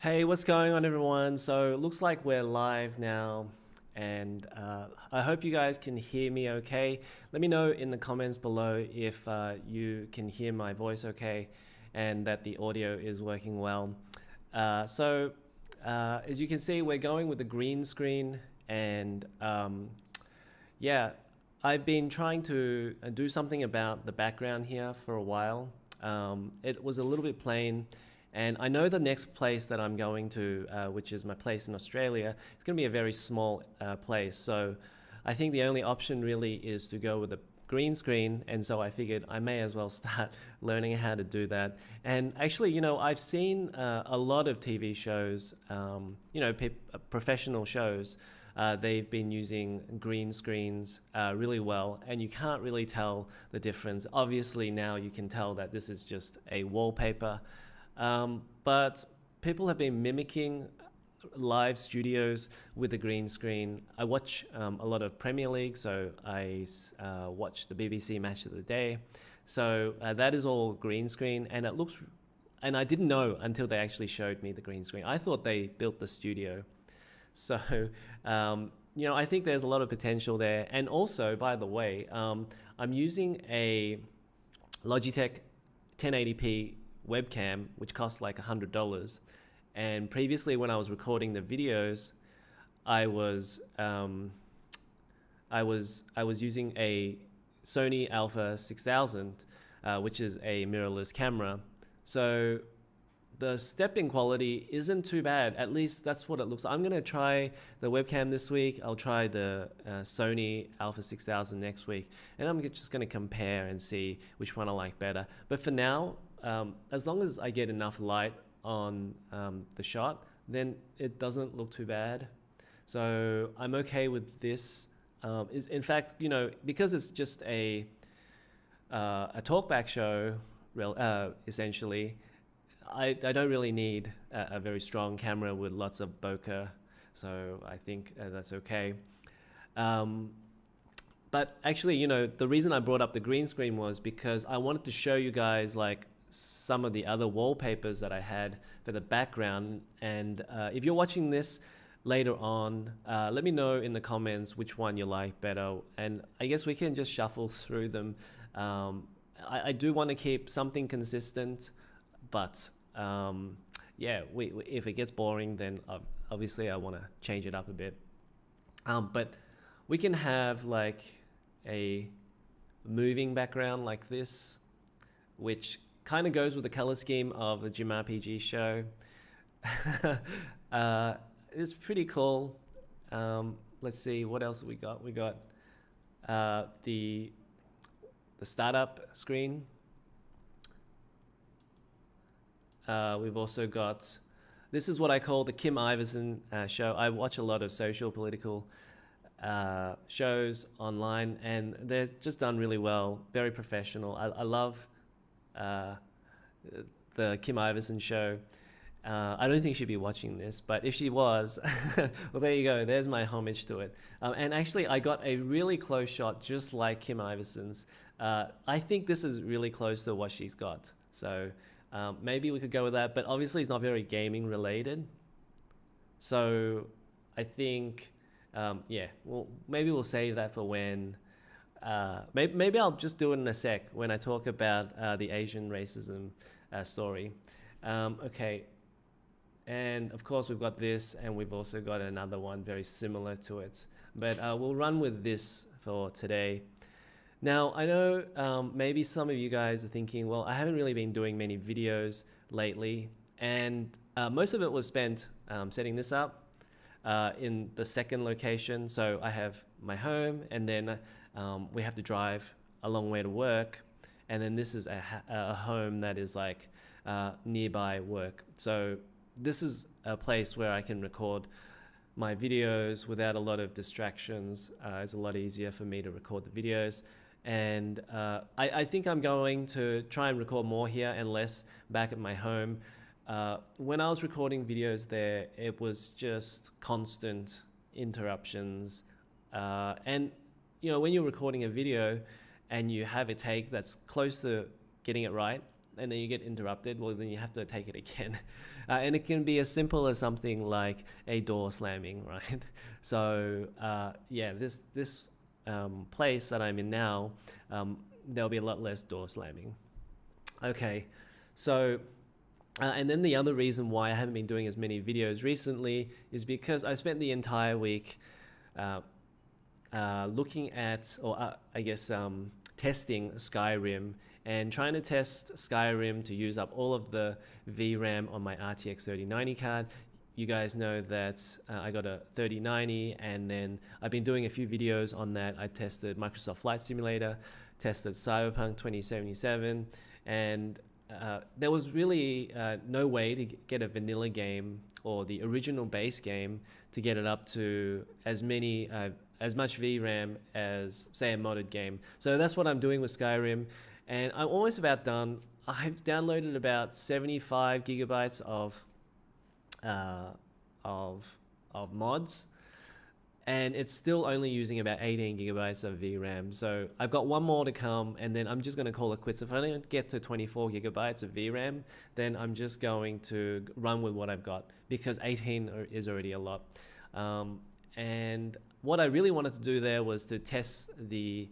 Hey, what's going on, everyone? So it looks like we're live now, and I hope you guys can hear me okay. Let me know in the comments below if you can hear my voice okay and that the audio is working well. As you can see, we're going with the green screen, and yeah, I've been trying to do something about the background here for a while. It was a little bit plain. And I know the next place that I'm going to, which is my place in Australia, it's going to be a very small place. So I think the only option really is to go with a green screen. And so I figured I may as well start learning how to do that. And actually, I've seen a lot of TV shows, professional shows. They've been using green screens really well, and you can't really tell the difference. Obviously, now you can tell that this is just a wallpaper. But people have been mimicking live studios with the green screen. I watch a lot of Premier League, so I watch the BBC Match of the Day. So that is all green screen, and it looks, and I didn't know until they actually showed me the green screen. I thought they built the studio. So, I think there's a lot of potential there. And also, by the way, I'm using a Logitech 1080p webcam, which costs like $100. And previously, when I was recording the videos, I was using a Sony Alpha 6000, which is a mirrorless camera. So the step-in quality isn't too bad. At least that's what it looks like. I'm gonna try the webcam this week. I'll try the Sony Alpha 6000 next week, and I'm just gonna compare and see which one I like better. But for now, as long as I get enough light on the shot, then it doesn't look too bad. So I'm okay with this. In fact, because it's just a talkback show, essentially, I don't really need a very strong camera with lots of bokeh, so I think that's okay. But actually, the reason I brought up the green screen was because I wanted to show you guys like some of the other wallpapers that I had for the background. And if you're watching this later on, let me know in the comments which one you like better, and I guess we can just shuffle through them. I do want to keep something consistent, but if it gets boring, then obviously I want to change it up a bit. But we can have like a moving background like this, which kind of goes with the color scheme of the Gym RPG show. It's pretty cool. Let's see, what else we got? We got the startup screen. We've also got, this is what I call the Kim Iverson show. I watch a lot of social political shows online, and they're just done really well, very professional. I love the Kim Iverson show. I don't think she'd be watching this, but if she was, well, there you go. There's my homage to it. And actually, I got a really close shot, just like Kim Iverson's. I think this is really close to what she's got. So maybe we could go with that, but obviously it's not very gaming related. So I think, well, maybe we'll save that for when, maybe I'll just do it in a sec when I talk about the Asian racism story. Okay, and of course we've got this, and we've also got another one very similar to it, but we'll run with this for today. Now, I know maybe some of you guys are thinking, well, I haven't really been doing many videos lately, and most of it was spent setting this up in the second location. So I have my home, and then we have to drive a long way to work, and then this is a home that is like nearby work. So this is a place where I can record my videos without a lot of distractions. It's a lot easier for me to record the videos. And I think I'm going to try and record more here and less back at my home. When I was recording videos there, it was just constant interruptions. And when you're recording a video and you have a take that's close to getting it right, and then you get interrupted, well, then you have to take it again. And it can be as simple as something like a door slamming, right? So yeah, this place that I'm in now, there'll be a lot less door slamming. Okay, so and then the other reason why I haven't been doing as many videos recently is because I spent the entire week looking at, or I guess testing Skyrim and trying to test Skyrim to use up all of the VRAM on my RTX 3090 card. You guys know that I got a 3090, and then I've been doing a few videos on that. I tested Microsoft Flight Simulator, tested Cyberpunk 2077, and there was really no way to get a vanilla game or the original base game to get it up to as much VRAM as, say, a modded game. So that's what I'm doing with Skyrim, and I'm almost about done. I've downloaded about 75 gigabytes of mods, and it's still only using about 18 gigabytes of VRAM. So I've got one more to come, and then I'm just going to call it quits. If I don't get to 24 gigabytes of VRAM, then I'm just going to run with what I've got, because 18 is already a lot. And what I really wanted to do there was to test the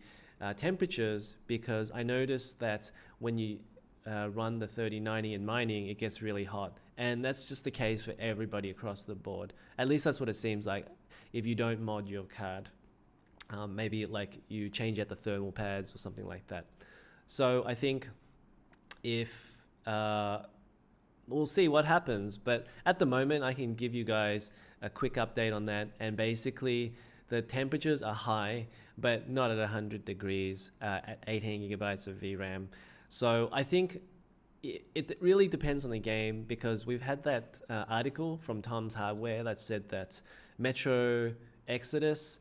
temperatures, because I noticed that when you run the 3090 in mining, it gets really hot. And that's just the case for everybody across the board. At least that's what it seems like if you don't mod your card. Maybe like you change out the thermal pads or something like that. So I think if we'll see what happens, but at the moment I can give you guys a quick update on that. And basically the temperatures are high, but not at 100 degrees at 18 gigabytes of VRAM. So I think it really depends on the game, because we've had that article from Tom's Hardware that said that Metro Exodus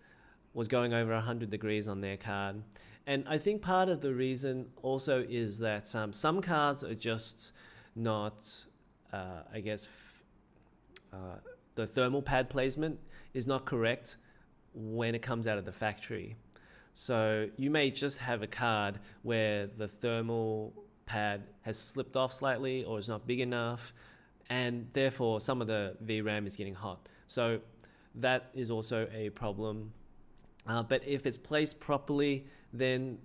was going over 100 degrees on their card. And I think part of the reason also is that some cards are just not, I guess, the thermal pad placement is not correct when it comes out of the factory. So you may just have a card where the thermal pad has slipped off slightly or is not big enough, and therefore some of the VRAM is getting hot. So that is also a problem. But if it's placed properly, then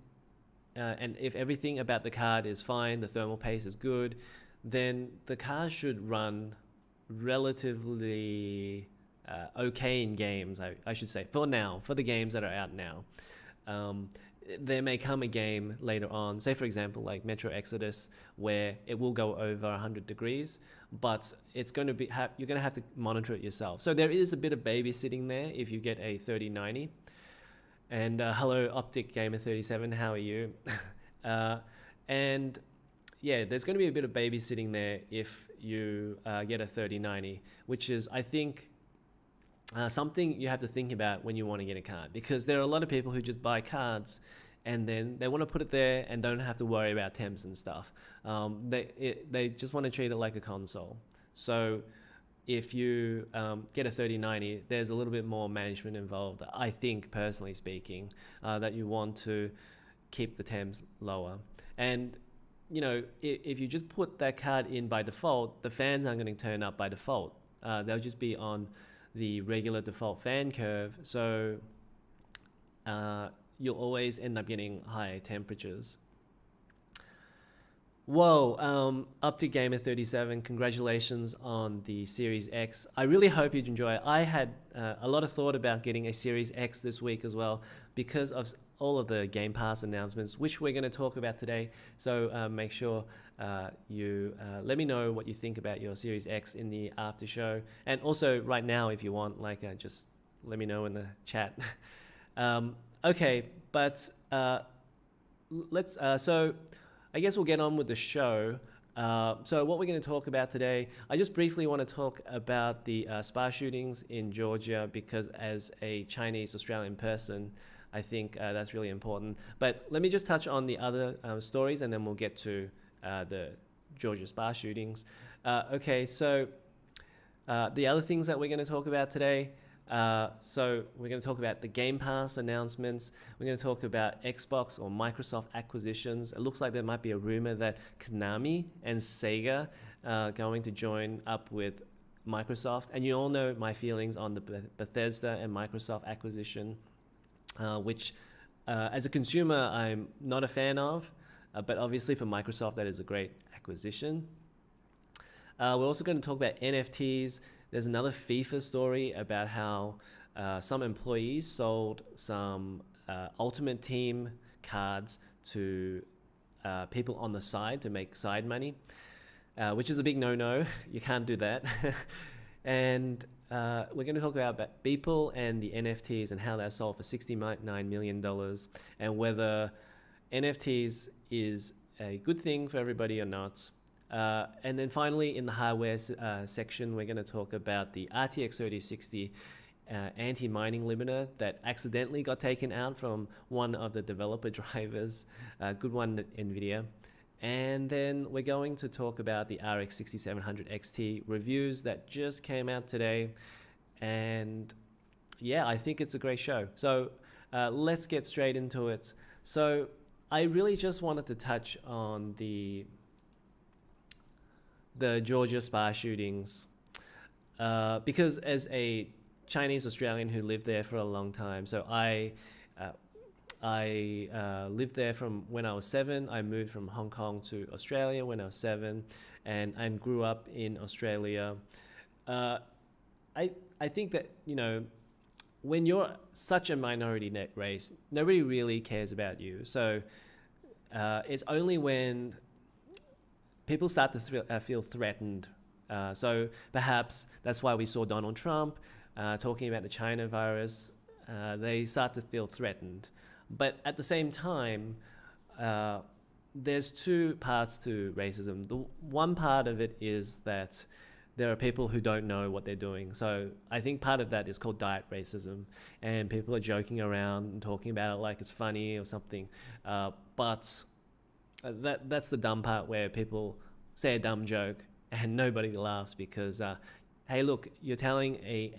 and if everything about the card is fine, the thermal paste is good, then the card should run relatively okay in games, I should say, for now, for the games that are out now. There may come a game later on, say for example like Metro Exodus, where it will go over 100 degrees, but it's going to be you're going to have to monitor it yourself. So there is a bit of babysitting there if you get a 3090. And hello Optic Gamer 37, how are you? And yeah, there's going to be a bit of babysitting there if you get a 3090, which is, I think, something you have to think about when you want to get a card, because there are a lot of people who just buy cards and then they want to put it there and don't have to worry about temps and stuff. They just want to treat it like a console. So if you get a 3090, there's a little bit more management involved, I think, personally speaking, that you want to keep the temps lower. And you know, if you just put that card in by default, the fans aren't going to turn up by default. They'll just be on the regular default fan curve, so you'll always end up getting higher temperatures. Whoa, Optic Gamer 37, congratulations on the Series X. I really hope you'd enjoy it. I had a lot of thought about getting a Series X this week as well, because of all of the Gamepass announcements, which we're going to talk about today. So make sure you let me know what you think about your Series X in the after show, and also right now if you want, like, just let me know in the chat. Okay, but let's so I guess we'll get on with the show. So what we're going to talk about today, I just briefly want to talk about the spa shootings in Georgia, because as a Chinese Australian person, I think that's really important. But let me just touch on the other stories, and then we'll get to the Georgia spa shootings. Okay, so the other things that we're going to talk about today, So we're going to talk about the Gamepass announcements. We're going to talk about Xbox or Microsoft acquisitions. It looks like there might be a rumor that Konami and Sega are going to join up with Microsoft. And you all know my feelings on the Bethesda and Microsoft acquisition, which as a consumer, I'm not a fan of. But obviously for Microsoft, that is a great acquisition. We're also going to talk about NFTs. There's another FIFA story about how some employees sold some Ultimate Team cards to people on the side to make side money, which is a big no-no. You can't do that. And we're going to talk about Beeple and the NFTs and how they're sold for $69 million and whether NFTs is a good thing for everybody or not. And then finally, in the hardware section, we're going to talk about the RTX 3060 anti-mining limiter that accidentally got taken out from one of the developer drivers. Good one, NVIDIA. And then we're going to talk about the RX 6700 XT reviews that just came out today. And yeah, I think it's a great show. So let's get straight into it. So I really just wanted to touch on the Georgia spa shootings because as a Chinese Australian who lived there for a long time, so I lived there from when I was 7. I moved from Hong Kong to Australia when I was 7 and grew up in Australia. I think that, you know, when you're such a minority net race, nobody really cares about you. So it's only when people start to feel threatened. So perhaps that's why we saw Donald Trump talking about the China virus. They start to feel threatened. But at the same time, there's two parts to racism. The one part of it is that there are people who don't know what they're doing. So I think part of that is called diet racism. And people are joking around and talking about it like it's funny or something. But that's the dumb part where people say a dumb joke and nobody laughs because, hey, look, you're telling a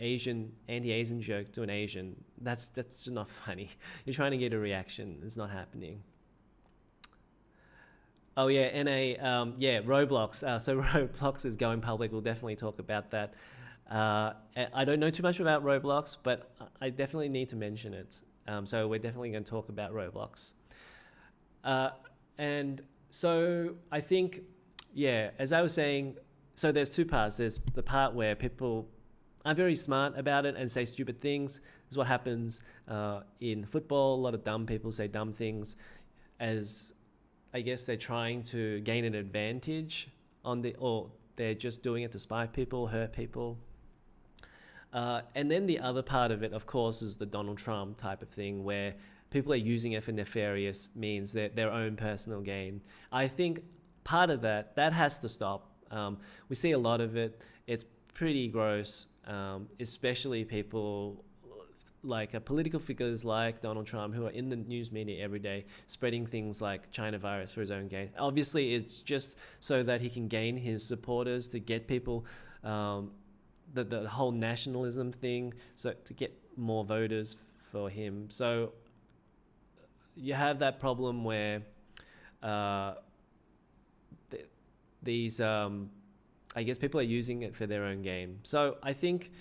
anti-Asian joke to an Asian. That's just not funny. You're trying to get a reaction. It's not happening. Oh yeah, and Roblox. So Roblox is going public. We'll definitely talk about that. I don't know too much about Roblox, but I definitely need to mention it. So we're definitely going to talk about Roblox. And so I think, yeah, as I was saying, so there's two parts. There's the part where people are very smart about it and say stupid things. This is what happens in football. A lot of dumb people say dumb things as, I guess, they're trying to gain an advantage or they're just doing it to spite people, hurt people. And then the other part of it, of course, is the Donald Trump type of thing where people are using it for nefarious means, their own personal gain. I think part of that has to stop. We see a lot of it. It's pretty gross, especially people like political figures like Donald Trump who are in the news media every day spreading things like China virus for his own gain. Obviously, it's just so that he can gain his supporters, to get people, the whole nationalism thing, so to get more voters for him. So you have that problem where these, I guess, people are using it for their own gain. So I think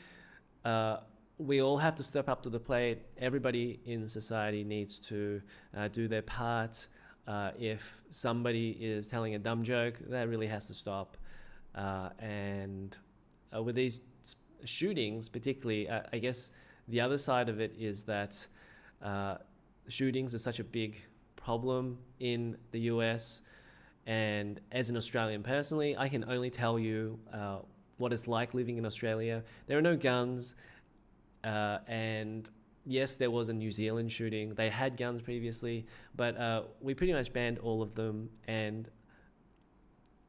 we all have to step up to the plate. Everybody in society needs to do their part. If somebody is telling a dumb joke, that really has to stop. And with these shootings, particularly, I guess the other side of it is that shootings are such a big problem in the US. And as an Australian personally, I can only tell you what it's like living in Australia. There are no guns. And yes, there was a New Zealand shooting. They had guns previously, but we pretty much banned all of them. And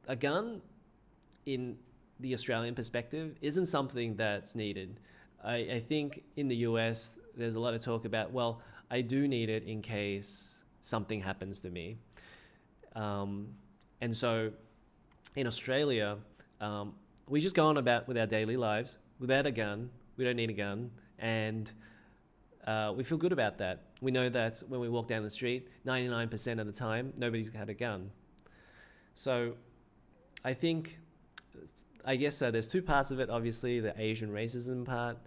a gun, in the Australian perspective, isn't something that's needed. I think in the US, there's a lot of talk about, well, I do need it in case something happens to me. And so in Australia, we just go on about with our daily lives without a gun. We don't need a gun. and we feel good about that. We know that when we walk down the street, 99% of the time, nobody's had a gun. So I guess there's two parts of it. Obviously, the Asian racism part,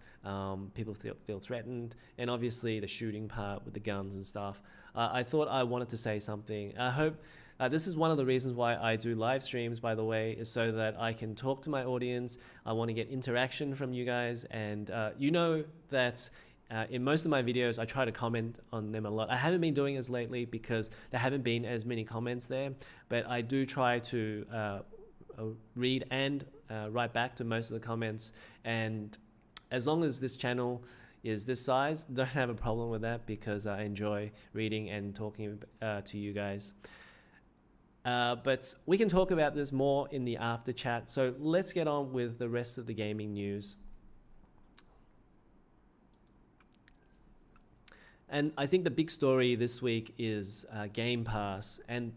people feel threatened, and obviously the shooting part with the guns and stuff. I thought I wanted to say something. I hope this is one of the reasons why I do live streams, by the way, is so that I can talk to my audience. I want to get interaction from you guys, and you know that in most of my videos, I try to comment on them a lot. I haven't been doing this lately because there haven't been as many comments there, but I do try to read and write back to most of the comments. And as long as this channel is this size, don't have a problem with that because I enjoy reading and talking to you guys. But we can talk about this more in the after chat. So let's get on with the rest of the gaming news. And I think the big story this week is Game Pass. And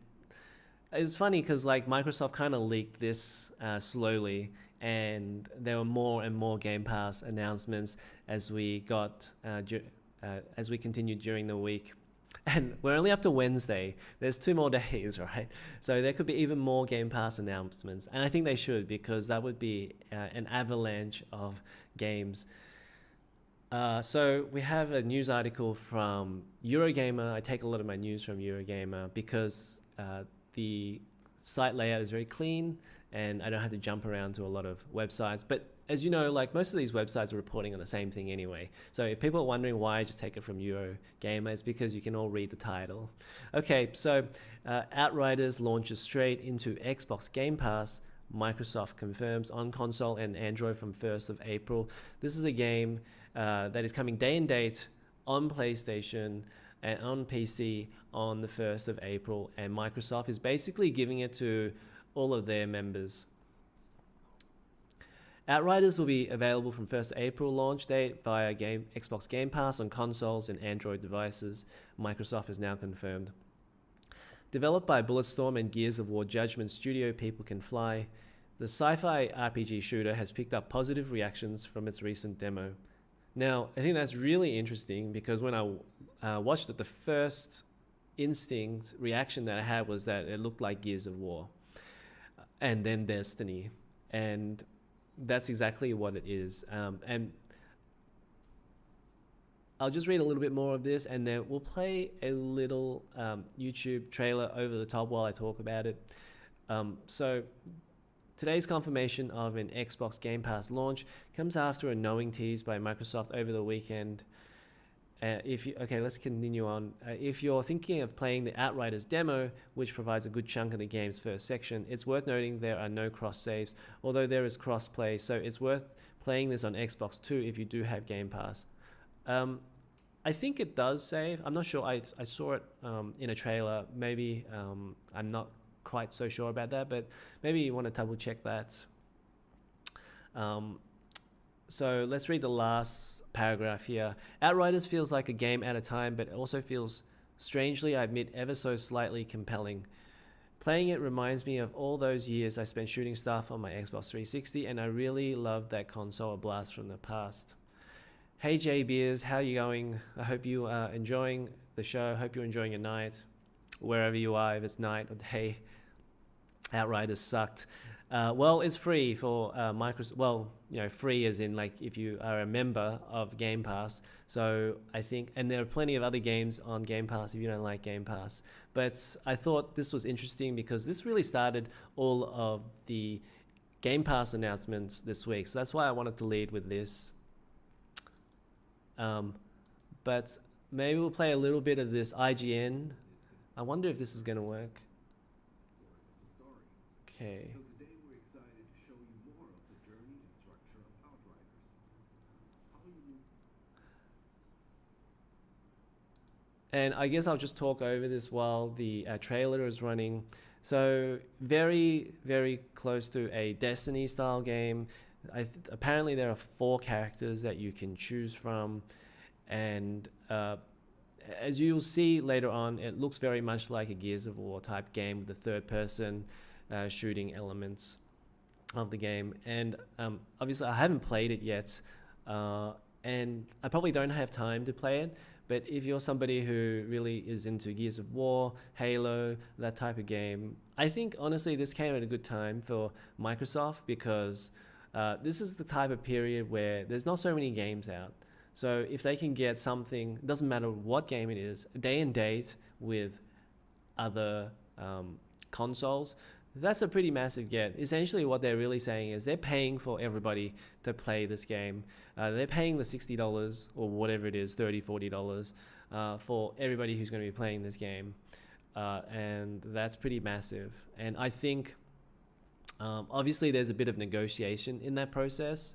it's funny because like Microsoft kind of leaked this slowly, and there were more and more Game Pass announcements as we got as we continued during the week. And we're only up to Wednesday. There's 2 more days, right? So there could be even more Game Pass announcements, and I think they should, because that would be an avalanche of games. So we have a news article from Eurogamer. I take a lot of my news from Eurogamer because the site layout is very clean and I don't have to jump around to a lot of websites. But as you know, like most of these websites are reporting on the same thing anyway. So if people are wondering why I just take it from Eurogamer, it's because you can all read the title. Okay, so Outriders launches straight into Xbox Game Pass. Microsoft confirms on console and Android from 1st of April. This is a game that is coming day and date on PlayStation and on PC on the 1st of April, and Microsoft is basically giving it to all of their members. Outriders will be available from 1st of April launch date via Xbox Game Pass on consoles and Android devices. Microsoft has now confirmed. Developed by Bulletstorm and Gears of War Judgment studio People Can Fly, the sci-fi RPG shooter has picked up positive reactions from its recent demo. Now, I think that's really interesting because when I watched it, the first instinct reaction that I had was that it looked like Gears of War and then Destiny, and that's exactly what it is. And I'll just read a little bit more of this, and then we'll play a little YouTube trailer over the top while I talk about it. So today's confirmation of an Xbox Game Pass launch comes after a knowing tease by Microsoft over the weekend. Okay, let's continue on. If you're thinking of playing the Outriders demo, which provides a good chunk of the game's first section, it's worth noting there are no cross saves, although there is cross play, so it's worth playing this on Xbox too if you do have Game Pass. I think it does save. I'm not sure. I saw it in a trailer. Maybe I'm not quite so sure about that, but maybe you want to double check that. So let's read the last paragraph here. Outriders feels like a game at a time, but it also feels, strangely, I admit, ever so slightly compelling. Playing it reminds me of all those years I spent shooting stuff on my Xbox 360, and I really loved that console, a blast from the past. Hey J Beers, how you going? I hope you are enjoying the show. I hope you're enjoying your night, wherever you are, if it's night or day. Outriders sucked. Well, it's free for Microsoft. Well, you know, free as in like if you are a member of Game Pass. So I think, and there are plenty of other games on Game Pass if you don't like Game Pass. But I thought this was interesting because this really started all of the Game Pass announcements this week. So that's why I wanted to lead with this. But maybe we'll play a little bit of this IGN. I wonder if this is going to work. Okay. So today we're excited to show you more of the journey and structure of Outriders. And I guess I'll just talk over this while the trailer is running. So very, very close to a Destiny style game. Apparently there are 4 characters that you can choose from, and as you'll see later on, it looks very much like a Gears of War type game with the third person shooting elements of the game. And obviously I haven't played it yet, and I probably don't have time to play it. But if you're somebody who really is into Gears of War, Halo, that type of game, I think honestly this came at a good time for Microsoft, because this is the type of period where there's not so many games out. So if they can get something, doesn't matter what game it is, day and date with other consoles, that's a pretty massive get. Essentially what they're really saying is they're paying for everybody to play this game. They're paying the $60 or whatever it is, $30, $40 for everybody who's going to be playing this game. And that's pretty massive. And I think obviously there's a bit of negotiation in that process,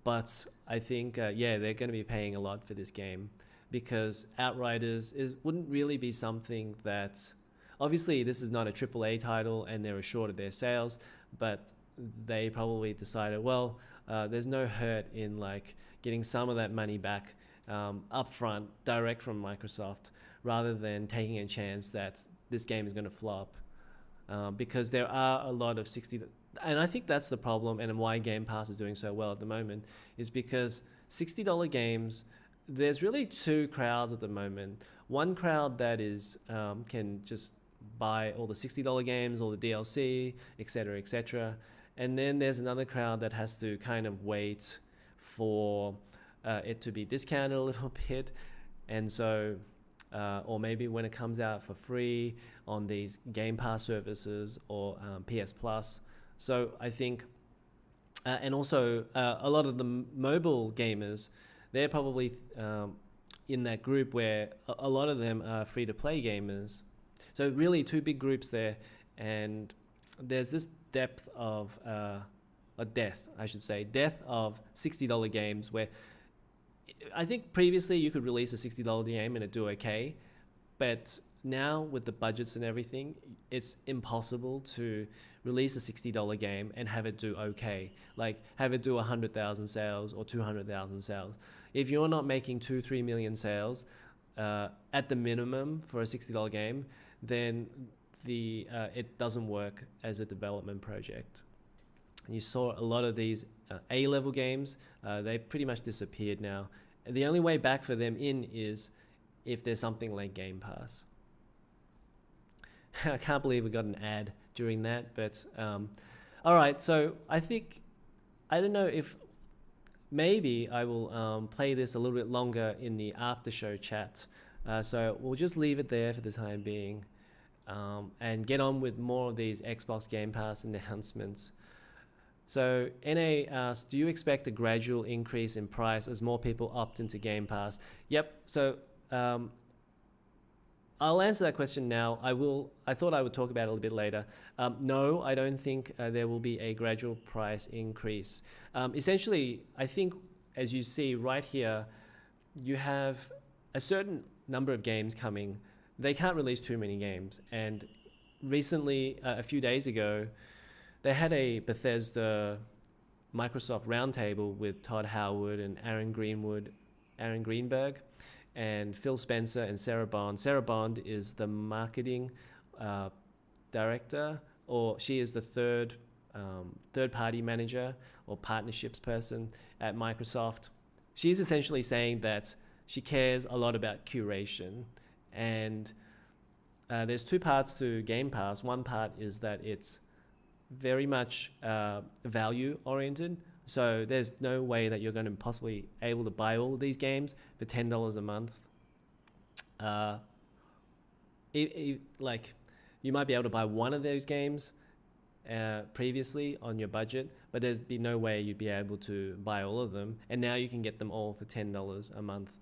but I think, yeah, they're going to be paying a lot for this game, because Outriders wouldn't really be something that... Obviously, this is not a AAA title and they're assured of their sales, but they probably decided, well, there's no hurt in like getting some of that money back upfront, direct from Microsoft, rather than taking a chance that this game is going to flop. Because there are a lot of 60... And I think that's the problem, and why Game Pass is doing so well at the moment, is because $60 games, there's really two crowds at the moment. One crowd that is can just buy all the $60 games, all the DLC, etc., etc. And then there's another crowd that has to kind of wait for it to be discounted a little bit. And so, or maybe when it comes out for free on these Game Pass services or PS Plus. So I think, and also a lot of the mobile gamers, they're probably in that group where a lot of them are free-to-play gamers. So really two big groups there, and there's this depth of, death of $60 games, where I think previously you could release a $60 game and it'd do okay, but now with the budgets and everything, it's impossible to release a $60 game and have it do okay, like have it do 100,000 sales or 200,000 sales. If you're not making 2-3 million sales at the minimum for a $60 game, then it doesn't work as a development project. You saw a lot of these A-level games, they pretty much disappeared now. And the only way back for them in is if there's something like Game Pass. I can't believe we got an ad during that, but all right, so I don't know if maybe I will play this a little bit longer in the after show chat. So we'll just leave it there for the time being, and get on with more of these Xbox Game Pass announcements. So NA asks, do you expect a gradual increase in price as more people opt into Game Pass? Yep, so I'll answer that question now. I thought I would talk about it a little bit later. No, I don't think there will be a gradual price increase. Essentially, I think, as you see right here, you have a certain number of games coming. They can't release too many games. And recently, a few days ago, they had a Bethesda Microsoft roundtable with Todd Howard and Aaron Greenberg, and Phil Spencer and Sarah Bond. Sarah Bond is the marketing director, or she is the third-party manager or partnerships person at Microsoft. She's essentially saying that she cares a lot about curation, and there's two parts to Game Pass. One part is that it's very much value-oriented. So there's no way that you're going to possibly able to buy all of these games for $10 a month. Like, you might be able to buy one of those games previously on your budget, but there's be no way you'd be able to buy all of them. And now you can get them all for $10 a month.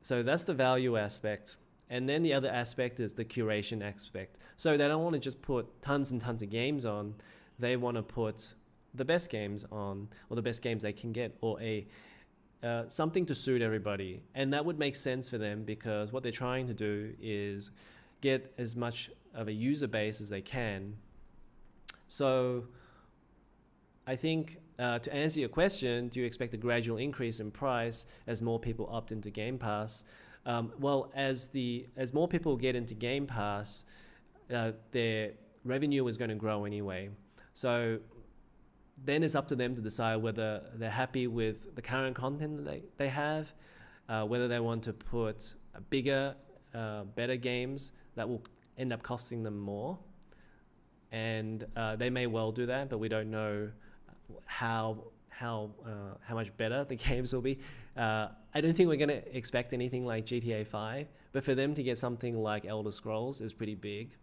So that's the value aspect. And then the other aspect is the curation aspect. So they don't want to just put tons and tons of games on. They want to put the best games on, or the best games they can get, or something to suit everybody. And that would make sense for them, because what they're trying to do is get as much of a user base as they can. So I think to answer your question, do you expect a gradual increase in price as more people opt into Game Pass? Well, as more people get into Game Pass, their revenue is going to grow anyway. So then it's up to them to decide whether they're happy with the current content that they have, whether they want to put a bigger, better games that will end up costing them more. And they may well do that, but we don't know how much better the games will be. I don't think we're going to expect anything like GTA 5, but for them to get something like Elder Scrolls is pretty big.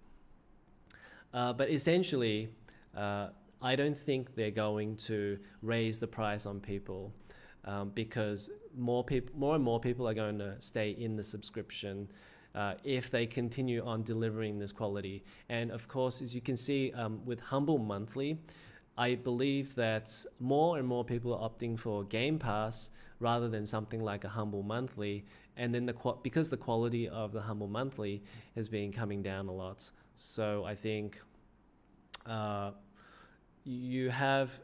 But essentially, I don't think they're going to raise the price on people because more and more people are going to stay in the subscription if they continue on delivering this quality. And of course, as you can see with Humble Monthly, I believe that more and more people are opting for Gamepass rather than something like a Humble Monthly. And then because the quality of the Humble Monthly has been coming down a lot. So I think you have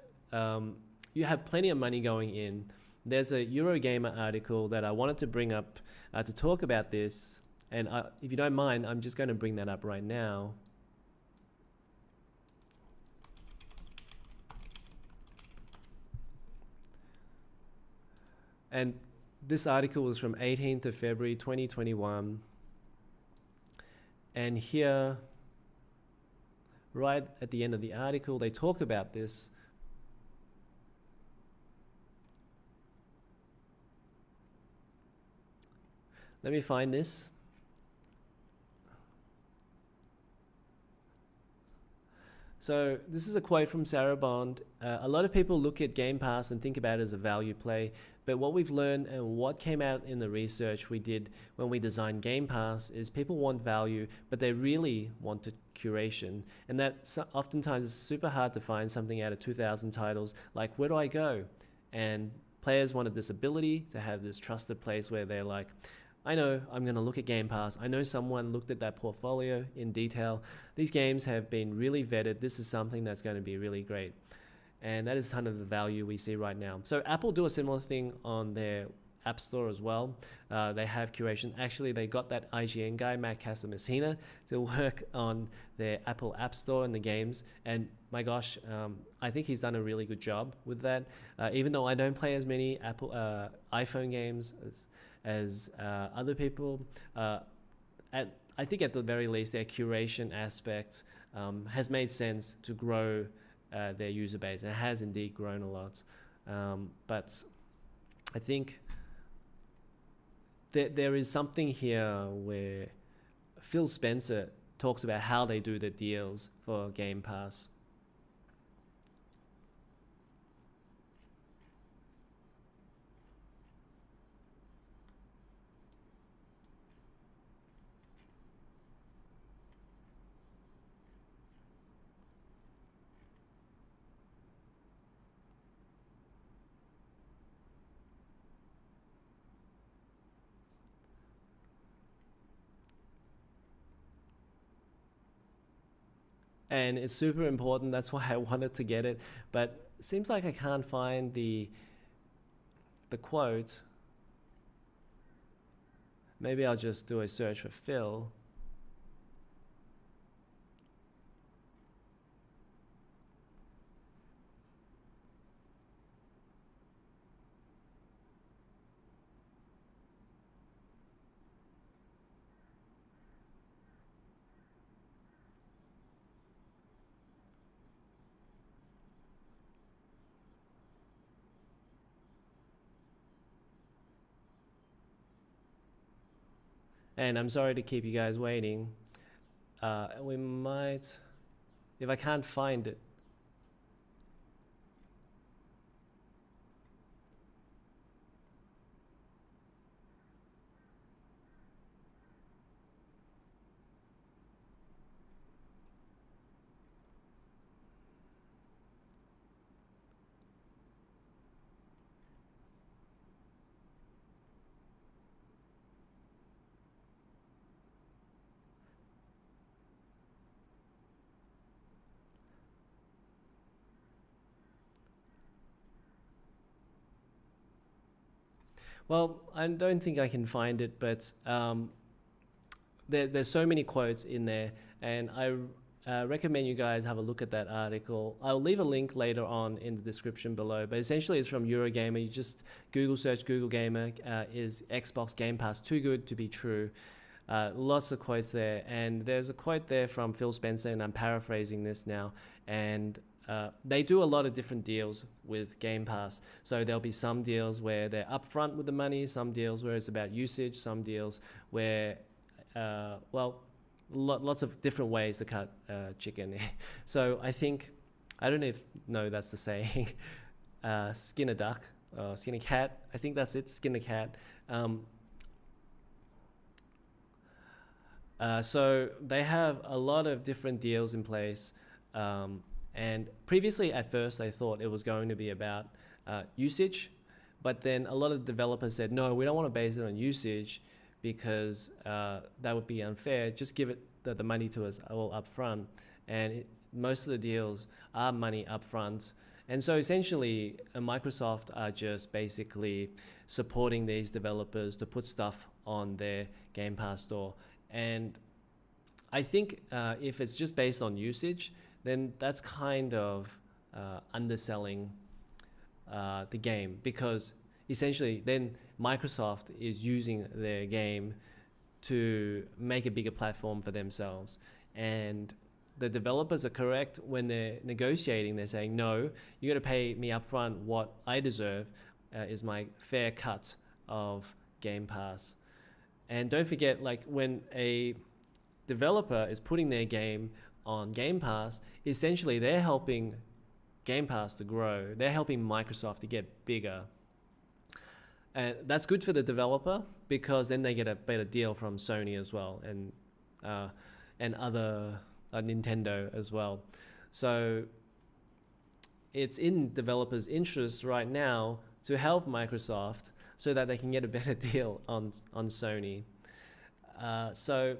plenty of money going in. There's a Eurogamer article that I wanted to bring up to talk about this. And if you don't mind, I'm just going to bring that up right now. And this article was from 18th of February 2021. And here, right at the end of the article, they talk about this. Let me find this. So this is a quote from Sarah Bond. A lot of people look at Game Pass and think about it as a value play, but what we've learned and what came out in the research we did when we designed Game Pass is people want value, but they really want curation. And that oftentimes is super hard to find something out of 2,000 titles. Like, where do I go? And players wanted this ability to have this trusted place where they're like, I know I'm going to look at Game Pass. I know someone looked at that portfolio in detail. These games have been really vetted. This is something that's going to be really great. And that is kind of the value we see right now. So Apple do a similar thing on their App Store as well. They have curation. Actually, they got that IGN guy, Matt Casamassina, to work on their Apple App Store and the games. And my gosh, I think he's done a really good job with that. Even though I don't play as many Apple iPhone games as other people, I think at the very least their curation aspect has made sense to grow their user base, and it has indeed grown a lot. But I think there is something here where Phil Spencer talks about how they do the deals for Game Pass. And it's super important. That's why I wanted to get it. But it seems like I can't find the quote. Maybe I'll just do a search for Phil. And I'm sorry to keep you guys waiting. We might, if I can't find it. Well, I don't think I can find it, but there's so many quotes in there, and recommend you guys have a look at that article. I'll leave a link later on in the description below, but essentially it's from Eurogamer. You just Google search Google Gamer, is Xbox Game Pass too good to be true? Lots of quotes there, and there's a quote there from Phil Spencer, and I'm paraphrasing this now, and they do a lot of different deals with Game Pass. So there'll be some deals where they're upfront with the money, some deals where it's about usage, some deals where, lots of different ways to cut chicken. So I think, I don't know that's the saying, skin a duck, skin a cat. I think that's it, skin a cat. So they have a lot of different deals in place. And previously, at first, I thought it was going to be about usage. But then a lot of developers said, no, we don't want to base it on usage because that would be unfair. Just give it the money to us all up front. And most of the deals are money up front. And so essentially, Microsoft are just basically supporting these developers to put stuff on their Game Pass store. And I think if it's just based on usage, then that's kind of underselling the game, because essentially then Microsoft is using their game to make a bigger platform for themselves. And the developers are correct when they're negotiating. They're saying, no, you got to pay me upfront what I deserve is my fair cut of Game Pass. And don't forget, like, when a developer is putting their game on Game Pass, essentially they're helping Game Pass to grow. They're helping Microsoft to get bigger. And that's good for the developer, because then they get a better deal from Sony as well, and other Nintendo as well. So it's in developers' interest right now to help Microsoft so that they can get a better deal on Sony. So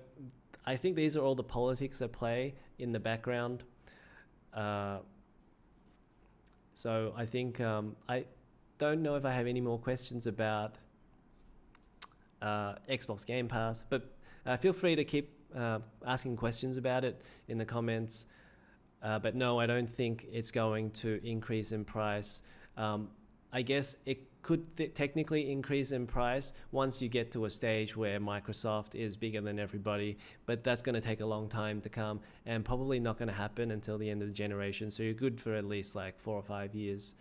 I think these are all the politics at play in the background. So I think I don't know if I have any more questions about Xbox Game Pass, but feel free to keep asking questions about it in the comments. But no, I don't think it's going to increase in price. I guess it could technically increase in price once you get to a stage where Microsoft is bigger than everybody, but that's going to take a long time to come, and probably not going to happen until the end of the generation. So you're good for at least like 4 or 5 years.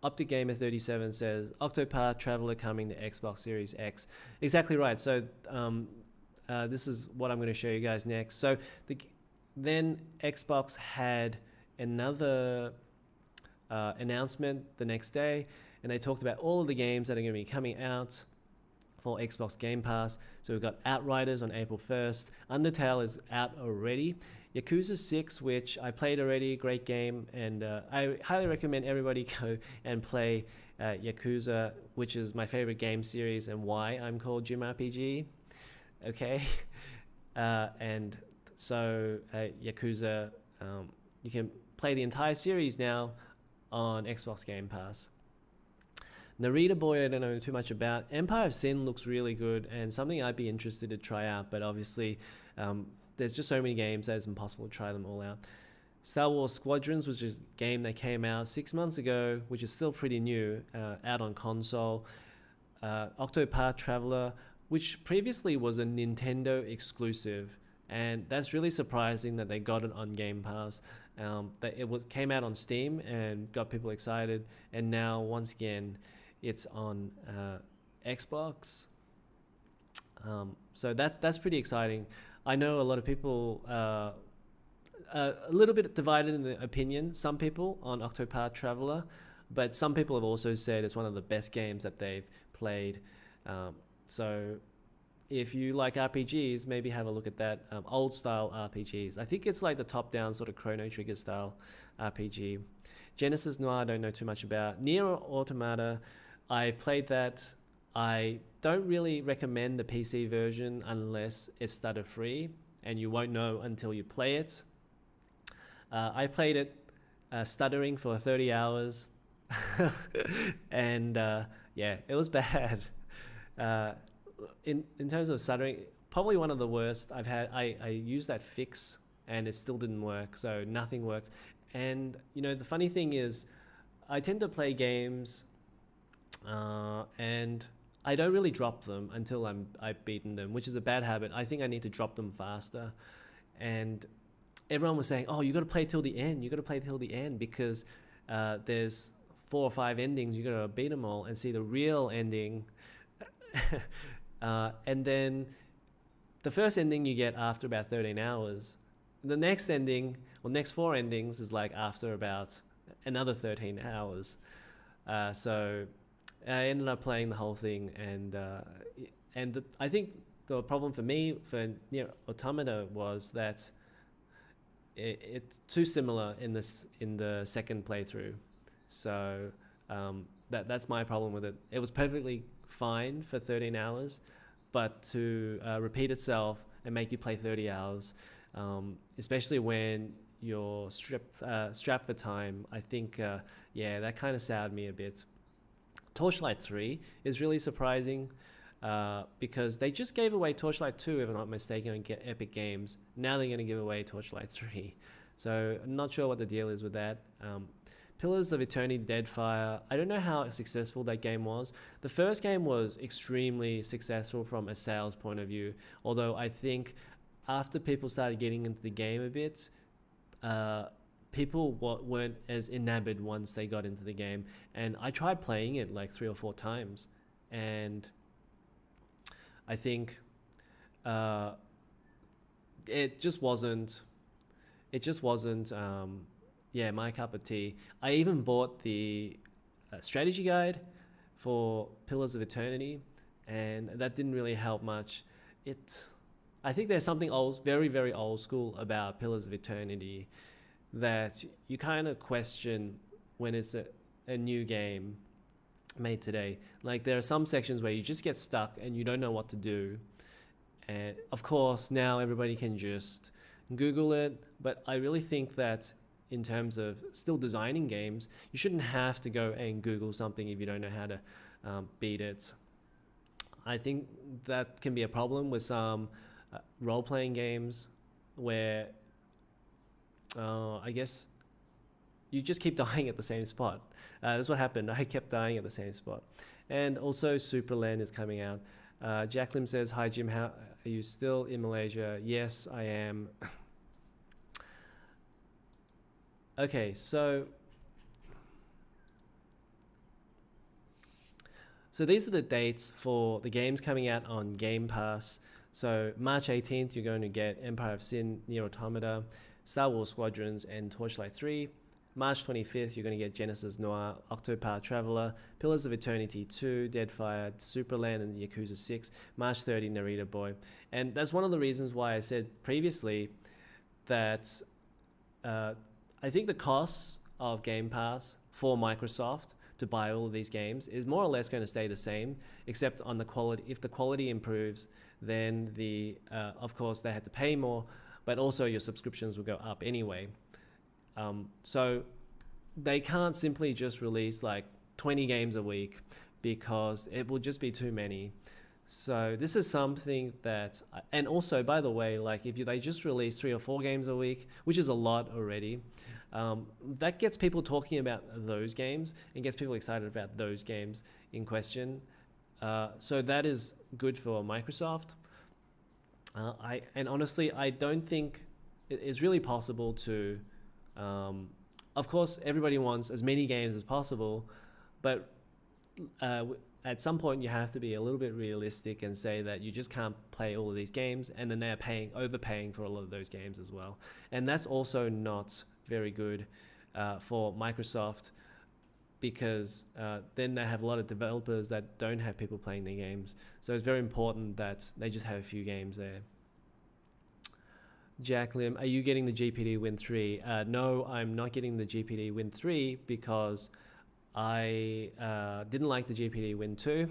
Optic Gamer 37 says Octopath Traveler coming to Xbox Series X. Exactly right. So this is what I'm going to show you guys next. So then Xbox had another announcement the next day, and they talked about all of the games that are going to be coming out for Xbox Game Pass. So we've got Outriders on April 1st. Undertale is out already. Yakuza 6, which I played already, great game, and I highly recommend everybody go and play Yakuza, which is my favorite game series and why I'm called Jim RPG. Okay, and so Yakuza, you can play the entire series now on Xbox Game Pass. Narita Boy, I don't know too much about. Empire of Sin looks really good and something I'd be interested to try out, but obviously there's just so many games that it's impossible to try them all out. Star Wars Squadrons, which is a game that came out 6 months ago, which is still pretty new, out on console. Octopath Traveler, which previously was a Nintendo exclusive, and that's really surprising that they got it on Game Pass. That it came out on Steam and got people excited, and now once again it's on Xbox. So that's pretty exciting. I know a lot of people a little bit divided in the opinion. Some people on Octopath Traveler, but some people have also said it's one of the best games that they've played. So if you like RPGs, maybe have a look at that. Old style RPGs. I think it's like the top down sort of Chrono Trigger style RPG. Genesis Noir, I don't know too much about. Nier Automata, I've played that. I don't really recommend the PC version unless it's stutter free, and you won't know until you play it. I played it stuttering for 30 hours yeah, it was bad. In terms of stuttering, probably one of the worst I've had. I used that fix and it still didn't work, so nothing worked. And you know, the funny thing is, I tend to play games, and I don't really drop them until I've beaten them, which is a bad habit. I think I need to drop them faster. And everyone was saying, "Oh, you got to play till the end. You got to play till the end because there's 4 or 5 endings. You got to beat them all and see the real ending." And then the first ending you get after about 13 hours. The next ending, or next 4 endings, is like after about another 13 hours. So I ended up playing the whole thing, and I think the problem for me for Nier Automata was that it's too similar in the second playthrough. So that's my problem with it. It was perfectly fine for 13 hours, but to repeat itself and make you play 30 hours, especially when you're strapped for time, I think, yeah, that kind of soured me a bit. Torchlight 3 is really surprising because they just gave away Torchlight 2, if I'm not mistaken, on Epic Games. Now they're going to give away Torchlight 3. So I'm not sure what the deal is with that. Pillars of Eternity Deadfire, I don't know how successful that game was. The first game was extremely successful from a sales point of view, although I think after people started getting into the game a bit, people weren't as enamored once they got into the game. And I tried playing it like 3 or 4 times, and I think it just wasn't yeah, my cup of tea. I even bought the strategy guide for Pillars of Eternity, and that didn't really help much. I think there's something very, very old school about Pillars of Eternity that you kind of question when it's a new game made today. Like, there are some sections where you just get stuck and you don't know what to do. And of course, now everybody can just Google it, but I really think that in terms of still designing games, you shouldn't have to go and Google something if you don't know how to beat it. I think that can be a problem with some role-playing games where I guess you just keep dying at the same spot. That's what happened. I kept dying at the same spot. And also Superland is coming out. Jacqueline says, "Hi Jim, how are you still in Malaysia?" Yes, I am. Okay, so these are the dates for the games coming out on Gamepass. So March 18th, you're going to get Empire of Sin, Nier Automata, Star Wars Squadrons, and Torchlight 3. March 25th, you're going to get Genesis Noir, Octopath Traveler, Pillars of Eternity 2, Deadfire, Superland, and Yakuza 6. March 30, Narita Boy. And that's one of the reasons why I said previously that I think the costs of Game Pass for Microsoft to buy all of these games is more or less going to stay the same, except on the quality. If the quality improves, then of course they have to pay more, but also your subscriptions will go up anyway. So they can't simply just release like 20 games a week because it will just be too many. So this is something that, and also by the way, like if they just release 3 or 4 games a week, which is a lot already, that gets people talking about those games and gets people excited about those games in question. So that is good for Microsoft. And honestly, I don't think it's really possible to, of course, everybody wants as many games as possible, but at some point you have to be a little bit realistic and say that you just can't play all of these games, and then they're overpaying for a lot of those games as well. And that's also not very good for Microsoft, because then they have a lot of developers that don't have people playing their games. So it's very important that they just have a few games there. Jack Lim, are you getting the GPD Win 3? No, I'm not getting the GPD Win 3 because I didn't like the GPD Win 2,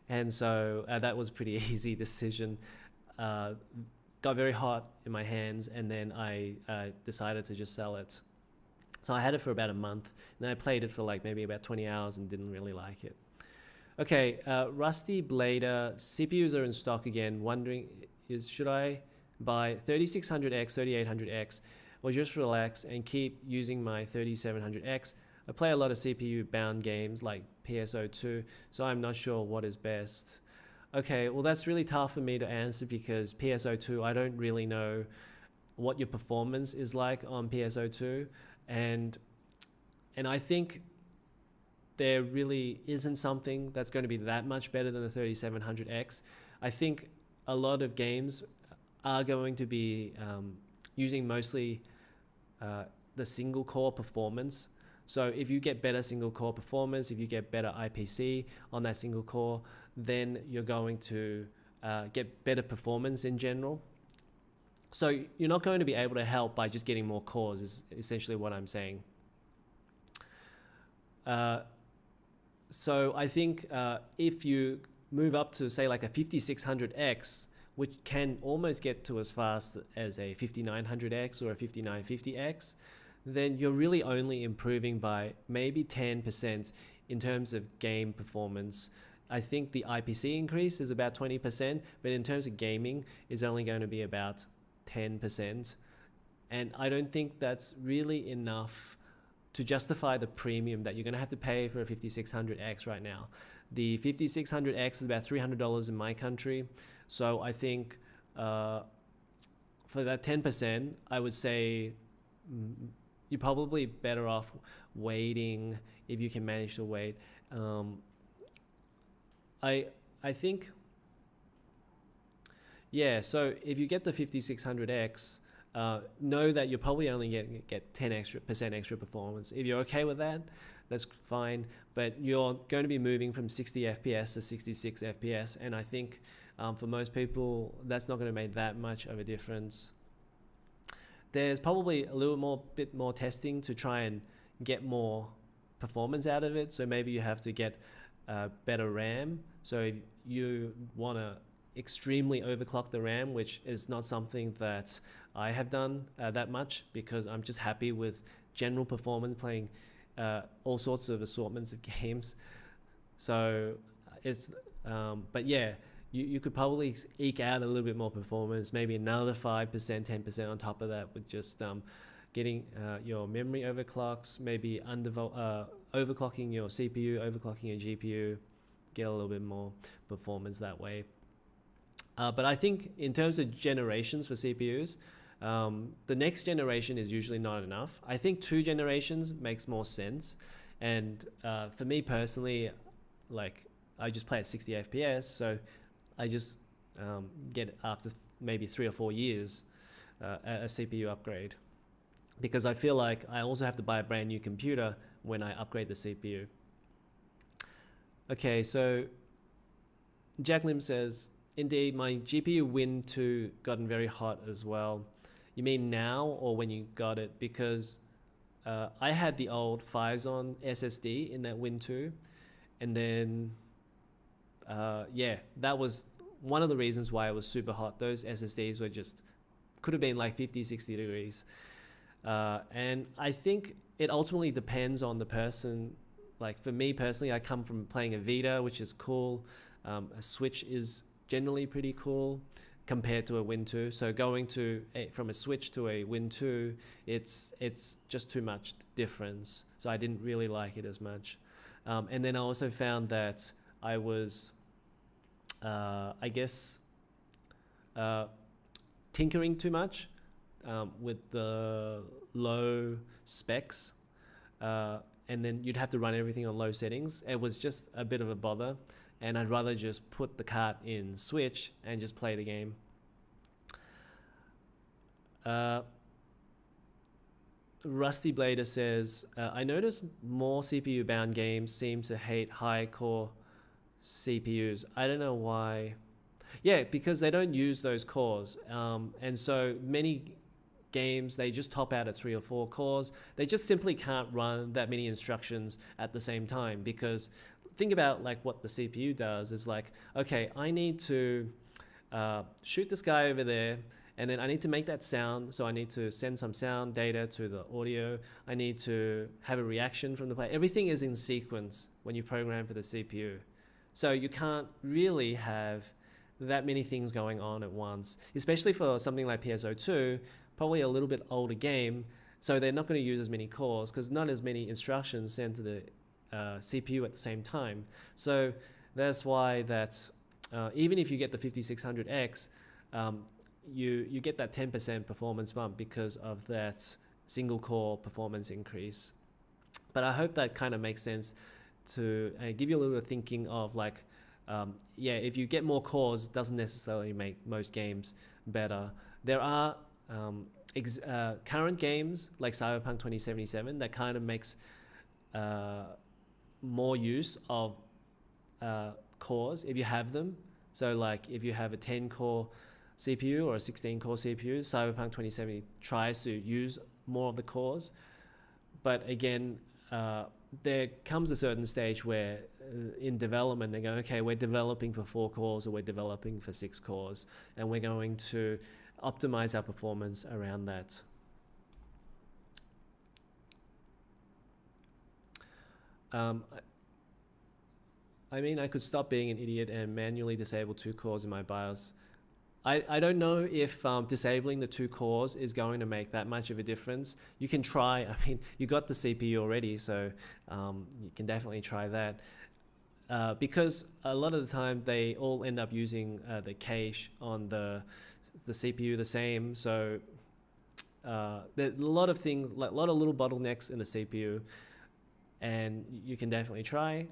and so that was a pretty easy decision. Got very hot in my hands, and then I decided to just sell it. So I had it for about a month, and then I played it for like maybe about 20 hours and didn't really like it. Okay, Rusty Blader, CPUs are in stock again, wondering is, should I buy 3600X, 3800X, or just relax and keep using my 3700X? I play a lot of CPU bound games like PSO2, so I'm not sure what is best. Okay, well that's really tough for me to answer because PSO2, I don't really know what your performance is like on PSO2, and I think there really isn't something that's going to be that much better than the 3700X. I think a lot of games are going to be using mostly the single core performance. So if you get better single core performance, if you get better IPC on that single core, then you're going to get better performance in general. So you're not going to be able to help by just getting more cores, is essentially what I'm saying. So I think if you move up to say like a 5600X, which can almost get to as fast as a 5900X or a 5950X, then you're really only improving by maybe 10% in terms of game performance. I think the IPC increase is about 20%, but in terms of gaming, is only going to be about 10%. And I don't think that's really enough to justify the premium that you're going to have to pay for a 5600X right now. The 5600X is about $300 in my country. So I think for that 10%, I would say you're probably better off waiting if you can manage to wait. I think, yeah, so if you get the 5600X, know that you're probably only get 10% extra performance. If you're okay with that, that's fine, but you're going to be moving from 60 FPS to 66 FPS, and I think for most people, that's not going to make that much of a difference. There's probably a bit more testing to try and get more performance out of it. So maybe you have to get better RAM. So if you want to extremely overclock the RAM, which is not something that I have done that much, because I'm just happy with general performance playing all sorts of assortments of games. So it's, but yeah, you could probably eke out a little bit more performance, maybe another 5%, 10% on top of that with just getting your memory overclocks, maybe overclocking your CPU, overclocking your GPU, get a little bit more performance that way. But I think in terms of generations for CPUs, the next generation is usually not enough. I think 2 generations makes more sense. And for me personally, like I just play at 60 FPS, so I just get after maybe 3 or 4 years a CPU upgrade, because I feel like I also have to buy a brand new computer when I upgrade the CPU. Okay, so Jack Lim says, indeed, my GPU Win 2 gotten very hot as well. You mean now or when you got it? Because I had the old Phison SSD in that Win 2, and then yeah, that was one of the reasons why it was super hot. Those SSDs were just, could have been like 50, 60 degrees. And I think it ultimately depends on the person. Like for me personally, I come from playing a Vita, which is cool. A Switch is generally pretty cool compared to a Win 2. So going from a Switch to a Win 2, it's just too much difference. So I didn't really like it as much. And then I also found that I was, I guess, tinkering too much with the low specs. And then you'd have to run everything on low settings. It was just a bit of a bother. And I'd rather just put the cart in Switch and just play the game. Rusty Blader says, I notice more CPU bound games seem to hate high core CPUs. I don't know why. Yeah, because they don't use those cores. And so many games, they just top out at 3 or 4 cores. They just simply can't run that many instructions at the same time, because think about like what the CPU does is like, okay, I need to shoot this guy over there, and then I need to make that sound, so I need to send some sound data to the audio. I need to have a reaction from the player. Everything is in sequence when you program for the CPU. So you can't really have that many things going on at once, especially for something like PSO2, probably a little bit older game. So they're not going to use as many cores because not as many instructions sent to the CPU at the same time. So that's why even if you get the 5600X, you get that 10% performance bump because of that single core performance increase. But I hope that kind of makes sense to give you a little bit of thinking of like, if you get more cores, doesn't necessarily make most games better. There are current games like Cyberpunk 2077 that kind of makes more use of cores if you have them. So like if you have a 10 core CPU or a 16 core CPU, Cyberpunk 2070 tries to use more of the cores. But again, there comes a certain stage where in development they go, okay, we're developing for 4 cores or we're developing for 6 cores, and we're going to optimize our performance around that. I mean, I could stop being an idiot and manually disable 2 cores in my BIOS. I don't know if disabling the 2 cores is going to make that much of a difference. You can try. I mean, you got the CPU already, so you can definitely try that. Because a lot of the time they all end up using the cache on the CPU the same. So there's a lot of things, like a lot of little bottlenecks in the CPU, and you can definitely try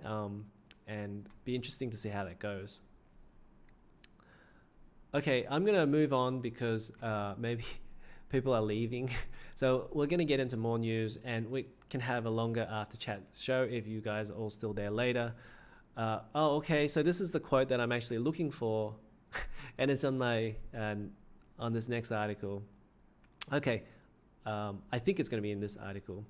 and be interesting to see how that goes. Okay, I'm going to move on because maybe people are leaving. So we're going to get into more news, and we can have a longer after chat show if you guys are all still there later. Okay, so this is the quote that I'm actually looking for, and it's on my on this next article. Okay, I think it's going to be in this article.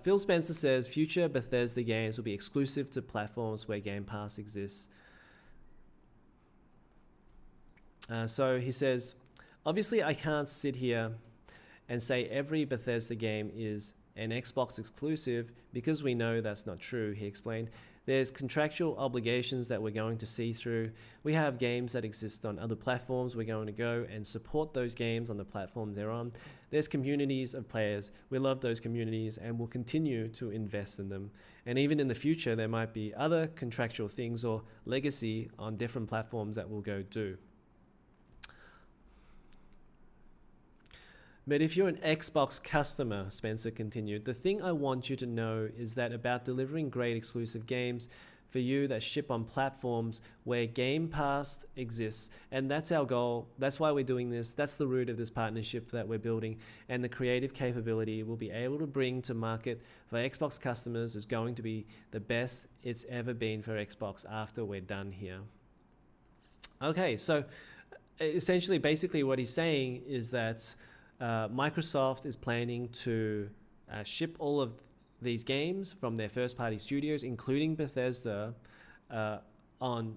Phil Spencer says future Bethesda games will be exclusive to platforms where Game Pass exists. So he says, obviously I can't sit here and say every Bethesda game is an Xbox exclusive because we know that's not true, he explained. There's contractual obligations that we're going to see through. We have games that exist on other platforms. We're going to go and support those games on the platforms they're on. There's communities of players. We love those communities and we'll continue to invest in them. And even in the future, there might be other contractual things or legacy on different platforms that we'll go do. But if you're an Xbox customer, Spencer continued, the thing I want you to know is that about delivering great exclusive games for you that ship on platforms where Game Pass exists. And that's our goal. That's why we're doing this. That's the root of this partnership that we're building. And the creative capability we'll be able to bring to market for Xbox customers is going to be the best it's ever been for Xbox after we're done here. Okay, so essentially, basically what he's saying is that Microsoft is planning to ship all of these games from their first-party studios, including Bethesda, on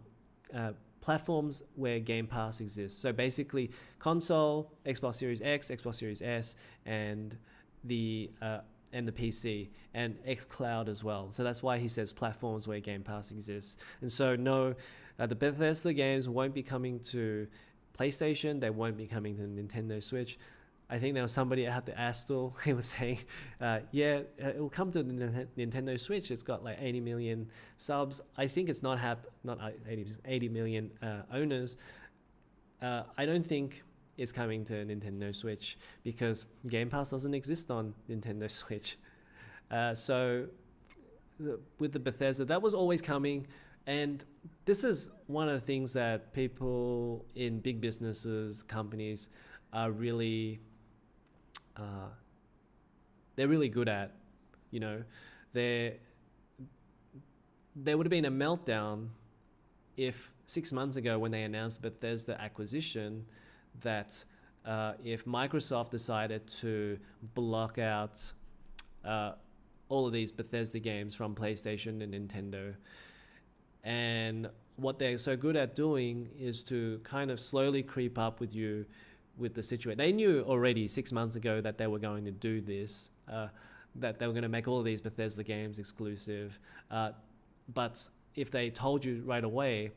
platforms where Game Pass exists. So basically, console, Xbox Series X, Xbox Series S, and the PC, and xCloud as well. So that's why he says platforms where Game Pass exists. And so no, the Bethesda games won't be coming to PlayStation. They won't be coming to Nintendo Switch. I think there was somebody at the Astor, he was saying, it will come to the Nintendo Switch. It's got like 80 million subs. I think it's not 80 million owners. I don't think it's coming to Nintendo Switch because Game Pass doesn't exist on Nintendo Switch. With the Bethesda, that was always coming. And this is one of the things that people in big businesses, companies are really... they're really good at. You know, there would have been a meltdown if 6 months ago when they announced Bethesda acquisition that if Microsoft decided to block out all of these Bethesda games from PlayStation and Nintendo. And what they're so good at doing is to kind of slowly creep up with you with the situation. They knew already 6 months ago that they were going to do this, that they were going to make all of these Bethesda games exclusive. But if they told you right away,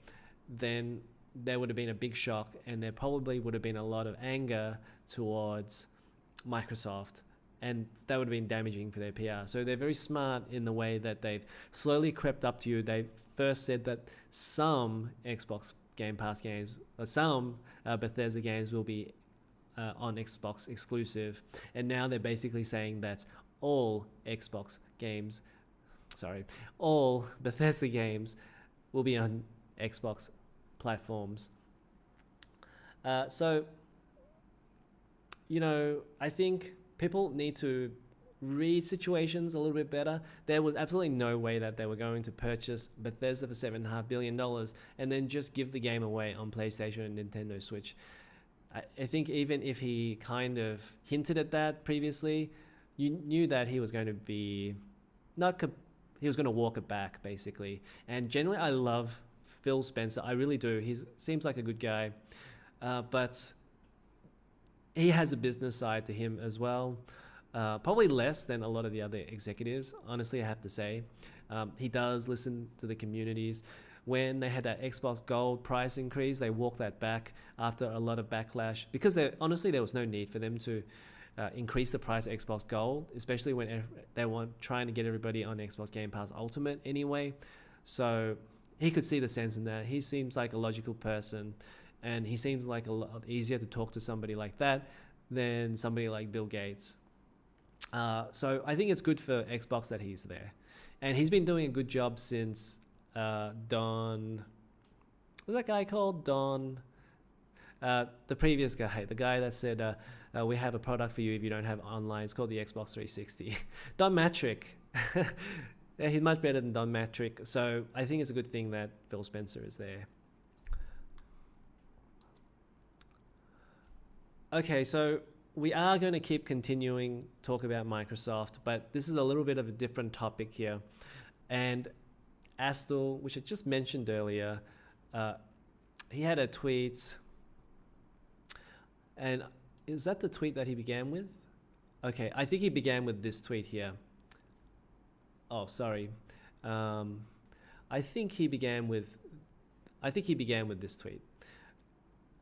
then there would have been a big shock, and there probably would have been a lot of anger towards Microsoft, and that would have been damaging for their PR. So they're very smart in the way that they've slowly crept up to you. They first said that some Xbox Game Pass games, or some Bethesda games will be on Xbox exclusive, and now they're basically saying that all Bethesda games will be on Xbox platforms. So, I think people need to read situations a little bit better. There was absolutely no way that they were going to purchase Bethesda for $7.5 billion and then just give the game away on PlayStation and Nintendo Switch. I think even if he kind of hinted at that previously, you knew that he was going to be he was going to walk it back, basically. And generally, I love Phil Spencer. I really do. He seems like a good guy, but he has a business side to him as well. Probably less than a lot of the other executives, honestly, I have to say. He does listen to the communities. When they had that Xbox Gold price increase, they walked that back after a lot of backlash, because honestly, there was no need for them to increase the price of Xbox Gold, especially when they were trying to get everybody on Xbox Game Pass Ultimate anyway. So he could see the sense in that. He seems like a logical person, and he seems like a lot easier to talk to somebody like that than somebody like Bill Gates. So I think it's good for Xbox that he's there. And he's been doing a good job since Don... What's that guy called? Don... the previous guy, the guy that said, we have a product for you if you don't have online. It's called the Xbox 360. Don Matrick. Yeah, he's much better than Don Matrick. So I think it's a good thing that Phil Spencer is there. Okay, so we are going to keep continuing talk about Microsoft, but this is a little bit of a different topic here. And Astle, which I just mentioned earlier, he had a tweet, and is that the tweet that he began with? Okay, I think he began with this tweet here. Oh, sorry. I think he began with this tweet,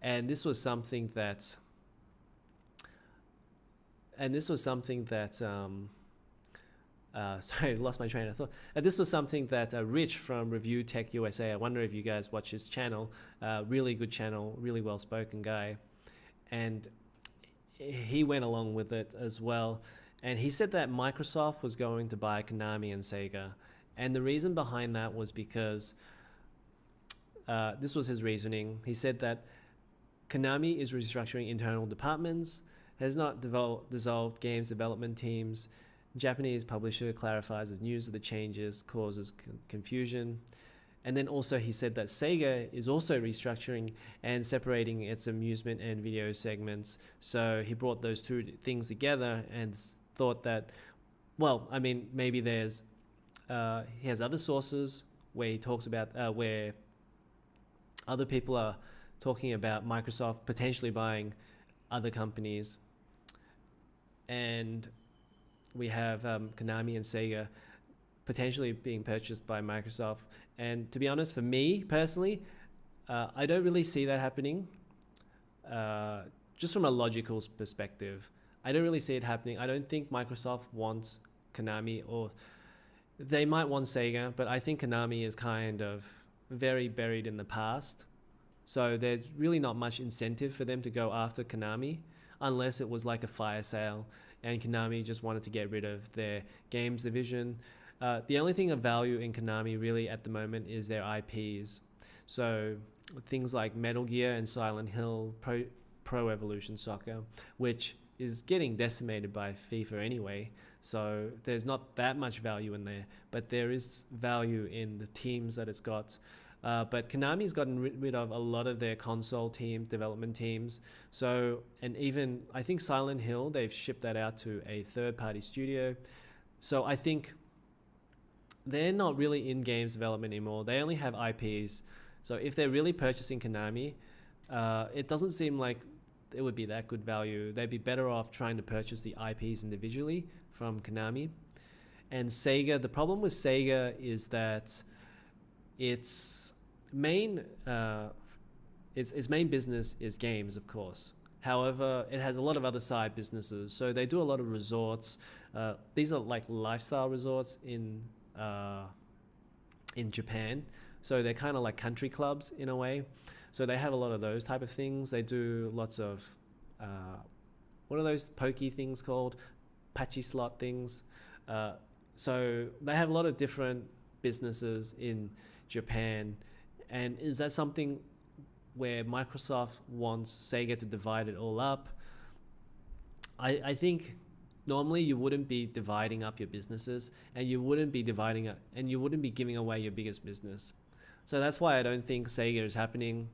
and this was something that. Sorry, I lost my train of thought. This was something that Rich from Review Tech USA, I wonder if you guys watch his channel, really good channel, really well-spoken guy. And he went along with it as well. And he said that Microsoft was going to buy Konami and Sega. And the reason behind that was because, this was his reasoning. He said that Konami is restructuring internal departments, has not dissolved games development teams. Japanese publisher clarifies as news of the changes causes confusion. And then also he said that Sega is also restructuring and separating its amusement and video segments. So he brought those two things together and thought that, well, I mean, maybe there's, he has other sources where he talks about, where other people are talking about Microsoft potentially buying other companies. And we have Konami and Sega potentially being purchased by Microsoft. And to be honest, for me personally, I don't really see that happening. Just from a logical perspective, I don't really see it happening. I don't think Microsoft wants Konami, or they might want Sega, but I think Konami is kind of very buried in the past. So there's really not much incentive for them to go after Konami, unless it was like a fire sale and Konami just wanted to get rid of their games division. The only thing of value in Konami really at the moment is their IPs. So things like Metal Gear and Silent Hill, Pro Evolution Soccer, which is getting decimated by FIFA anyway. So there's not that much value in there, but there is value in the teams that it's got. But Konami's gotten rid of a lot of their console development teams. So, and even, I think Silent Hill, they've shipped that out to a third-party studio. So I think they're not really in games development anymore. They only have IPs. So if they're really purchasing Konami, it doesn't seem like it would be that good value. They'd be better off trying to purchase the IPs individually from Konami. And Sega, the problem with Sega is that its main its main business is games, of course. However, it has a lot of other side businesses. So they do a lot of resorts. These are like lifestyle resorts in Japan. So they're kind of like country clubs in a way. So they have a lot of those type of things. They do lots of what are those pokey things called? Patchy slot things. So they have a lot of different businesses in Japan. And is that something where Microsoft wants Sega to divide it all up? I think normally you wouldn't be dividing up your businesses, and you wouldn't be giving away your biggest business. So that's why I don't think Sega is happening.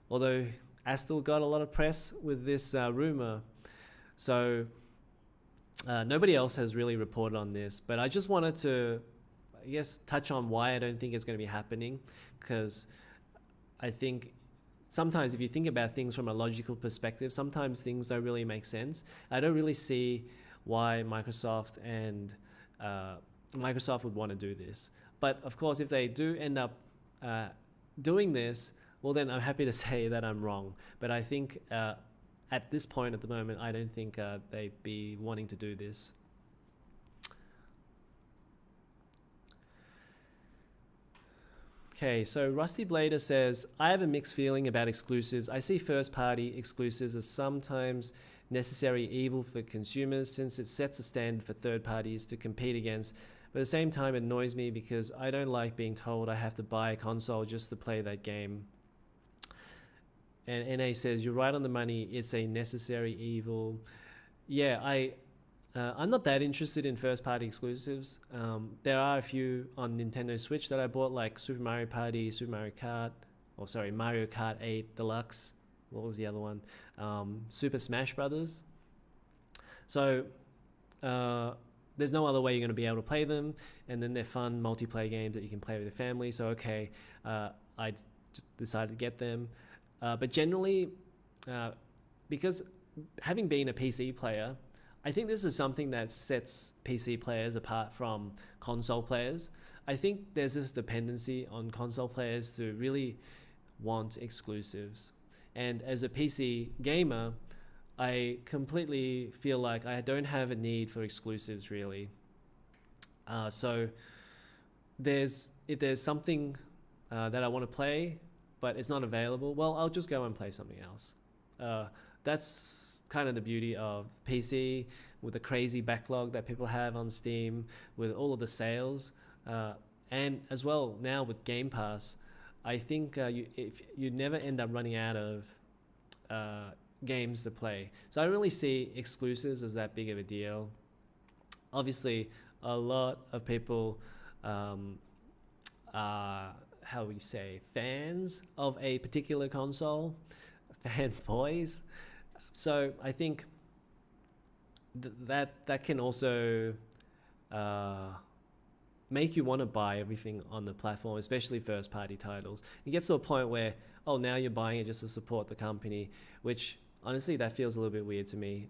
Although Astle got a lot of press with this rumor. So nobody else has really reported on this, but I just wanted to, I guess, touch on why I don't think it's going to be happening, because I think sometimes if you think about things from a logical perspective, sometimes things don't really make sense. I don't really see why Microsoft would want to do this. But of course, if they do end up doing this, well, then I'm happy to say that I'm wrong. But I think at this point, at the moment, I don't think they'd be wanting to do this. Okay, so Rusty Blader says, I have a mixed feeling about exclusives. I see first-party exclusives as sometimes necessary evil for consumers, since it sets a standard for third parties to compete against. But at the same time, it annoys me because I don't like being told I have to buy a console just to play that game. And NA says, you're right on the money. It's a necessary evil. Yeah, I'm not that interested in first-party exclusives. There are a few on Nintendo Switch that I bought, like Super Mario Party, Mario Kart 8 Deluxe. What was the other one? Super Smash Brothers. So there's no other way you're going to be able to play them, and then they're fun multiplayer games that you can play with your family. So okay, I just decided to get them. But generally, because having been a PC player, I think this is something that sets PC players apart from console players. I think there's this dependency on console players to really want exclusives. And as a PC gamer, I completely feel like I don't have a need for exclusives really. So if there's something that I want to play, but it's not available, well, I'll just go and play something else. That's kind of the beauty of PC, with the crazy backlog that people have on Steam, with all of the sales, and as well now with Gamepass. I think you never end up running out of games to play. So I don't really see exclusives as that big of a deal. Obviously, a lot of people are, how would you say, fans of a particular console, fanboys. So I think that can also make you want to buy everything on the platform, especially first-party titles. It gets to a point where, oh, now you're buying it just to support the company, which honestly, that feels a little bit weird to me.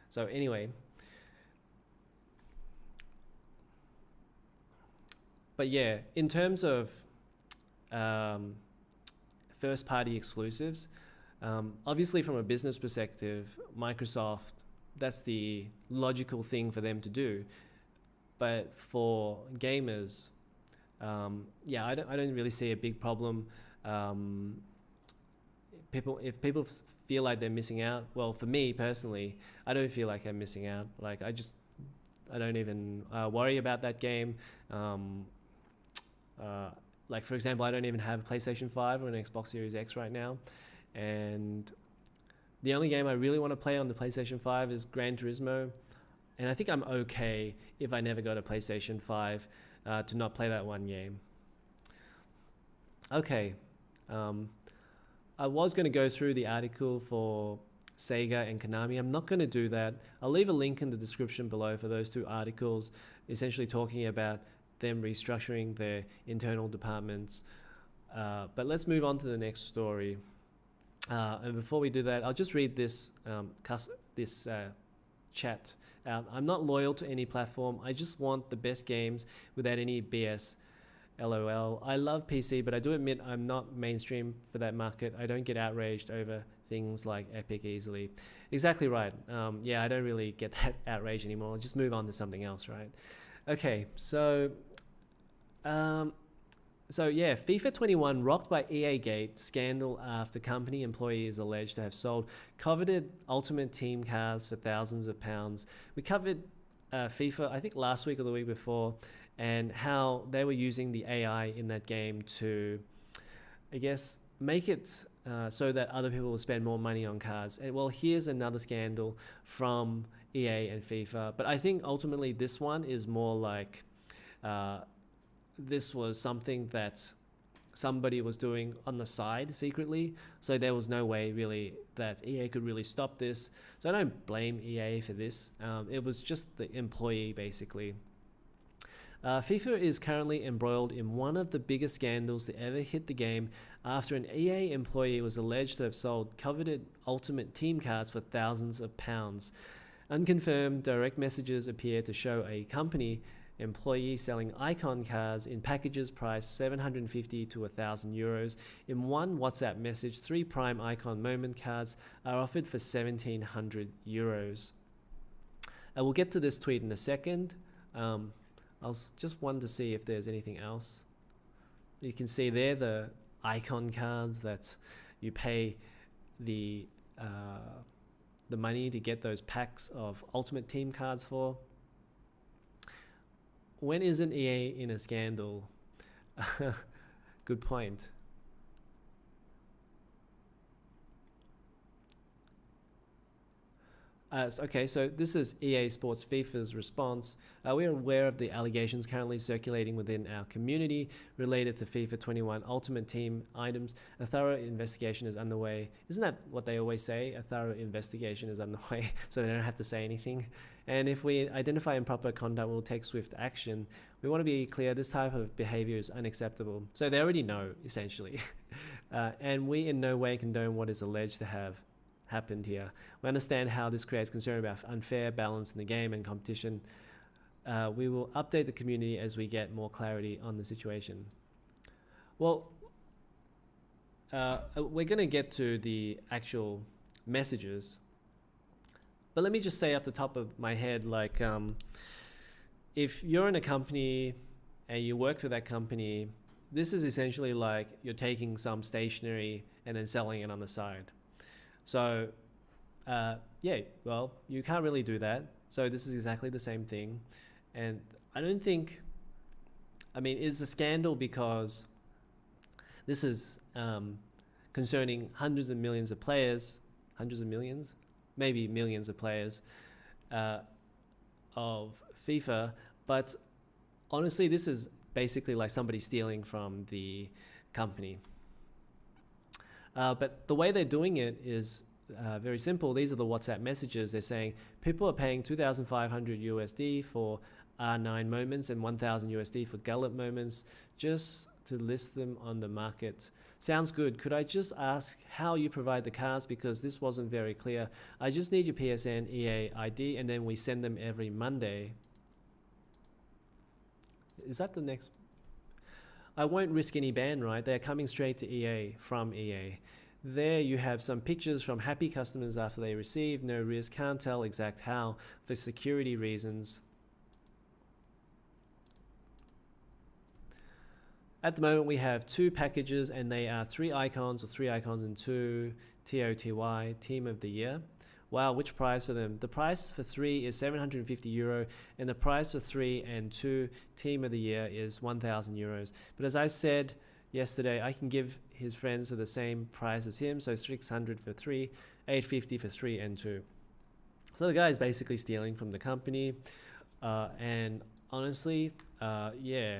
So anyway, but yeah, in terms of first-party exclusives, obviously from a business perspective, Microsoft, that's the logical thing for them to do. But for gamers, yeah, I don't really see a big problem. If people feel like they're missing out, well, for me personally, I don't feel like I'm missing out. Like I don't even worry about that game. Like for example, I don't even have a PlayStation 5 or an Xbox Series X right now, and the only game I really want to play on the PlayStation 5 is Gran Turismo, and I think I'm okay if I never got a PlayStation 5 to not play that one game. Okay, I was going to go through the article for Sega and Konami. I'm not going to do that. I'll leave a link in the description below for those two articles, essentially talking about them restructuring their internal departments. But let's move on to the next story. And before we do that, I'll just read this chat out. I'm not loyal to any platform. I just want the best games without any BS. LOL. I love PC, but I do admit I'm not mainstream for that market. I don't get outraged over things like Epic easily. Exactly right. Yeah, I don't really get that outrage anymore. Just move on to something else, right? Okay, so yeah, FIFA 21 rocked by EA Gate scandal after company employee is alleged to have sold coveted Ultimate Team cars for thousands of pounds. We covered FIFA, I think last week or the week before, and how they were using the AI in that game to, I guess, make it so that other people will spend more money on cars. And well, here's another scandal from EA and FIFA, but I think ultimately this one is more like this was something that somebody was doing on the side secretly, so there was no way really that EA could really stop this. So I don't blame EA for this. It was just the employee basically. FIFA is currently embroiled in one of the biggest scandals to ever hit the game after an EA employee was alleged to have sold coveted Ultimate Team cards for thousands of pounds. Unconfirmed direct messages appear to show a company employee selling icon cards in packages priced 750 to 1,000 euros. In one WhatsApp message, 3 prime icon moment cards are offered for 1,700 euros. I will get to this tweet in a second. I'll just want to see if there's anything else. You can see there the icon cards that you pay the money to get those packs of Ultimate Team cards for. When isn't EA in a scandal? Good point. Okay, so this is EA Sports FIFA's response. We are aware of the allegations currently circulating within our community related to FIFA 21 Ultimate Team items. A thorough investigation is underway. Isn't that what they always say? A thorough investigation is underway, so they don't have to say anything. And if we identify improper conduct, we'll take swift action. We want to be clear, this type of behavior is unacceptable. So they already know, essentially. And we in no way condone what is alleged to have happened here. We understand how this creates concern about unfair balance in the game and competition. We will update the community as we get more clarity on the situation. Well, we're going to get to the actual messages, but let me just say off the top of my head, like, if you're in a company and you work for that company, this is essentially like you're taking some stationery and then selling it on the side. So, yeah, well, you can't really do that. So this is exactly the same thing. And I don't think, I mean, it's a scandal because this is concerning hundreds of millions of players, hundreds of millions, maybe millions of players of FIFA. But honestly, this is basically like somebody stealing from the company. But the way they're doing it is very simple. These are the WhatsApp messages. They're saying people are paying 2,500 USD for R9 moments and 1,000 USD for Gullet moments just to list them on the market. Sounds good. Could I just ask how you provide the cards, because this wasn't very clear. I just need your PSN, EA ID, and then we send them every Monday. Is that the next? I won't risk any ban, right? They're coming straight to EA from EA. There you have some pictures from happy customers after they received. No risk, can't tell exact how for security reasons. At the moment we have 2 packages and they are 3 icons or 3 icons and 2 TOTY, Team of the Year. Wow, which price for them? The price for 3 is 750 euro and the price for 3 and 2 Team of the Year is 1,000 euros. But as I said yesterday, I can give his friends for the same price as him, so 600 for 3, 850 for 3 and 2. So the guy is basically stealing from the company, and honestly, yeah,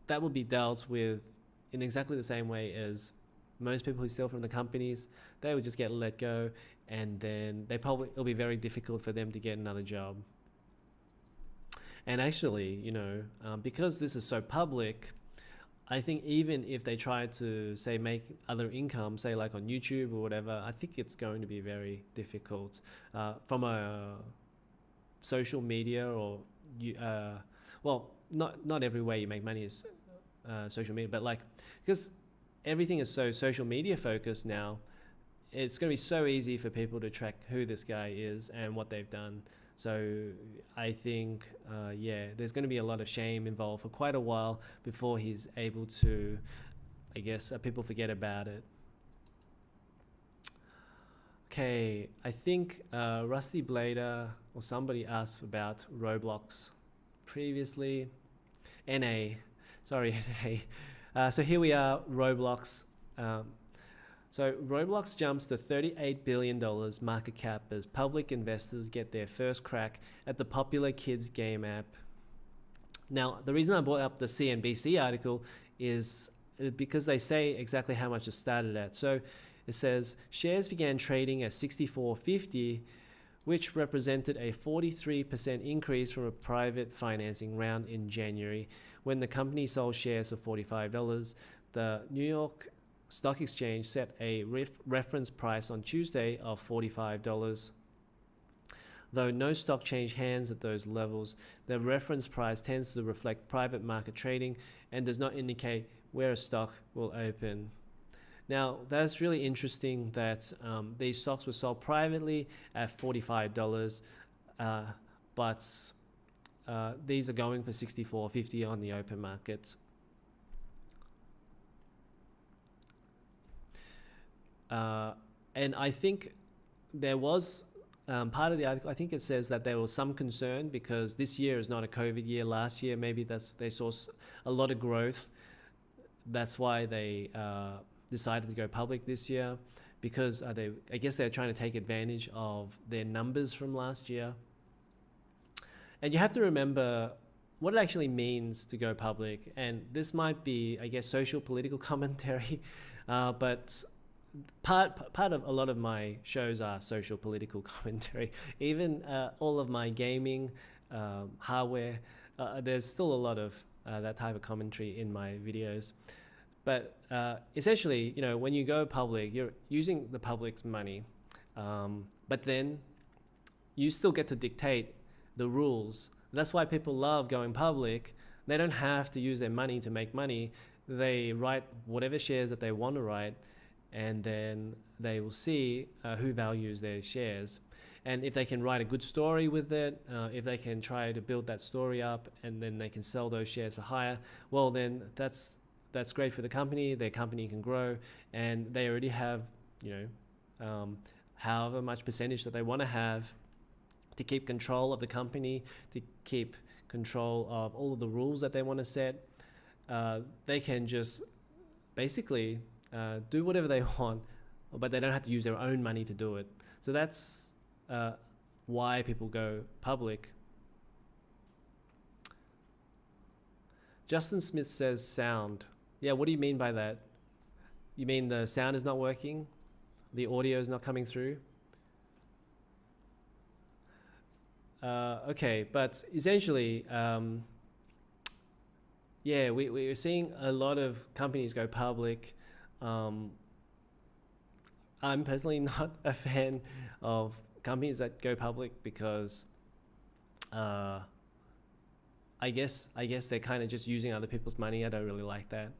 that will be dealt with in exactly the same way as most people who steal from the companies. They would just get let go, and then it'll be very difficult for them to get another job. And actually, you know, because this is so public, I think even if they try to say make other income, say like on YouTube or whatever, I think it's going to be very difficult from a social media or well, not every way you make money is social media, but like because everything is so social media focused now, it's going to be so easy for people to track who this guy is and what they've done. So I think, there's going to be a lot of shame involved for quite a while before he's able to, I guess, people forget about it. Okay, I think Rusty Blader or somebody asked about Roblox previously. NA, sorry, NA. So here we are, Roblox. So Roblox jumps to $38 billion market cap as public investors get their first crack at the popular kids game app. Now, the reason I brought up the CNBC article is because they say exactly how much it started at. So it says shares began trading at $64.50, which represented a 43% increase from a private financing round in January when the company sold shares for $45. The New York Stock Exchange set a reference price on Tuesday of $45. Though no stock changed hands at those levels, the reference price tends to reflect private market trading and does not indicate where a stock will open. Now, that's really interesting that these stocks were sold privately at $45, but these are going for $64.50 on the open market. And I think there was part of the article, I think it says that there was some concern because this year is not a COVID year. Last year, maybe they saw a lot of growth. That's why they decided to go public this year, because I guess they're trying to take advantage of their numbers from last year. And you have to remember what it actually means to go public. And this might be, I guess, social political commentary, but part of a lot of my shows are social political commentary. Even all of my gaming hardware, there's still a lot of that type of commentary in my videos. But essentially, when you go public, you're using the public's money, but then you still get to dictate the rules. That's why people love going public. They don't have to use their money to make money. They write whatever shares that they want to write, and then they will see who values their shares. And if they can write a good story with it, if they can try to build that story up, and then they can sell those shares for higher, well, then that's great for the company. Their company can grow, and they already have, however much percentage that they want to have to keep control of the company, to keep control of all of the rules that they want to set. They can just basically do whatever they want, but they don't have to use their own money to do it. So that's why people go public. Justin Smith says sound. Yeah, what do you mean by that? You mean the sound is not working? The audio is not coming through? Okay, but essentially, we're seeing a lot of companies go public. I'm personally not a fan of companies that go public because I guess they're kind of just using other people's money. I don't really like that.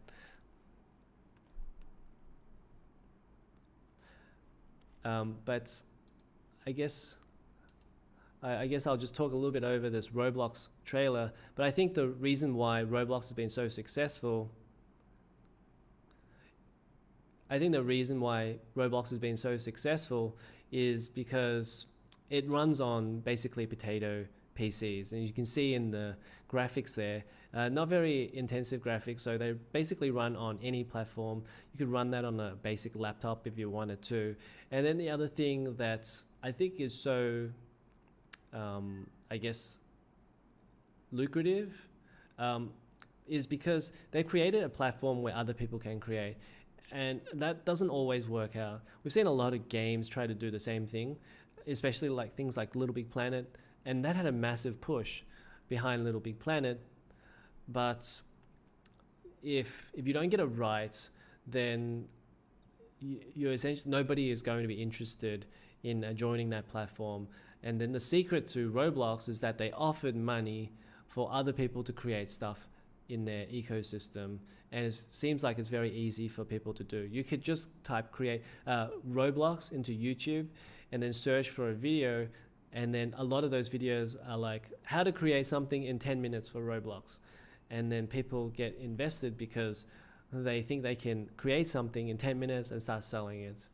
But I guess I'll just talk a little bit over this Roblox trailer. But I think the reason why Roblox has been so successful, is because it runs on basically potato PCs. And you can see in the graphics there, not very intensive graphics. So they basically run on any platform. You could run that on a basic laptop if you wanted to. And then the other thing that I think is so lucrative is because they created a platform where other people can create, and that doesn't always work out. We've seen a lot of games try to do the same thing, especially like things like Little Big Planet, and that had a massive push behind Little Big Planet. But if you don't get it right, then you're essentially, nobody is going to be interested in joining that platform. And then the secret to Roblox is that they offered money for other people to create stuff in their ecosystem, and it seems like it's very easy for people to do. You could just type create Roblox into YouTube and then search for a video, and then a lot of those videos are like how to create something in 10 minutes for Roblox, and then people get invested because they think they can create something in 10 minutes and start selling it.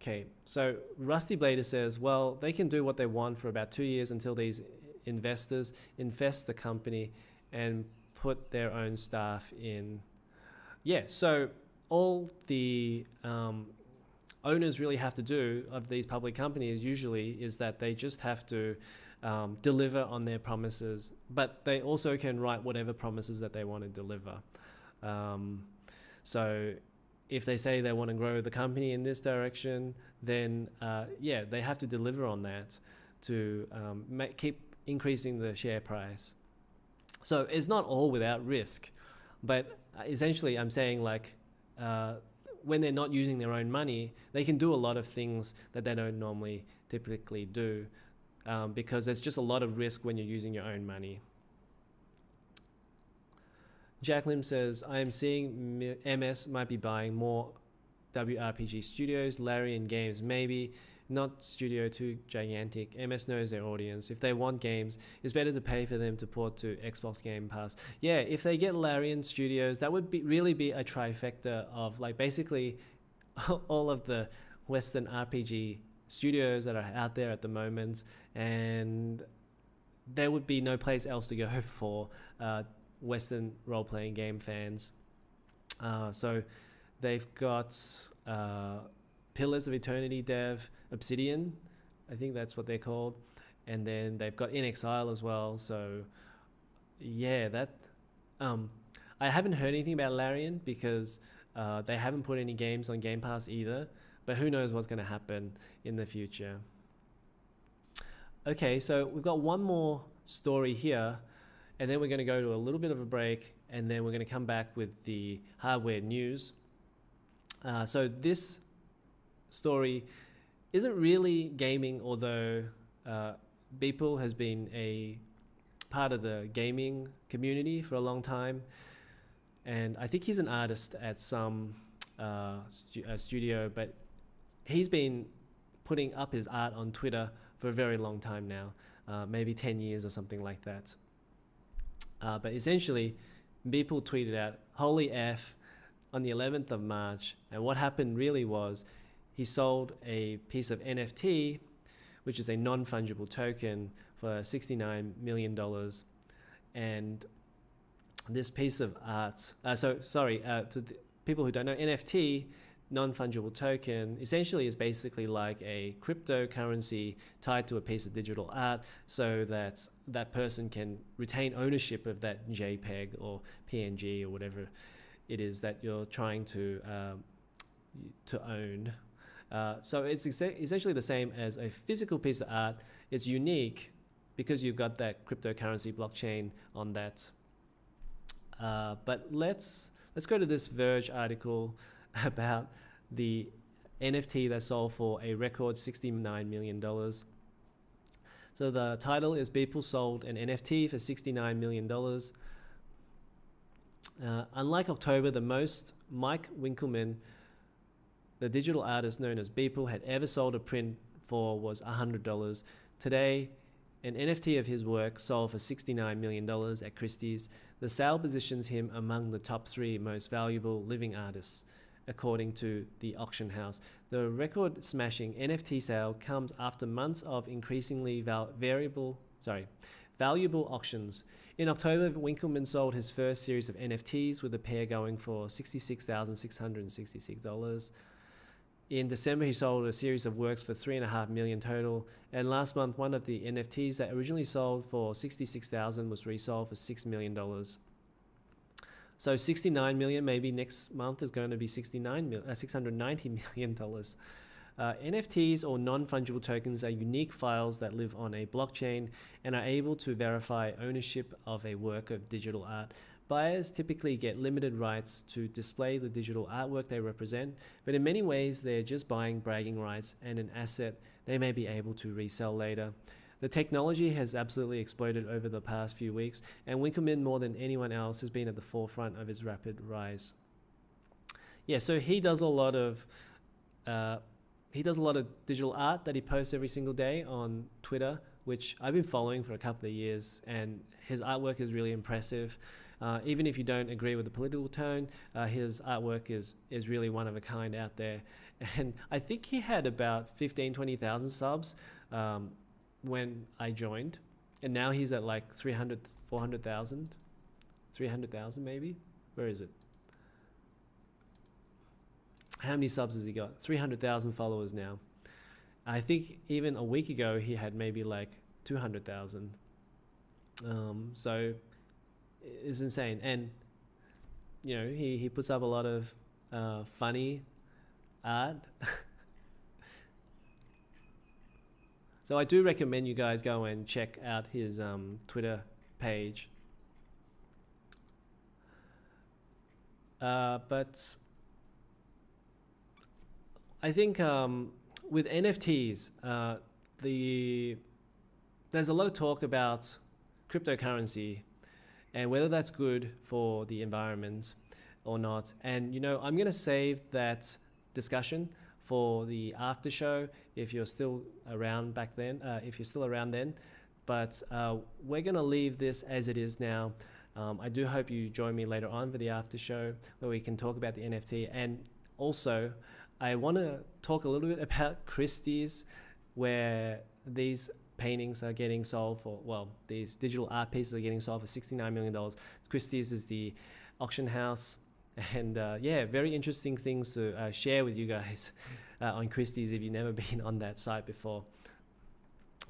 Okay, so Rusty Blader says, well, they can do what they want for about 2 years until these investors invest the company and put their own staff in. Yeah, so all the owners really have to do of these public companies usually is that they just have to deliver on their promises, but they also can write whatever promises that they want to deliver. So if they say they want to grow the company in this direction, then yeah, they have to deliver on that to keep increasing the share price. So it's not all without risk, but essentially I'm saying like when they're not using their own money, they can do a lot of things that they don't normally typically do because there's just a lot of risk when you're using your own money. Jack Lim says, I am seeing MS might be buying more WRPG studios, Larian Games maybe, not studio too gigantic. MS knows their audience. If they want games, it's better to pay for them to port to Xbox Game Pass. Yeah, if they get Larian Studios, that would really be a trifecta of like basically all of the Western RPG studios that are out there at the moment, and there would be no place else to go for Western role-playing game fans. So they've got Pillars of Eternity dev, Obsidian, I think that's what they're called, and then they've got In Exile as well. So yeah, that I haven't heard anything about Larian because they haven't put any games on Game Pass either, but who knows what's going to happen in the future. Okay, so we've got one more story here, and then we're going to go to a little bit of a break, and then we're going to come back with the hardware news. So this story isn't really gaming, although Beeple has been a part of the gaming community for a long time, and I think he's an artist at some studio, but he's been putting up his art on Twitter for a very long time now, maybe 10 years or something like that. But essentially, Beeple tweeted out, "Holy F," on the 11th of March, and what happened really was he sold a piece of NFT, which is a non-fungible token, for $69 million. And this piece of art, to the people who don't know, NFT, non-fungible token, essentially is basically like a cryptocurrency tied to a piece of digital art so that that person can retain ownership of that JPEG or PNG or whatever it is that you're trying to own. So it's essentially the same as a physical piece of art. It's unique because you've got that cryptocurrency blockchain on that. But let's go to this Verge article about the NFT that sold for a record $69 million. So the title is Beeple sold an NFT for $69 million. Unlike October, the most Mike Winkelmann, the digital artist known as Beeple, had ever sold a print for was $100. Today, an NFT of his work sold for $69 million at Christie's. The sale positions him among the top 3 most valuable living artists, according to the auction house. The record-smashing NFT sale comes after months of increasingly valuable auctions. In October, Winkelmann sold his first series of NFTs, with a pair going for $66,666. In December, he sold a series of works for $3.5 million total. And last month, one of the NFTs that originally sold for $66,000 was resold for $6 million. So $69 million, maybe next month is going to be $690 million. NFTs, or non-fungible tokens, are unique files that live on a blockchain and are able to verify ownership of a work of digital art. Buyers typically get limited rights to display the digital artwork they represent, but in many ways they're just buying bragging rights and an asset they may be able to resell later. The technology has absolutely exploded over the past few weeks, and Winkleman, more than anyone else, has been at the forefront of its rapid rise. Yeah, so he does a lot of digital art that he posts every single day on Twitter, which I've been following for a couple of years, and his artwork is really impressive. Even if you don't agree with the political tone, his artwork is really one of a kind out there. And I think he had about 20,000 subs when I joined, and now he's at like 400,000 maybe. Where is it? How many subs has he got? 300,000 followers now. I think even a week ago he had maybe like 200,000. So it's insane. And you know, he puts up a lot of funny art. So I do recommend you guys go and check out his Twitter page. But I think with NFTs, there's a lot of talk about cryptocurrency and whether that's good for the environment or not. And you know, I'm going to save that discussion for the after show if you're still around back then, if you're still around then. But we're going to leave this as it is now. I do hope you join me later on for the after show where we can talk about the NFT. And also, I want to talk a little bit about Christie's, where these paintings are getting sold for, well, these digital art pieces are getting sold for $69 million. Christie's is the auction house. And yeah, very interesting things to share with you guys on Christie's if you've never been on that site before.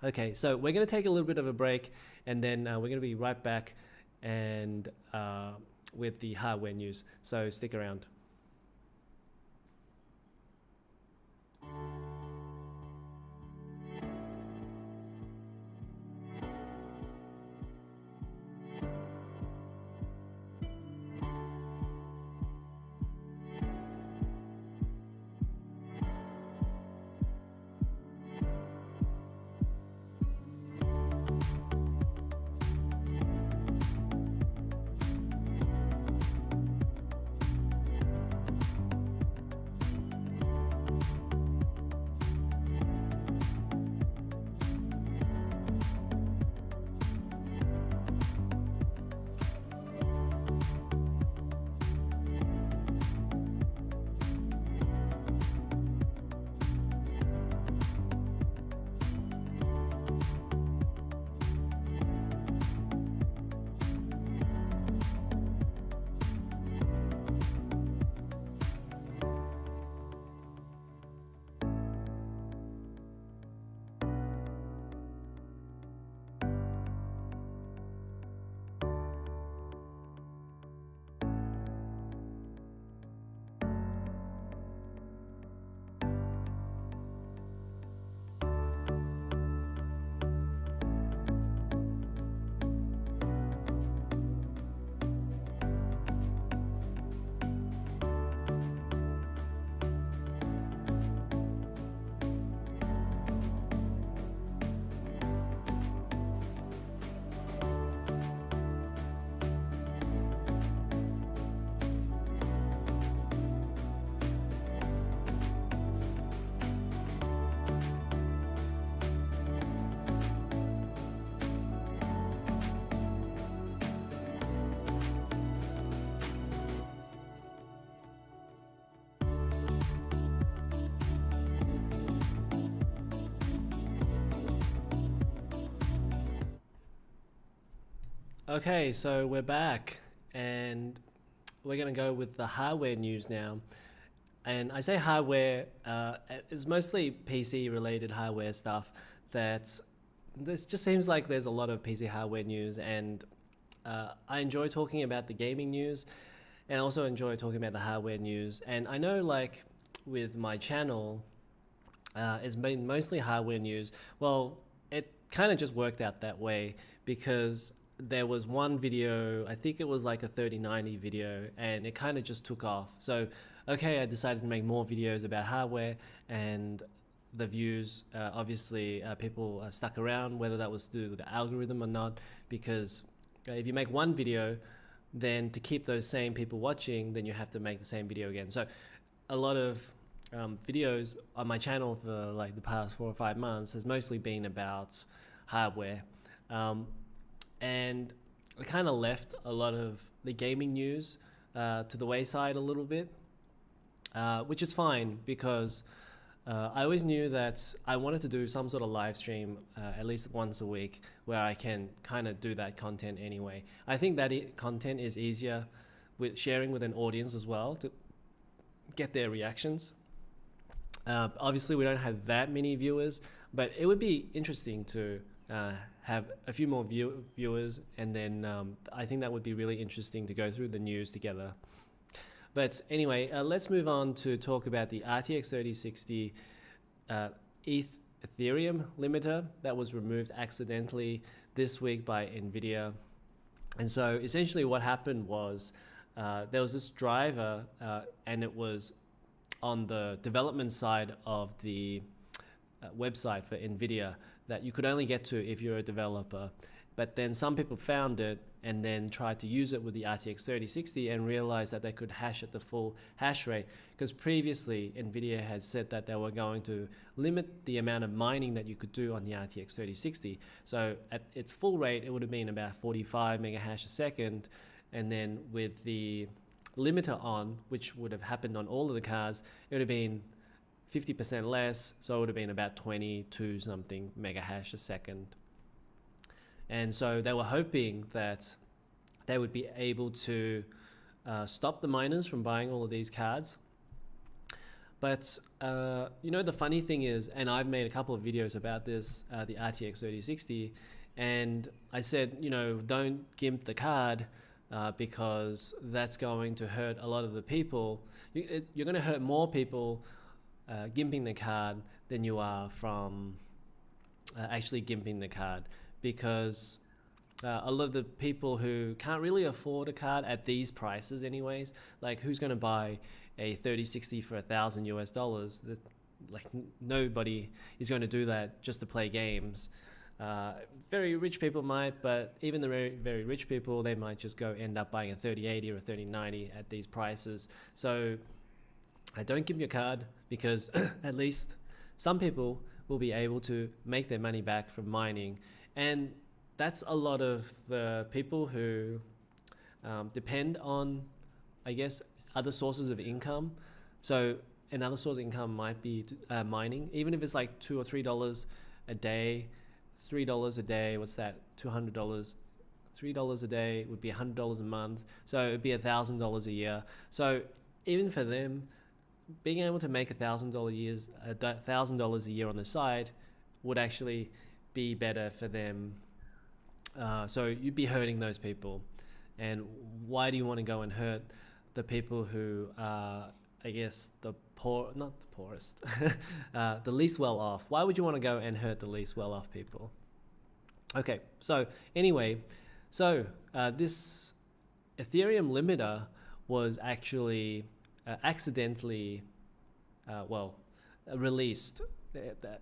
Okay, so we're going to take a little bit of a break, and then we're going to be right back and with the hardware news. So stick around. Okay, so we're back, and we're going to go with the hardware news now. And I say hardware, it's mostly PC related hardware stuff. This just seems like there's a lot of PC hardware news, and I enjoy talking about the gaming news, and I also enjoy talking about the hardware news. And I know, like with my channel, it's been mostly hardware news. Well, it kind of just worked out that way because there was one video, I think it was like a 3090 video, and it kind of just took off. So okay, I decided to make more videos about hardware, and the views. Obviously, people stuck around, whether that was due to the algorithm or not, because if you make one video, then to keep those same people watching, then you have to make the same video again. So a lot of videos on my channel for like the past 4 or 5 months has mostly been about hardware, and I kind of left a lot of the gaming news to the wayside a little bit, which is fine, because I always knew that I wanted to do some sort of live stream at least once a week where I can kind of do that content anyway. I think that content is easier with sharing with an audience as well, to get their reactions. Obviously, we don't have that many viewers, but it would be interesting to have a few more viewers, and then I think that would be really interesting to go through the news together. But anyway, let's move on to talk about the RTX 3060 Ethereum limiter that was removed accidentally this week by NVIDIA. And so essentially what happened was there was this driver, and it was on the development side of the website for NVIDIA that you could only get to if you're a developer. But then some people found it and then tried to use it with the RTX 3060 and realized that they could hash at the full hash rate, because previously NVIDIA had said that they were going to limit the amount of mining that you could do on the RTX 3060. So at its full rate, it would have been about 45 mega hash a second. And then with the limiter on, which would have happened on all of the cars, it would have been 50% less. So it would have been about 22 something mega hash a second. And so they were hoping that they would be able to stop the miners from buying all of these cards. But you know, the funny thing is, and I've made a couple of videos about this, the RTX 3060, and I said, you know, don't gimp the card, because that's going to hurt a lot of the people. You're going to hurt more people gimping the card than you are from actually gimping the card, because a lot of the people who can't really afford a card at these prices anyways, like who's going to buy a 3060 for $1,000 US? Like nobody is going to do that just to play games. Very rich people might, but even the very, very rich people, they might just go end up buying a 3080 or a 3090 at these prices. So I don't give you a card, because at least some people will be able to make their money back from mining. And that's a lot of the people who depend on, I guess, other sources of income. So another source of income might be mining, even if it's like $2 or $3 a day. $3 a day, what's that? $200. $3 a day would be $100 a month. So it'd be $1,000 a year. So even for them, being able to make $1,000 a year on the side would actually be better for them. So you'd be hurting those people. And why do you want to go and hurt the people who are, I guess, the poor, not the poorest, the least well off? Why would you want to go and hurt the least well off people? Okay, so anyway, this Ethereum limiter was actually accidentally, released.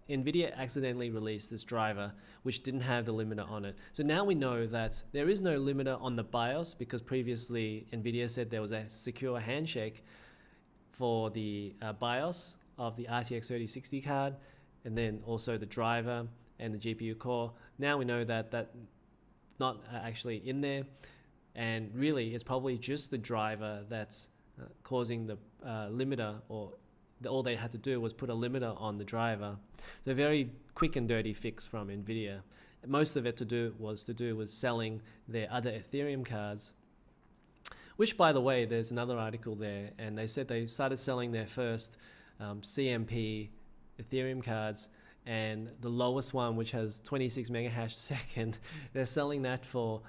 NVIDIA accidentally released this driver which didn't have the limiter on it. So now we know that there is no limiter on the BIOS, because previously NVIDIA said there was a secure handshake for the BIOS of the RTX 3060 card, and then also the driver and the GPU core. Now we know that that's not actually in there, and really it's probably just the driver that's causing the limiter, or all they had to do was put a limiter on the driver. So a very quick and dirty fix from NVIDIA. Most of it was to do with selling their other Ethereum cards, which, by the way, there's another article there, and they said they started selling their first CMP Ethereum cards, and the lowest one, which has 26 mega hash a second, they're selling that for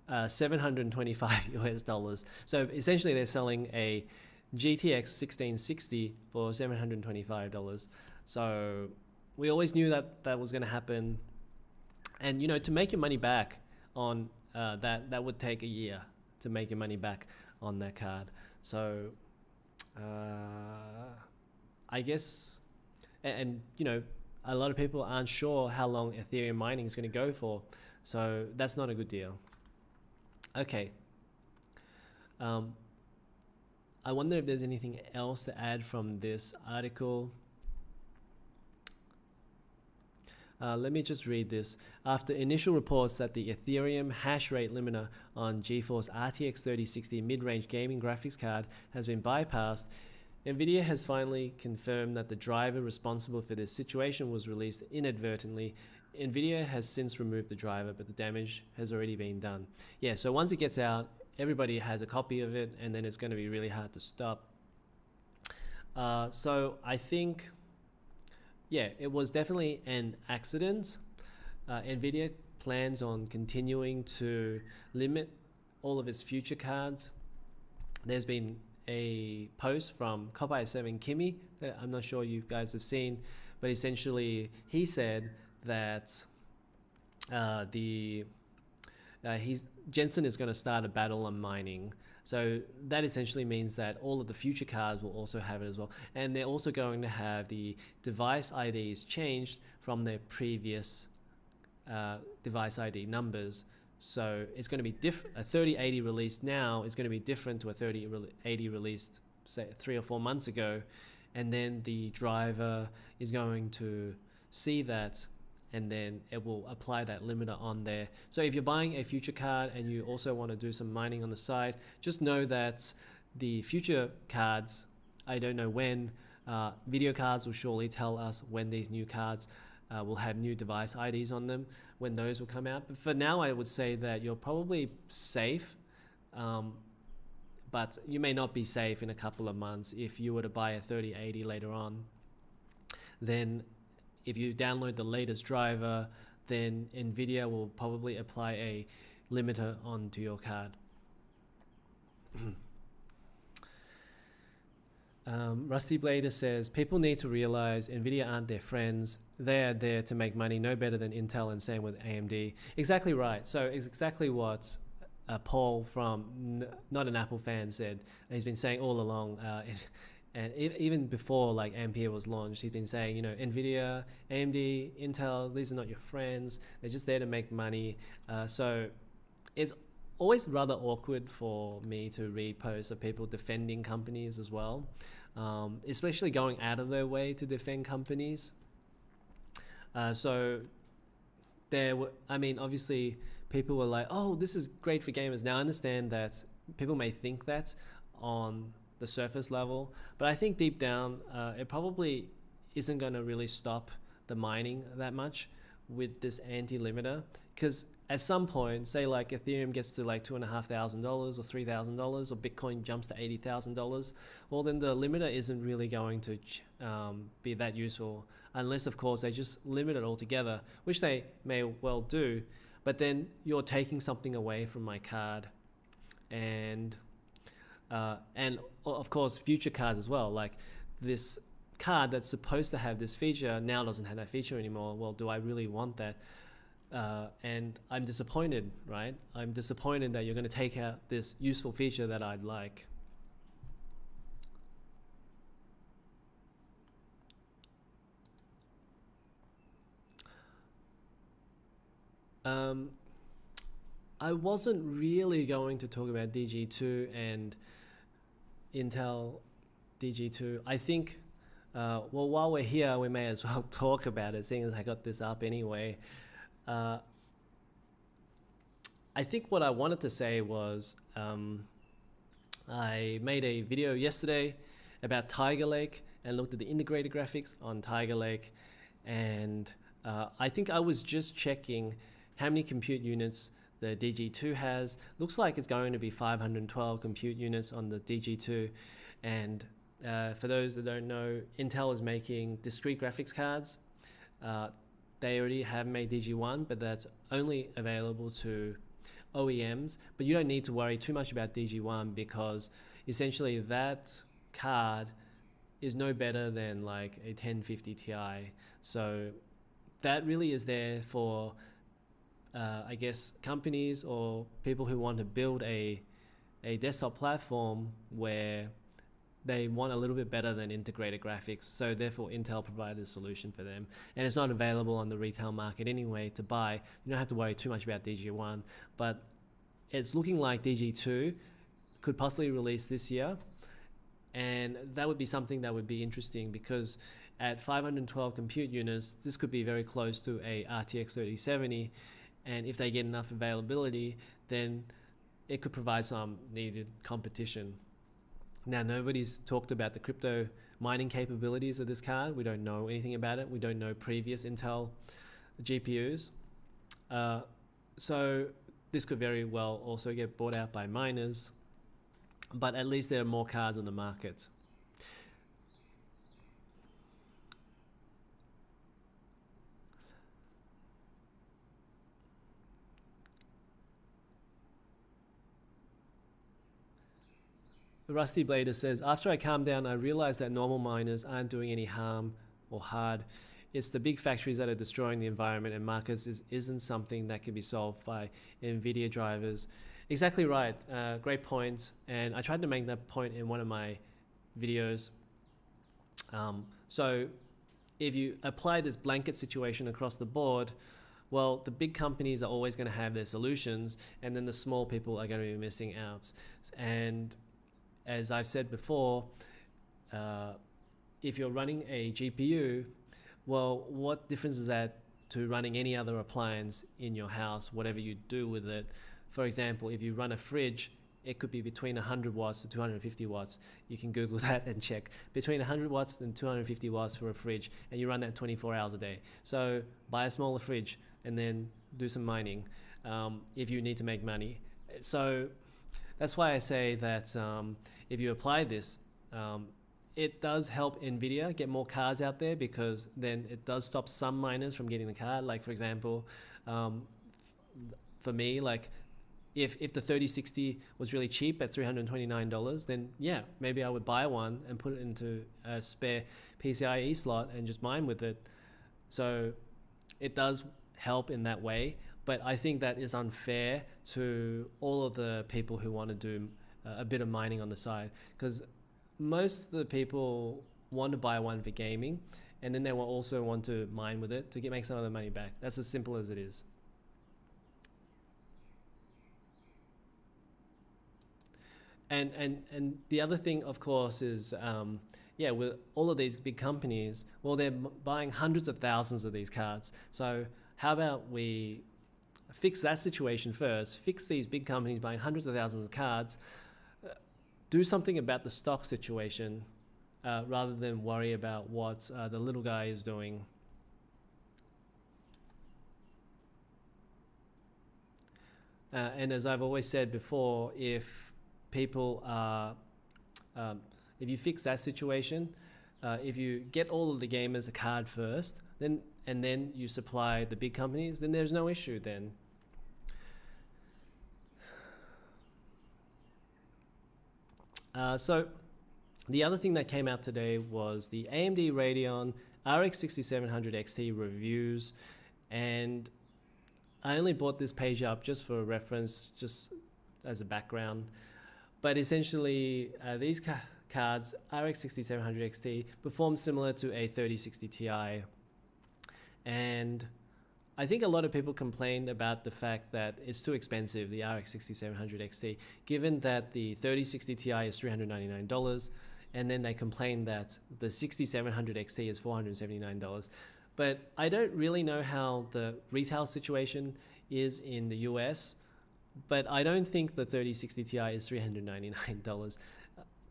$725 US. So essentially they're selling a GTX 1660 for $725. So we always knew that was going to happen. And, you know, to make your money back on that would take a year to make your money back on that card. So I guess and you know, a lot of people aren't sure how long Ethereum mining is going to go for, so that's not a good deal. Okay. I wonder if there's anything else to add from this article. Let me just read this. After initial reports that the Ethereum hash rate limiter on GeForce RTX 3060 mid-range gaming graphics card has been bypassed, NVIDIA has finally confirmed that the driver responsible for this situation was released inadvertently. NVIDIA has since removed the driver, but the damage has already been done. Yeah, so once it gets out, everybody has a copy of it, and then it's going to be really hard to stop. So I think, yeah, it was definitely an accident. NVIDIA plans on continuing to limit all of its future cards. There's been a post from Copy7 Kimmy that I'm not sure you guys have seen, but essentially he said that Jensen is going to start a battle on mining. So that essentially means that all of the future cards will also have it as well. And they're also going to have the device IDs changed from their previous device ID numbers. So it's going to be different. A 3080 released now is going to be different to a 3080 released, say, 3 or 4 months ago. And then the driver is going to see that, and then it will apply that limiter on there. So if you're buying a future card and you also want to do some mining on the side, just know that the future cards, I don't know when, video cards will surely tell us when these new cards will have new device IDs on them, when those will come out. But for now, I would say that you're probably safe, but you may not be safe in a couple of months. If you were to buy a 3080 later on, then if you download the latest driver, then NVIDIA will probably apply a limiter onto your card. Rusty Blader says, people need to realize NVIDIA aren't their friends. They are there to make money, no better than Intel, and same with AMD. Exactly right. So it's exactly what Paul from Not an Apple Fan said. He's been saying all along, and even before like Ampere was launched, he's been saying, you know, NVIDIA, AMD, Intel, these are not your friends. They're just there to make money. So it's always rather awkward for me to read posts of people defending companies as well, especially going out of their way to defend companies. So there were, I mean, obviously people were like, oh, this is great for gamers. Now I understand that people may think that on the surface level, but I think deep down, it probably isn't going to really stop the mining that much with this anti-limiter, because at some point, say like Ethereum gets to like $2,500 or $3,000, or Bitcoin jumps to $80,000, well then the limiter isn't really going to be that useful, unless of course they just limit it altogether, which they may well do. But then you're taking something away from my card, and of course future cards as well. Like this card that's supposed to have this feature now doesn't have that feature anymore. Well, do I really want that? And I'm disappointed, right? I'm disappointed that you're going to take out this useful feature that I'd like. I wasn't really going to talk about DG2 and Intel DG2. I think, well, while we're here, we may as well talk about it, seeing as I got this up anyway. I think what I wanted to say was, I made a video yesterday about Tiger Lake and looked at the integrated graphics on Tiger Lake, and I think I was just checking how many compute units the DG2 has. Looks like it's going to be 512 compute units on the DG2, and for those that don't know, Intel is making discrete graphics cards. They already have made DG1, but that's only available to OEMs. But you don't need to worry too much about DG1, because essentially that card is no better than like a 1050 Ti. So that really is there for, I guess, companies or people who want to build a desktop platform where they want a little bit better than integrated graphics. So therefore Intel provided a solution for them, and it's not available on the retail market anyway to buy. You don't have to worry too much about DG1, but it's looking like DG2 could possibly release this year, and that would be something that would be interesting, because at 512 compute units, this could be very close to a RTX 3070, and if they get enough availability, then it could provide some needed competition. Now, nobody's talked about the crypto mining capabilities of this card. We don't know anything about it. We don't know previous Intel GPUs. So this could very well also get bought out by miners, but at least there are more cards on the market. Rusty Blader says, after I calmed down, I realized that normal miners aren't doing any harm or hard. It's the big factories that are destroying the environment, and markets isn't something that can be solved by NVIDIA drivers. Exactly right. Great point. And I tried to make that point in one of my videos. So if you apply this blanket situation across the board, well, the big companies are always going to have their solutions, and then the small people are going to be missing out. And as I've said before, if you're running a GPU, well, what difference is that to running any other appliance in your house, whatever you do with it? For example, if you run a fridge, it could be between 100 watts to 250 watts. You can Google that and check. Between 100 watts and 250 watts for a fridge, and you run that 24 hours a day. So buy a smaller fridge and then do some mining if you need to make money. So that's why I say that if you apply this, it does help NVIDIA get more cards out there, because then it does stop some miners from getting the card. Like, for example, for me, like if the 3060 was really cheap at $329, then yeah, maybe I would buy one and put it into a spare PCIe slot and just mine with it. So it does help in that way, but I think that is unfair to all of the people who want to do a bit of mining on the side, because most of the people want to buy one for gaming, and then they will also want to mine with it to make some of the money back. That's as simple as it is. And the other thing, of course, is yeah, with all of these big companies, well, they're buying hundreds of thousands of these cards. So how about we fix that situation first, fix these big companies buying hundreds of thousands of cards, do something about the stock situation rather than worry about what the little guy is doing. And as I've always said before, if people are, if you fix that situation, if you get all of the gamers a card first, then and then you supply the big companies, then there's no issue then. So the other thing that came out today was the AMD Radeon RX 6700 XT reviews, and I only brought this page up just for reference, just as a background. But essentially, these cards, RX 6700 XT, perform similar to a 3060 Ti. And I think a lot of people complained about the fact that it's too expensive, the RX 6700 XT, given that the 3060 Ti is $399, and then they complained that the 6700 XT is $479. But I don't really know how the retail situation is in the US, but I don't think the 3060 Ti is $399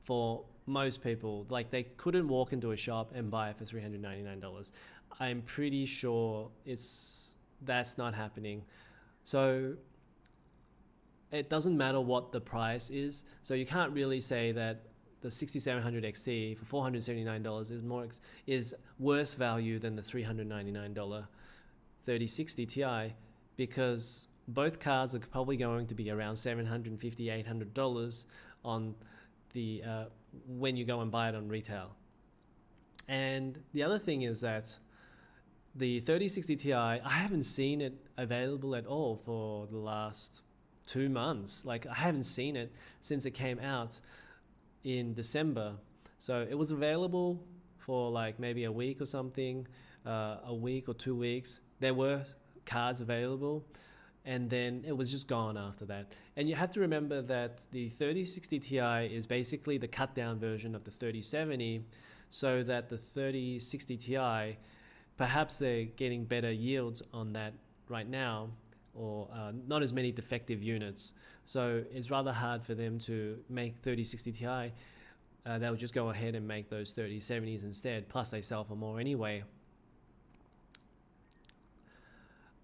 for most people. Like, they couldn't walk into a shop and buy it for $399. I'm pretty sure that's not happening. So it doesn't matter what the price is. So you can't really say that the 6700 XT for $479 is worse value than the $399 3060 Ti, because both cards are probably going to be around $750, $800 on the when you go and buy it on retail. And the other thing is that the 3060 Ti, I haven't seen it available at all for the last 2 months. Like, I haven't seen it since it came out in December. So it was available for like maybe a week or something, a week or 2 weeks. There were cards available, and then it was just gone after that. And you have to remember that the 3060 Ti is basically the cut down version of the 3070, so that the 3060 Ti, perhaps they're getting better yields on that right now, or not as many defective units. So it's rather hard for them to make 3060 Ti. They'll just go ahead and make those 3070s instead, plus they sell for more anyway.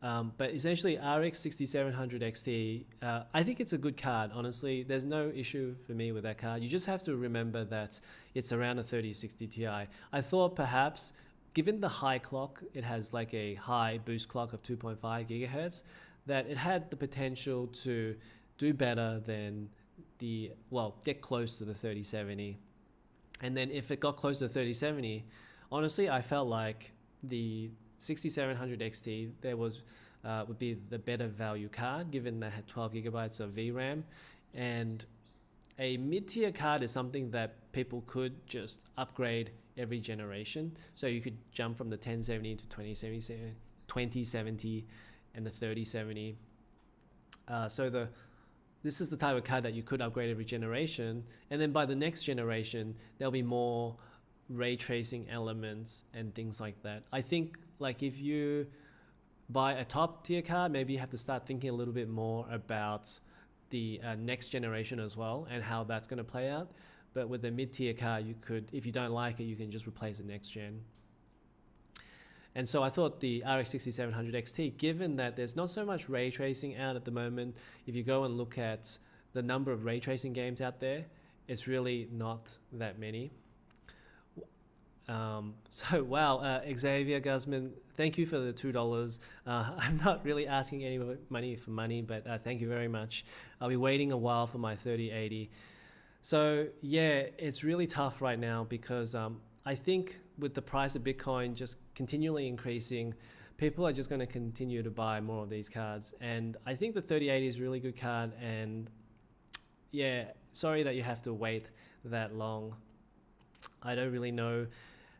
But essentially RX 6700 XT, I think it's a good card, honestly. There's no issue for me with that card. You just have to remember that it's around a 3060 Ti. I thought perhaps, given the high clock, it has like a high boost clock of 2.5 gigahertz, that it had the potential to do better than the, well, get close to the 3070. And then if it got close to the 3070, honestly, I felt like the 6700 XT would be the better value card, given that it had 12 gigabytes of VRAM. And a mid-tier card is something that people could just upgrade every generation. So you could jump from the 1070 to 2070 and the 3070. This is the type of card that you could upgrade every generation, and then by the next generation there'll be more ray tracing elements and things like that. I think like if you buy a top tier card, maybe you have to start thinking a little bit more about the next generation as well and how that's going to play out. But with the mid tier card, you could, if you don't like it, you can just replace the next gen. And so I thought the RX 6700 XT, given that there's not so much ray tracing out at the moment, if you go and look at the number of ray tracing games out there, it's really not that many. So wow, Xavier Guzman, thank you for the $2. I'm not really asking any money for money, but thank you very much. I'll be waiting a while for my 3080. So yeah, it's really tough right now because I think with the price of Bitcoin just continually increasing, people are just going to continue to buy more of these cards. And I think the 3080 is a really good card. And yeah, sorry that you have to wait that long. I don't really know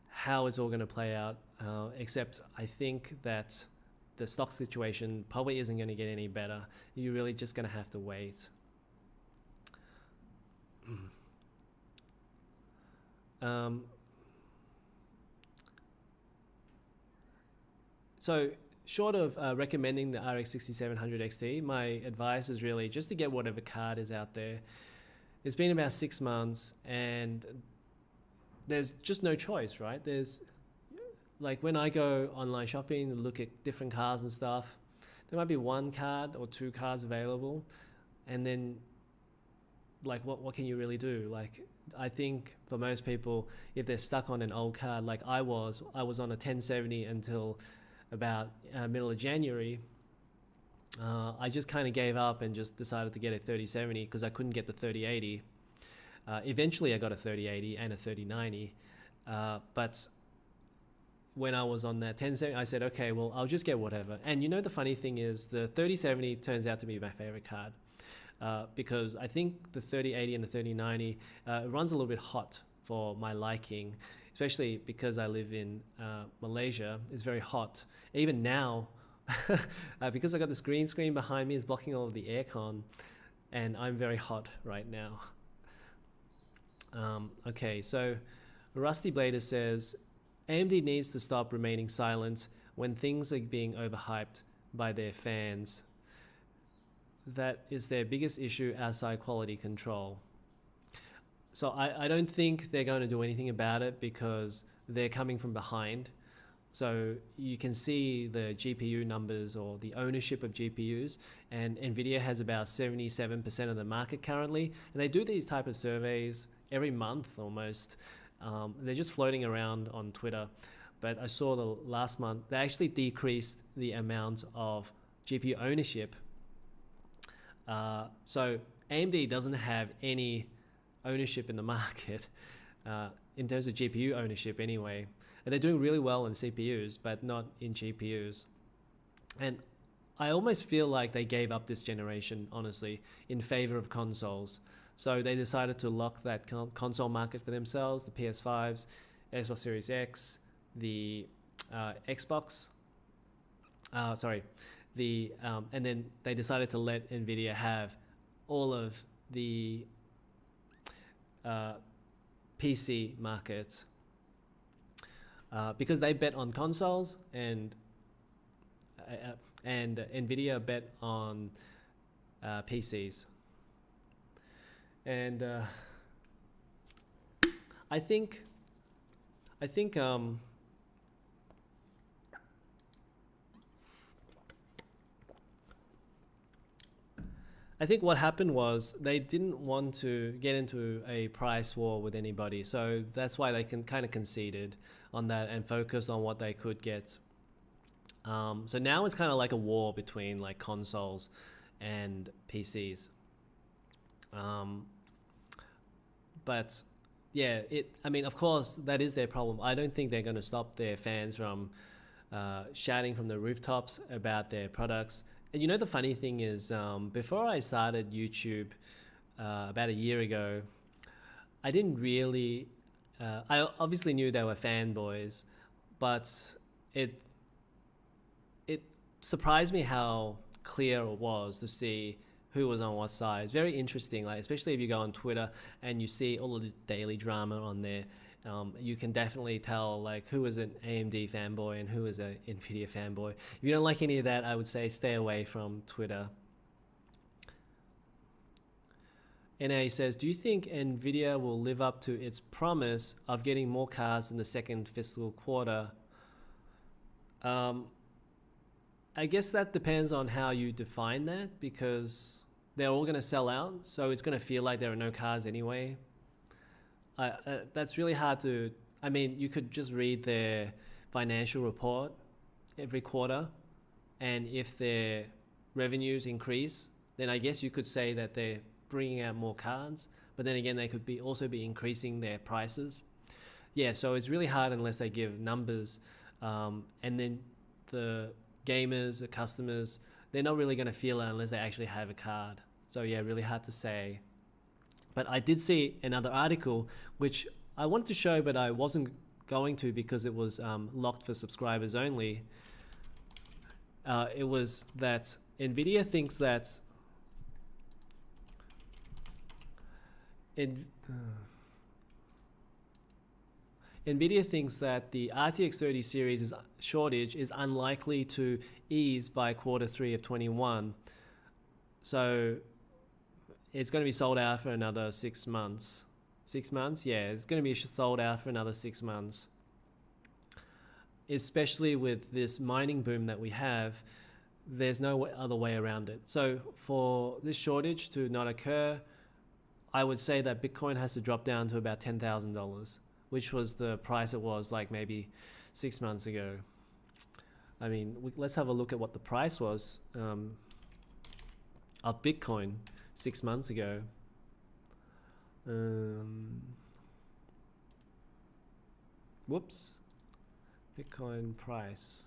how it's all going to play out, except I think that the stock situation probably isn't going to get any better. You're really just going to have to wait. So short of recommending the RX 6700 XT, my advice is really just to get whatever card is out there. It's been about 6 months and there's just no choice, right? There's like when I go online shopping and look at different cars and stuff, there might be one card or two cards available, and then like what can you really do? Like I think for most people, if they're stuck on an old card like I was on a 1070 until about middle of January. I just kind of gave up and just decided to get a 3070 because I couldn't get the 3080. Eventually I got a 3080 and a 3090, but when I was on that 1070, I said, okay, well, I'll just get whatever. And you know, the funny thing is the 3070 turns out to be my favorite card because I think the 3080 and the 3090 runs a little bit hot for my liking, especially because I live in Malaysia. It's very hot. Even now, because I got this green screen behind me, is blocking all of the aircon, and I'm very hot right now. Okay, so Rusty Blader says, AMD needs to stop remaining silent when things are being overhyped by their fans. That is their biggest issue outside quality control. So I don't think they're going to do anything about it because they're coming from behind. So you can see the GPU numbers or the ownership of GPUs, and Nvidia has about 77% of the market currently. And they do these type of surveys every month almost. They're just floating around on Twitter. But I saw the last month, they actually decreased the amount of GPU ownership. So AMD doesn't have any ownership in the market in terms of GPU ownership anyway. And they're doing really well in CPUs, but not in GPUs. And I almost feel like they gave up this generation, honestly, in favor of consoles. So they decided to lock that console market for themselves, the PS5s, Xbox Series X, the Xbox, and then they decided to let Nvidia have all of the PC markets because they bet on consoles and Nvidia bet on PCs. And I think what happened was they didn't want to get into a price war with anybody, so that's why they kind of conceded on that and focused on what they could get. So now it's kind of like a war between like consoles and PCs. But yeah, I mean, of course, that is their problem. I don't think they're going to stop their fans from shouting from the rooftops about their products. And you know, the funny thing is, before I started YouTube about a year ago, I didn't really, I obviously knew they were fanboys, but it surprised me how clear it was to see who was on what side. It's very interesting, like especially if you go on Twitter and you see all of the daily drama on there. You can definitely tell like who is an AMD fanboy and who is an Nvidia fanboy. If you don't like any of that, I would say stay away from Twitter. NA says, do you think Nvidia will live up to its promise of getting more cars in the second fiscal quarter? I guess that depends on how you define that, because they're all going to sell out, so it's going to feel like there are no cars anyway. That's really hard to... I mean, you could just read their financial report every quarter, and if their revenues increase, then I guess you could say that they're bringing out more cars, but then again, they could also be increasing their prices. Yeah, so it's really hard unless they give numbers, and then the gamers, the customers, they're not really going to feel it unless they actually have a card. So yeah, really hard to say. But I did see another article which I wanted to show, but I wasn't going to because it was locked for subscribers only. It was that Nvidia thinks that Nvidia thinks that the RTX 30 series shortage is unlikely to ease by Q3 of 21. So it's going to be sold out for another 6 months. 6 months? Yeah, it's going to be sold out for another 6 months. Especially with this mining boom that we have, there's no other way around it. So for this shortage to not occur, I would say that Bitcoin has to drop down to about $10,000, which was the price it was like maybe 6 months ago. I mean, let's have a look at what the price was of Bitcoin 6 months ago. Whoops. Bitcoin price.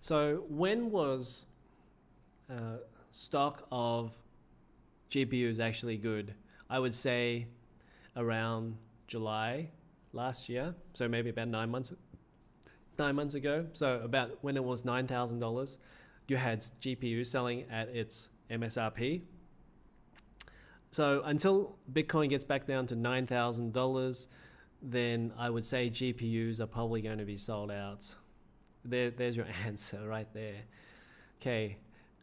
So when was stock of GPUs actually good? I would say around July last year, so maybe about 9 months ago. So about when it was $9,000, you had GPU selling at its MSRP. So until Bitcoin gets back down to $9,000, then I would say GPUs are probably going to be sold out. There's your answer right there. Okay.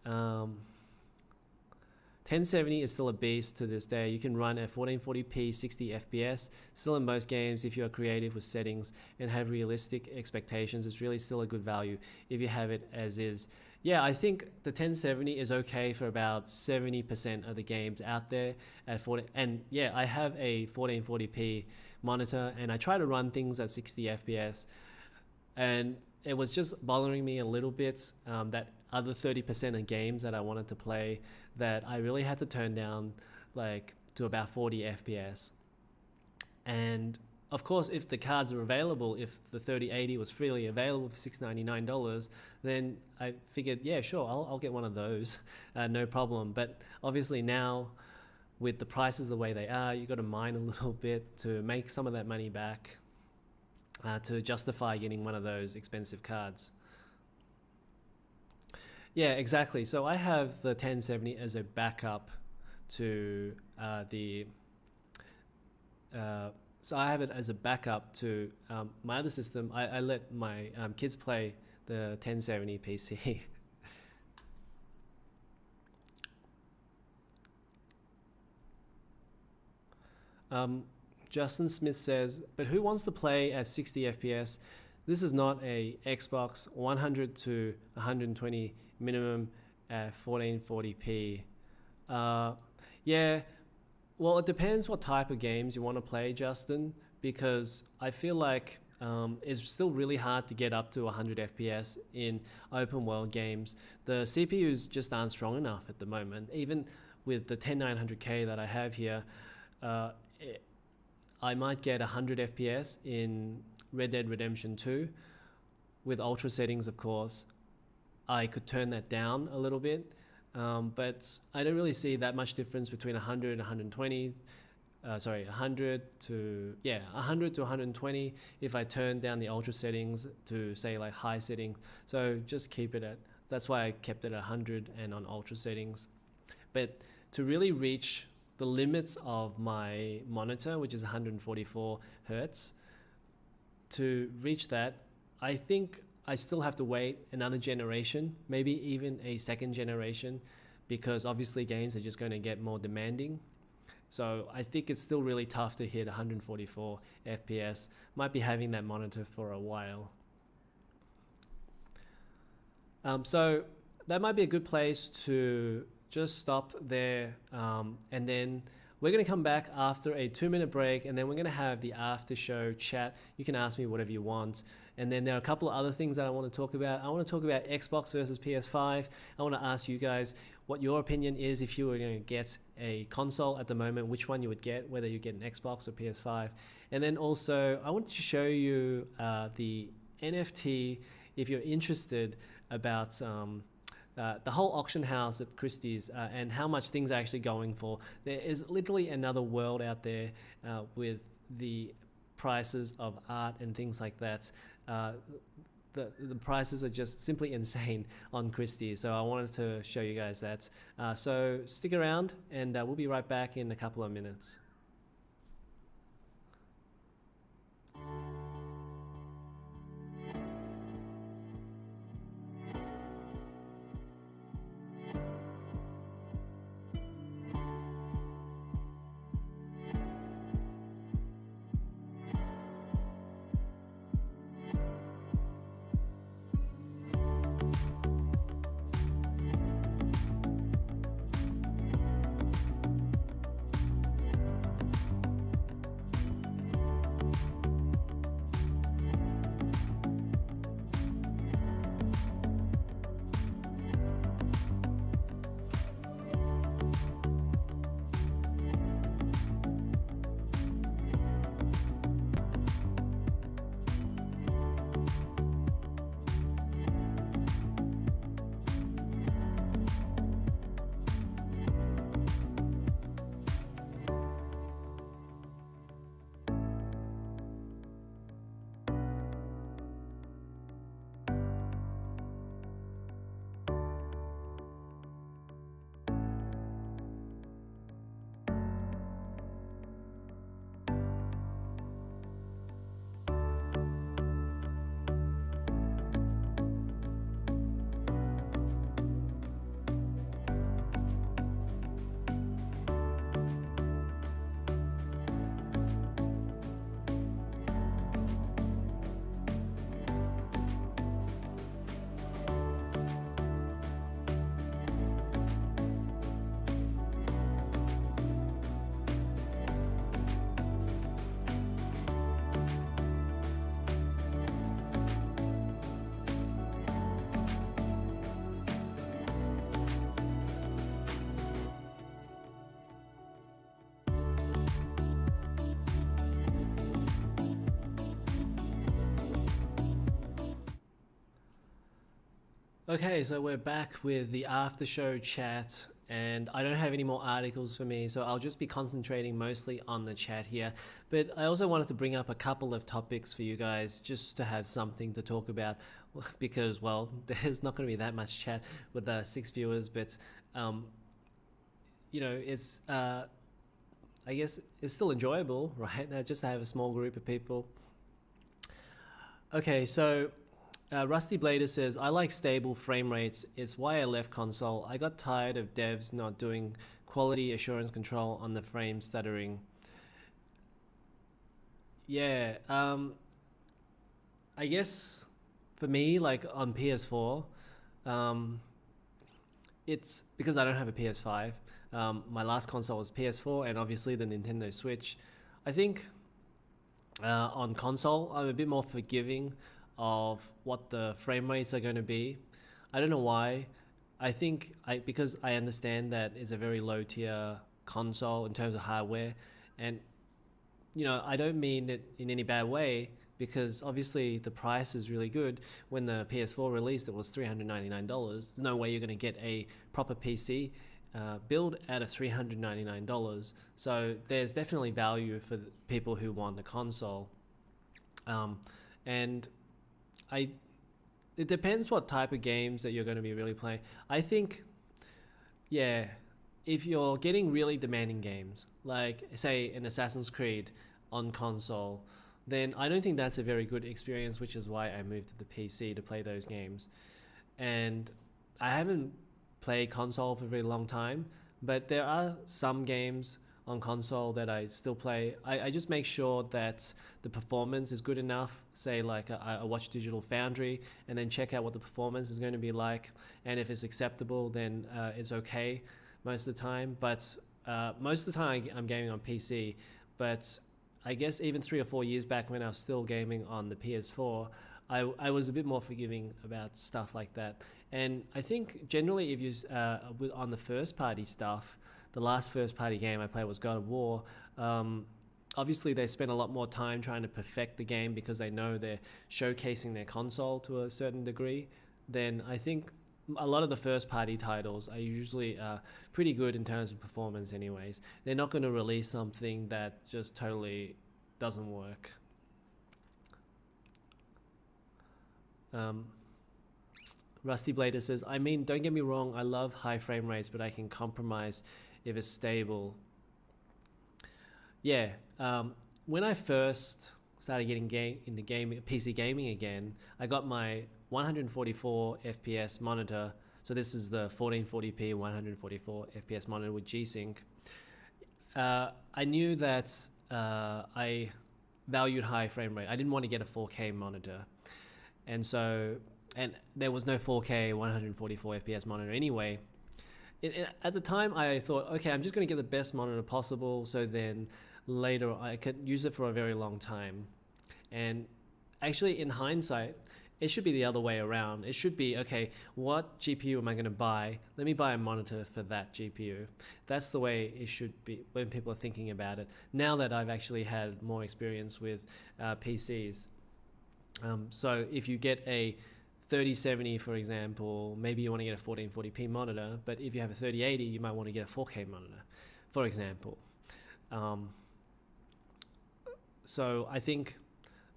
1070 is still a beast to this day. You can run at 1440p 60 FPS. Still in most games, if you are creative with settings and have realistic expectations, it's really still a good value if you have it as is. Yeah, I think the 1070 is okay for about 70% of the games out there at 40. And yeah, I have a 1440p monitor and I try to run things at 60 FPS. And it was just bothering me a little bit that other 30% of games that I wanted to play that I really had to turn down like to about 40 FPS. And of course, if the cards are available, if the 3080 was freely available for $699, then I figured, yeah, sure, I'll get one of those, no problem. But obviously now, with the prices the way they are, you've got to mine a little bit to make some of that money back to justify getting one of those expensive cards. Yeah, exactly. So I have the 1070 as a backup to so I have it as a backup to my other system. I let my kids play the 1070 PC. Justin Smith says, but who wants to play at 60 FPS? This is not a Xbox 100 to 120 minimum at 1440p. Yeah, well, it depends what type of games you want to play, Justin, because I feel like it's still really hard to get up to 100 FPS in open world games. The CPUs just aren't strong enough at the moment. Even with the 10900K that I have here, I might get 100 FPS in Red Dead Redemption 2 with ultra settings, of course. I could turn that down a little bit, but I don't really see that much difference between 100 and 120. 100 to 120 if I turn down the ultra settings to say like high settings. So just keep it at, that's why I kept it at 100 and on ultra settings. But to really reach the limits of my monitor, which is 144 Hertz, to reach that, I think I still have to wait another generation, maybe even a second generation, because obviously games are just going to get more demanding. So I think it's still really tough to hit 144 FPS. Might be having that monitor for a while. So that might be a good place to just stop there, and then we're going to come back after a 2-minute break, and then we're going to have the after show chat. You can ask me whatever you want. And then there are a couple of other things that I want to talk about. I want to talk about Xbox versus PS5. I want to ask you guys what your opinion is if you were going to get a console at the moment, which one you would get, whether you get an Xbox or PS5. And then also, I wanted to show you the NFT, if you're interested, about the whole auction house at Christie's and how much things are actually going for. There is literally another world out there with the prices of art and things like that. The prices are just simply insane on Christie's. So I wanted to show you guys that. So stick around, and we'll be right back in a couple of minutes. Okay, so we're back with the after show chat, and I don't have any more articles for me, so I'll just be concentrating mostly on the chat here. But I also wanted to bring up a couple of topics for you guys just to have something to talk about because, well, there's not going to be that much chat with 6 viewers, but it's I guess it's still enjoyable, right? Just to have a small group of people. Okay, so Rusty Blader says, I like stable frame rates. It's why I left console. I got tired of devs not doing quality assurance control on the frame stuttering. Yeah, I guess for me, like on PS4, it's because I don't have a PS5. My last console was PS4 and obviously the Nintendo Switch. I think on console, I'm a bit more forgiving of what the frame rates are going to be. I don't know why. I think because I understand that it's a very low tier console in terms of hardware, and I don't mean it in any bad way because obviously the price is really good. When the PS4 released, it was $399. There's no way you're going to get a proper PC build at a $399. So there's definitely value for people who want a console. And it depends what type of games that you're going to be really playing. I think, yeah, if you're getting really demanding games, like say an Assassin's Creed on console, then I don't think that's a very good experience, which is why I moved to the PC to play those games. And I haven't played console for a very long time, but there are some games on console that I still play. I just make sure that the performance is good enough. Say like I watch Digital Foundry and then check out what the performance is going to be like, and if it's acceptable, then it's okay most of the time. But most of the time I'm gaming on PC. But I guess even 3 or 4 years back when I was still gaming on the PS4, I was a bit more forgiving about stuff like that. And I think generally if you on the first party stuff, the last first party game I played was God of War. Obviously they spend a lot more time trying to perfect the game because they know they're showcasing their console to a certain degree. Then I think a lot of the first party titles are usually pretty good in terms of performance anyways. They're not going to release something that just totally doesn't work. Rusty Blader says, I mean, don't get me wrong, I love high frame rates, but I can compromise if it's stable. Yeah, when I first started getting into PC gaming again, I got my 144 FPS monitor. So this is the 1440p 144 FPS monitor with G-Sync. I knew that I valued high frame rate. I didn't want to get a 4K monitor. And there was no 4K 144 FPS monitor anyway. At the time, I thought, okay, I'm just going to get the best monitor possible, so then later I could use it for a very long time. And actually, in hindsight, it should be the other way around. It should be, okay, what GPU am I going to buy? Let me buy a monitor for that GPU. That's the way it should be when people are thinking about it. Now that I've actually had more experience with PCs. So if you get a 3070, for example, maybe you want to get a 1440p monitor, but if you have a 3080, you might want to get a 4K monitor, for example. So I think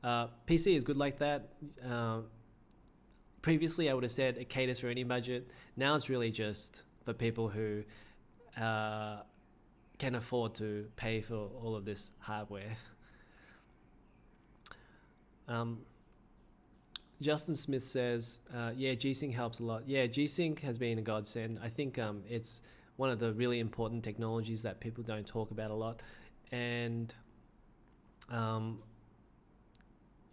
PC is good like that. Previously, I would have said it caters for any budget. Now it's really just for people who can afford to pay for all of this hardware. Justin Smith says, yeah, G-Sync helps a lot. Yeah, G-Sync has been a godsend. I think it's one of the really important technologies that people don't talk about a lot. And,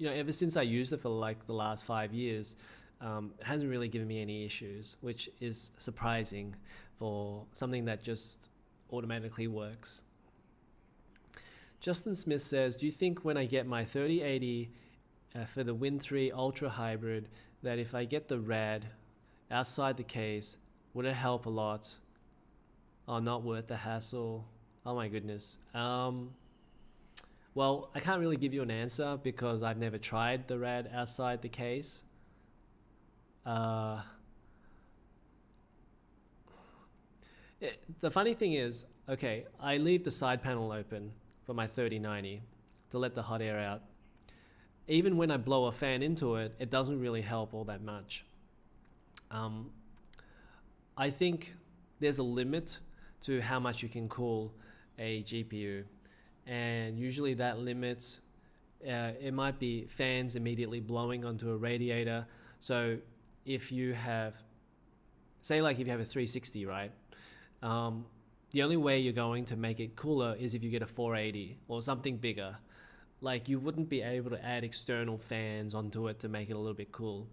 ever since I used it for like the last 5 years, it hasn't really given me any issues, which is surprising for something that just automatically works. Justin Smith says, do you think when I get my 3080 for the Win 3 Ultra Hybrid, that if I get the RAD outside the case, would it help a lot? Oh, not worth the hassle. Oh my goodness. Well, I can't really give you an answer because I've never tried the RAD outside the case. The funny thing is, okay, I leave the side panel open for my 3090 to let the hot air out. Even when I blow a fan into it, it doesn't really help all that much. I think there's a limit to how much you can cool a GPU, and usually that limit, it might be fans immediately blowing onto a radiator. So if you have, say like if you have a 360, right? The only way you're going to make it cooler is if you get a 480 or something bigger. Like you wouldn't be able to add external fans onto it to make it a little bit cool.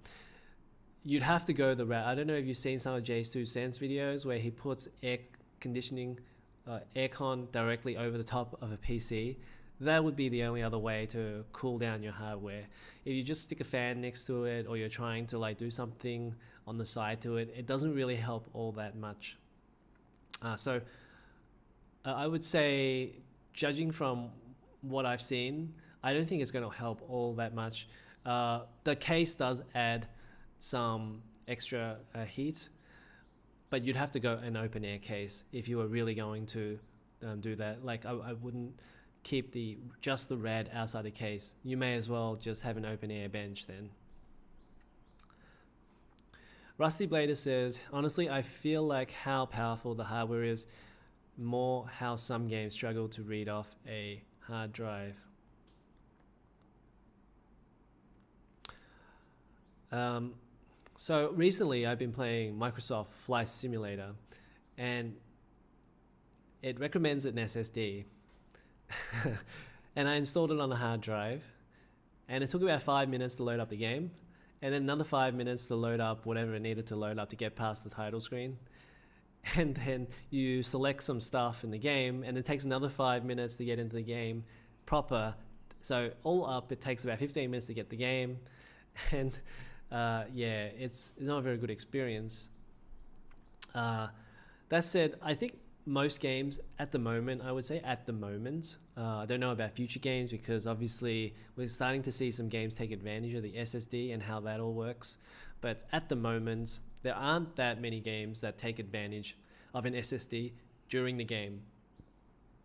You'd have to go the route. I don't know if you've seen some of Jay's 2 Cents videos where he puts air conditioning, aircon directly over the top of a PC. That would be the only other way to cool down your hardware. If you just stick a fan next to it, or you're trying to like do something on the side to it, it doesn't really help all that much. So I would say, judging from what I've seen, I don't think it's going to help all that much. The case does add some extra heat, but you'd have to go an open air case if you were really going to do that. Like I wouldn't keep just the red outside the case. You may as well just have an open air bench then. Rusty Blader says, honestly, I feel like how powerful the hardware is, more how some games struggle to read off a hard drive. So recently I've been playing Microsoft Flight Simulator, and it recommends an SSD. And I installed it on a hard drive, and it took about 5 minutes to load up the game, and then another 5 minutes to load up whatever it needed to load up to get past the title screen. And then you select some stuff in the game, and it takes another 5 minutes to get into the game proper. So all up, it takes about 15 minutes to get the game. And yeah, it's not a very good experience. That said, I think most games at the moment, I would say at the moment, I don't know about future games, because obviously we're starting to see some games take advantage of the SSD and how that all works. But at the moment, there aren't that many games that take advantage of an SSD during the game.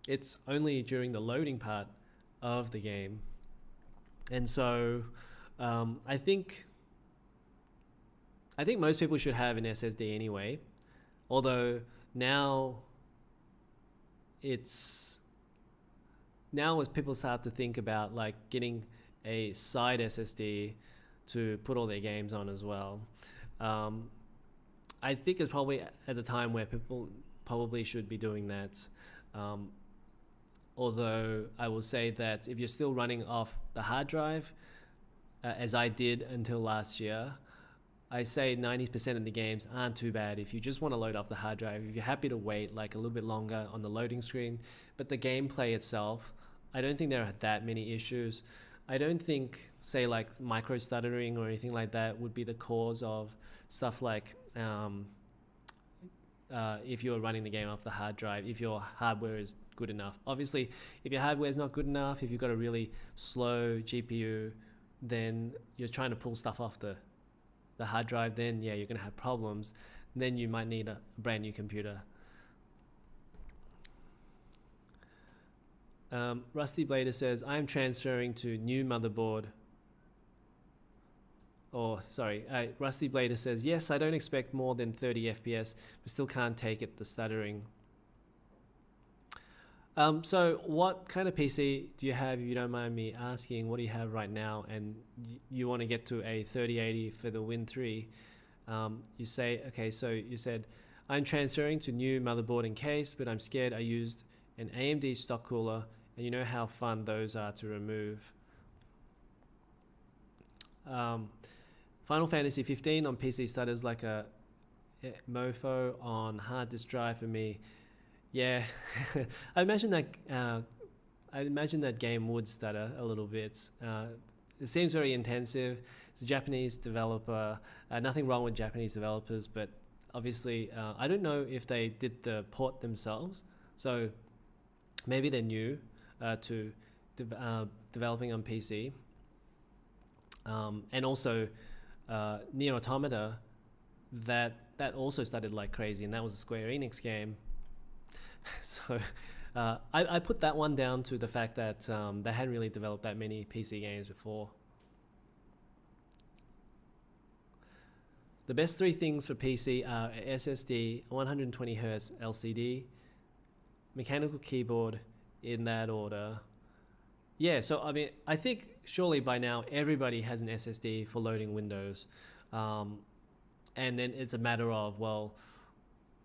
It's only during the loading part of the game. And so I think most people should have an SSD anyway, although now as people start to think about like getting a side SSD to put all their games on as well. I think it's probably at the time where people probably should be doing that. Although I will say that if you're still running off the hard drive, as I did until last year, I say 90% of the games aren't too bad if you just want to load off the hard drive. If you're happy to wait like a little bit longer on the loading screen, but the gameplay itself, I don't think there are that many issues. I don't think, say, like micro stuttering or anything like that would be the cause of stuff like if you're running the game off the hard drive, if your hardware is good enough. Obviously, if your hardware is not good enough, if you've got a really slow GPU, then you're trying to pull stuff off the hard drive, then yeah, you're going to have problems. Then you might need a brand new computer. Rusty Blader says, I am transferring to new motherboard. Rusty Blader says, yes, I don't expect more than 30 FPS, but still can't take it, the stuttering. So what kind of PC do you have, if you don't mind me asking? What do you have right now? And you want to get to a 3080 for the Win 3. You say, okay, so you said, I'm transferring to new motherboard and case, but I'm scared I used an AMD stock cooler, and you know how fun those are to remove. Final Fantasy 15 on PC stutters like a mofo on hard disk drive for me. Yeah, I imagine that game would stutter a little bit. It seems very intensive. It's a Japanese developer. Nothing wrong with Japanese developers, but obviously, I don't know if they did the port themselves. So maybe they're new to developing on PC. And also, Nier Automata, that also stuttered like crazy, and that was a Square Enix game. So I put that one down to the fact that they hadn't really developed that many PC games before. The best 3 things for PC are SSD, 120Hz LCD, mechanical keyboard, in that order. Yeah, so I mean, I think surely by now everybody has an SSD for loading Windows. And then it's a matter of, well,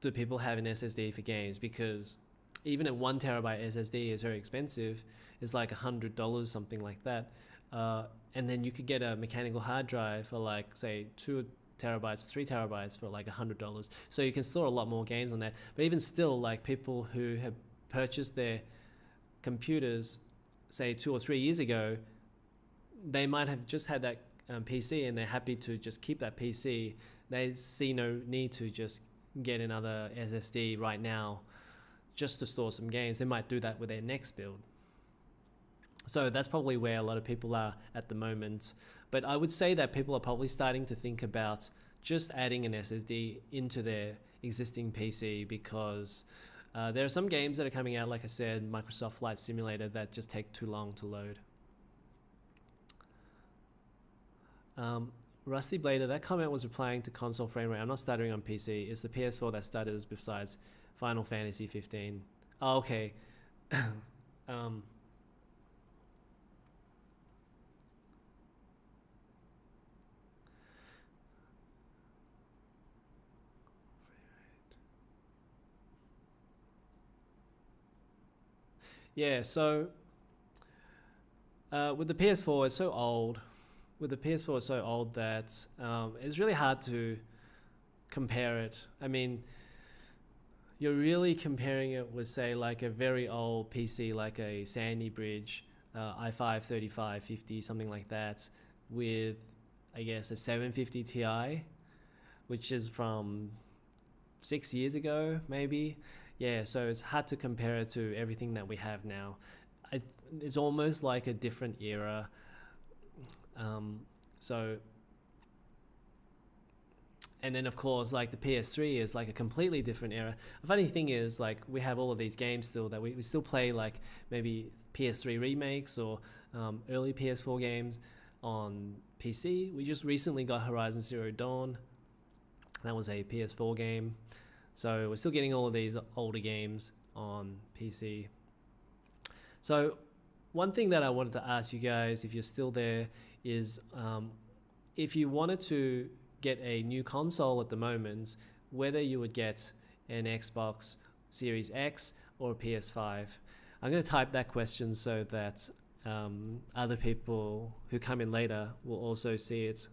do people have an SSD for games? Because even a 1 terabyte SSD is very expensive. It's like $100, something like that. And then you could get a mechanical hard drive for like, say, 2 terabytes or 3 terabytes for like $100. So you can store a lot more games on that. But even still, like people who have purchased their computers, say 2 or 3 years ago, they might have just had that PC and they're happy to just keep that PC. They see no need to just get another SSD right now just to store some games. They might do that with their next build. So that's probably where a lot of people are at the moment. But I would say that people are probably starting to think about just adding an SSD into their existing PC, because there are some games that are coming out, like I said, Microsoft Flight Simulator, that just take too long to load. Rusty Blader, that comment was replying to console frame rate. I'm not stuttering on PC. It's the PS4 that stutters besides Final Fantasy 15. Oh, okay. Yeah, so with the PS4, it's so old. With the PS4, it's so old that it's really hard to compare it. I mean, you're really comparing it with, say, like a very old PC, like a Sandy Bridge, i5 3550, something like that, with, I guess, a 750 Ti, which is from 6 years ago, maybe. Yeah, so it's hard to compare it to everything that we have now. It's almost like a different era. And then of course, like the PS3 is like a completely different era. The funny thing is, like, we have all of these games still that we still play, like maybe PS3 remakes or early PS4 games on PC. We just recently got Horizon Zero Dawn. That was a PS4 game. So we're still getting all of these older games on PC. So one thing that I wanted to ask you guys, if you're still there, is if you wanted to get a new console at the moment, whether you would get an Xbox Series X or a PS5. I'm going to type that question so that other people who come in later will also see it.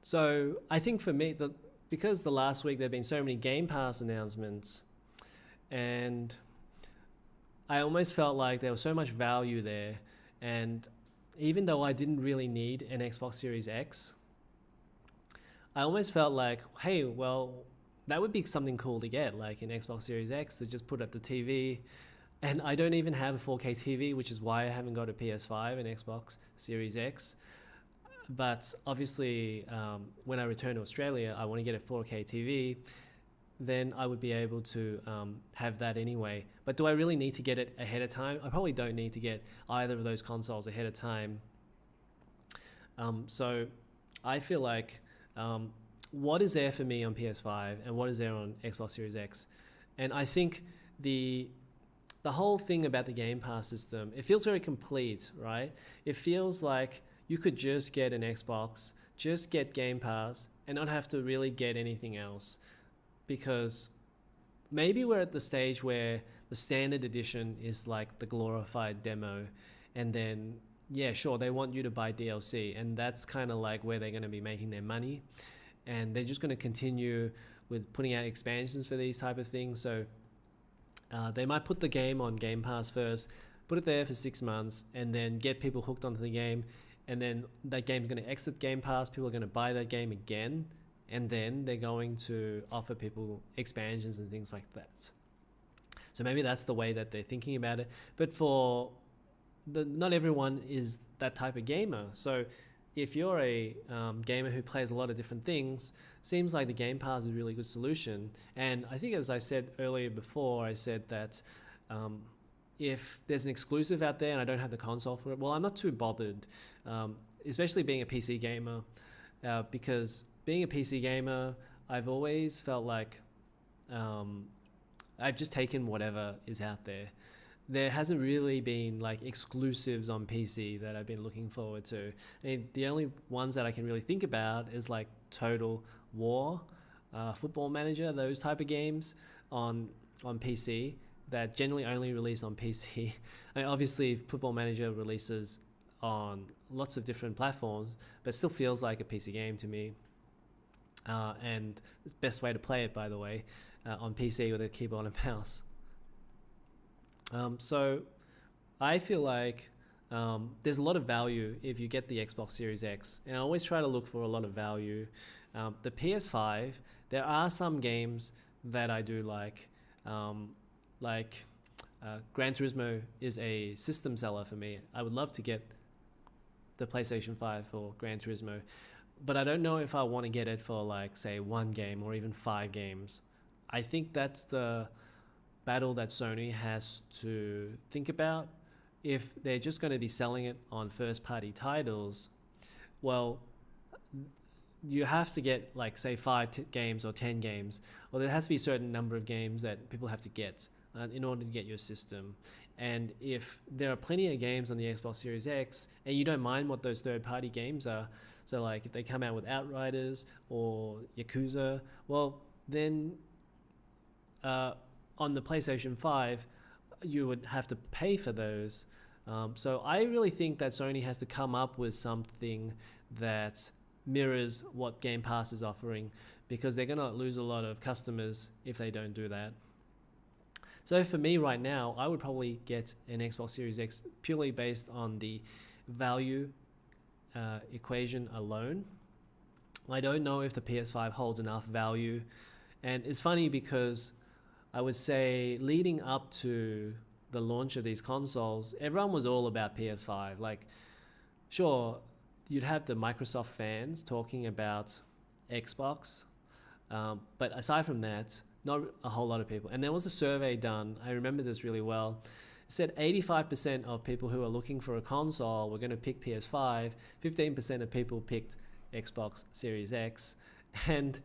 So I think for me, because the last week there have been so many Game Pass announcements, and I almost felt like there was so much value there. And even though I didn't really need an Xbox Series X, I almost felt like, hey, well, that would be something cool to get, like an Xbox Series X to just put at the TV. And I don't even have a 4K TV, which is why I haven't got a PS5 and Xbox Series X. But obviously, when I return to Australia, I want to get a 4K TV. Then I would be able to have that anyway. But do I really need to get it ahead of time? I probably don't need to get either of those consoles ahead of time. So I feel like what is there for me on PS5 and what is there on Xbox Series X? And I think the whole thing about the Game Pass system, it feels very complete, right? It feels like you could just get an Xbox, just get Game Pass, and not have to really get anything else. Because maybe we're at the stage where the standard edition is like the glorified demo, and then, yeah, sure, they want you to buy DLC, and that's kind of like where they're going to be making their money. And they're just going to continue with putting out expansions for these type of things. So they might put the game on Game Pass first, put it there for 6 months, and then get people hooked onto the game. And then that game's going to exit Game Pass. People are going to buy that game again and then they're going to offer people expansions and things like that. So maybe that's the way that they're thinking about it. But for not everyone is that type of gamer. So if you're a gamer who plays a lot of different things, seems like the Game Pass is a really good solution. And I think, as I said earlier before, I said that if there's an exclusive out there and I don't have the console for it, well, I'm not too bothered, especially being a PC gamer, because being a PC gamer, I've always felt like I've just taken whatever is out there. There hasn't really been like exclusives on PC that I've been looking forward to. I mean, the only ones that I can really think about is like Total War, Football Manager, those type of games on PC that generally only release on PC. I mean, obviously, Football Manager releases on lots of different platforms, but it still feels like a PC game to me. And the best way to play it, by the way, on PC with a keyboard and mouse. So I feel like there's a lot of value if you get the Xbox Series X, and I always try to look for a lot of value. The PS5, there are some games that I do like Gran Turismo is a system seller for me. I would love to get the PlayStation 5 for Gran Turismo, but I don't know if I want to get it for like, say, one game or even 5 games. I think that's the battle that Sony has to think about. If they're just going to be selling it on first-party titles, well, you have to get like, say, 5 games or 10 games, or there has to be a certain number of games that people have to get in order to get your system. And if there are plenty of games on the Xbox Series X and you don't mind what those third-party games are, so like if they come out with Outriders or Yakuza, well, then on the PlayStation 5, you would have to pay for those. So I really think that Sony has to come up with something that mirrors what Game Pass is offering, because they're going to lose a lot of customers if they don't do that. So for me right now, I would probably get an Xbox Series X purely based on the value equation alone. I don't know if the PS5 holds enough value. And it's funny because I would say leading up to the launch of these consoles, everyone was all about PS5. Like, sure, you'd have the Microsoft fans talking about Xbox, but aside from that, not a whole lot of people. And there was a survey done, I remember this really well. It said 85% of people who are looking for a console were going to pick PS5, 15% of people picked Xbox Series X. And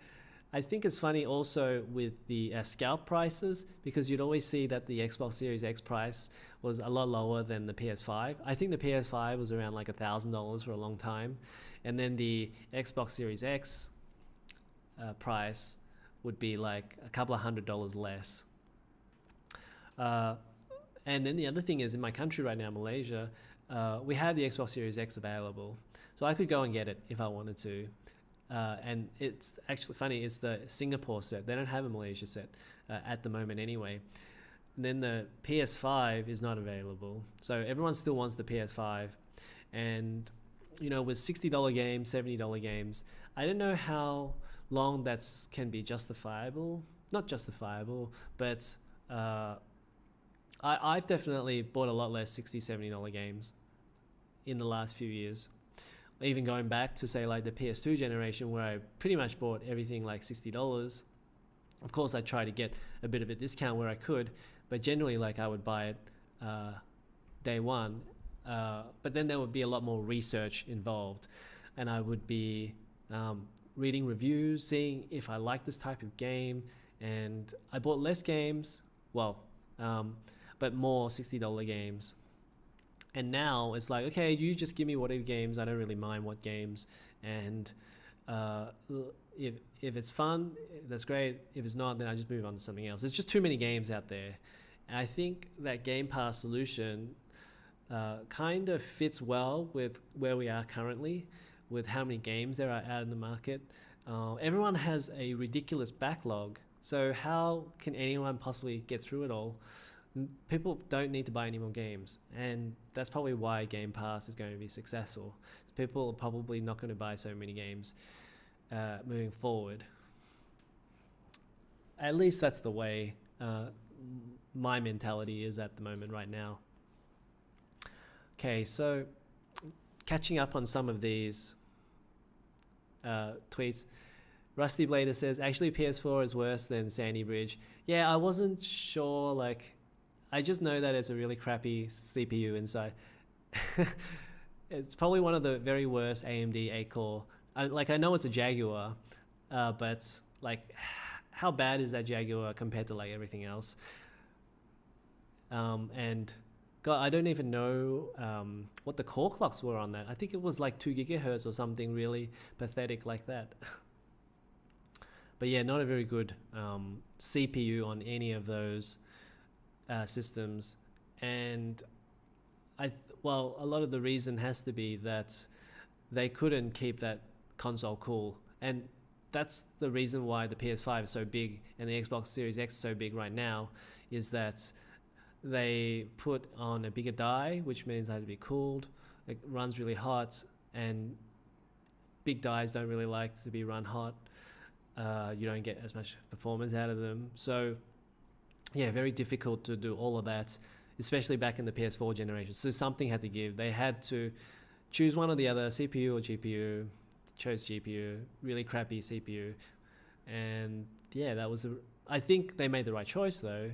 I think it's funny also with the scalp prices, because you'd always see that the Xbox Series X price was a lot lower than the PS5. I think the PS5 was around like $1,000 for a long time. And then the Xbox Series X price would be like a couple of $100 less. And then the other thing is, in my country right now, Malaysia, we have the Xbox Series X available. So I could go and get it if I wanted to. And it's actually funny, it's the Singapore set. They don't have a Malaysia set at the moment anyway. And then the PS5 is not available. So everyone still wants the PS5. And, you know, with $60 games, $70 games, I don't know how long that's can be justifiable. Not justifiable, but I've definitely bought a lot less $60, $70 games in the last few years. Even going back to, say, like the PS2 generation, where I pretty much bought everything like $60. Of course, I try to get a bit of a discount where I could, but generally, like, I would buy it day one. But then there would be a lot more research involved, and I would be reading reviews, seeing if I like this type of game, and I bought less games, but more $60 games. And now it's like, okay, you just give me whatever games. I don't really mind what games. And if it's fun, that's great. If it's not, then I just move on to something else. There's just too many games out there. And I think that Game Pass solution kind of fits well with where we are currently, with how many games there are out in the market. Everyone has a ridiculous backlog. So how can anyone possibly get through it all? People don't need to buy any more games, and that's probably why Game Pass is going to be successful. People are probably not going to buy so many games, moving forward. At least that's the way my mentality is at the moment right now. Okay, so catching up on some of these tweets. Rusty Blader says, actually PS4 is worse than Sandy Bridge. Yeah, I wasn't sure, like, I just know that it's a really crappy CPU inside. It's probably one of the very worst AMD 8-core. I know it's a Jaguar, but like, how bad is that Jaguar compared to like everything else? And God, I don't even know what the core clocks were on that. I think it was like 2 gigahertz or something really pathetic like that. But yeah, not a very good CPU on any of those systems. And well, a lot of the reason has to be that they couldn't keep that console cool. And that's the reason why the PS5 is so big and the Xbox Series X is so big right now, is that they put on a bigger die, which means it has to be cooled. It runs really hot, and big dies don't really like to be run hot. You don't get as much performance out of them. So yeah, very difficult to do all of that, especially back in the PS4 generation. So something had to give. They had to choose one or the other, CPU or GPU. Chose GPU, really crappy CPU. And yeah, that was I think they made the right choice though.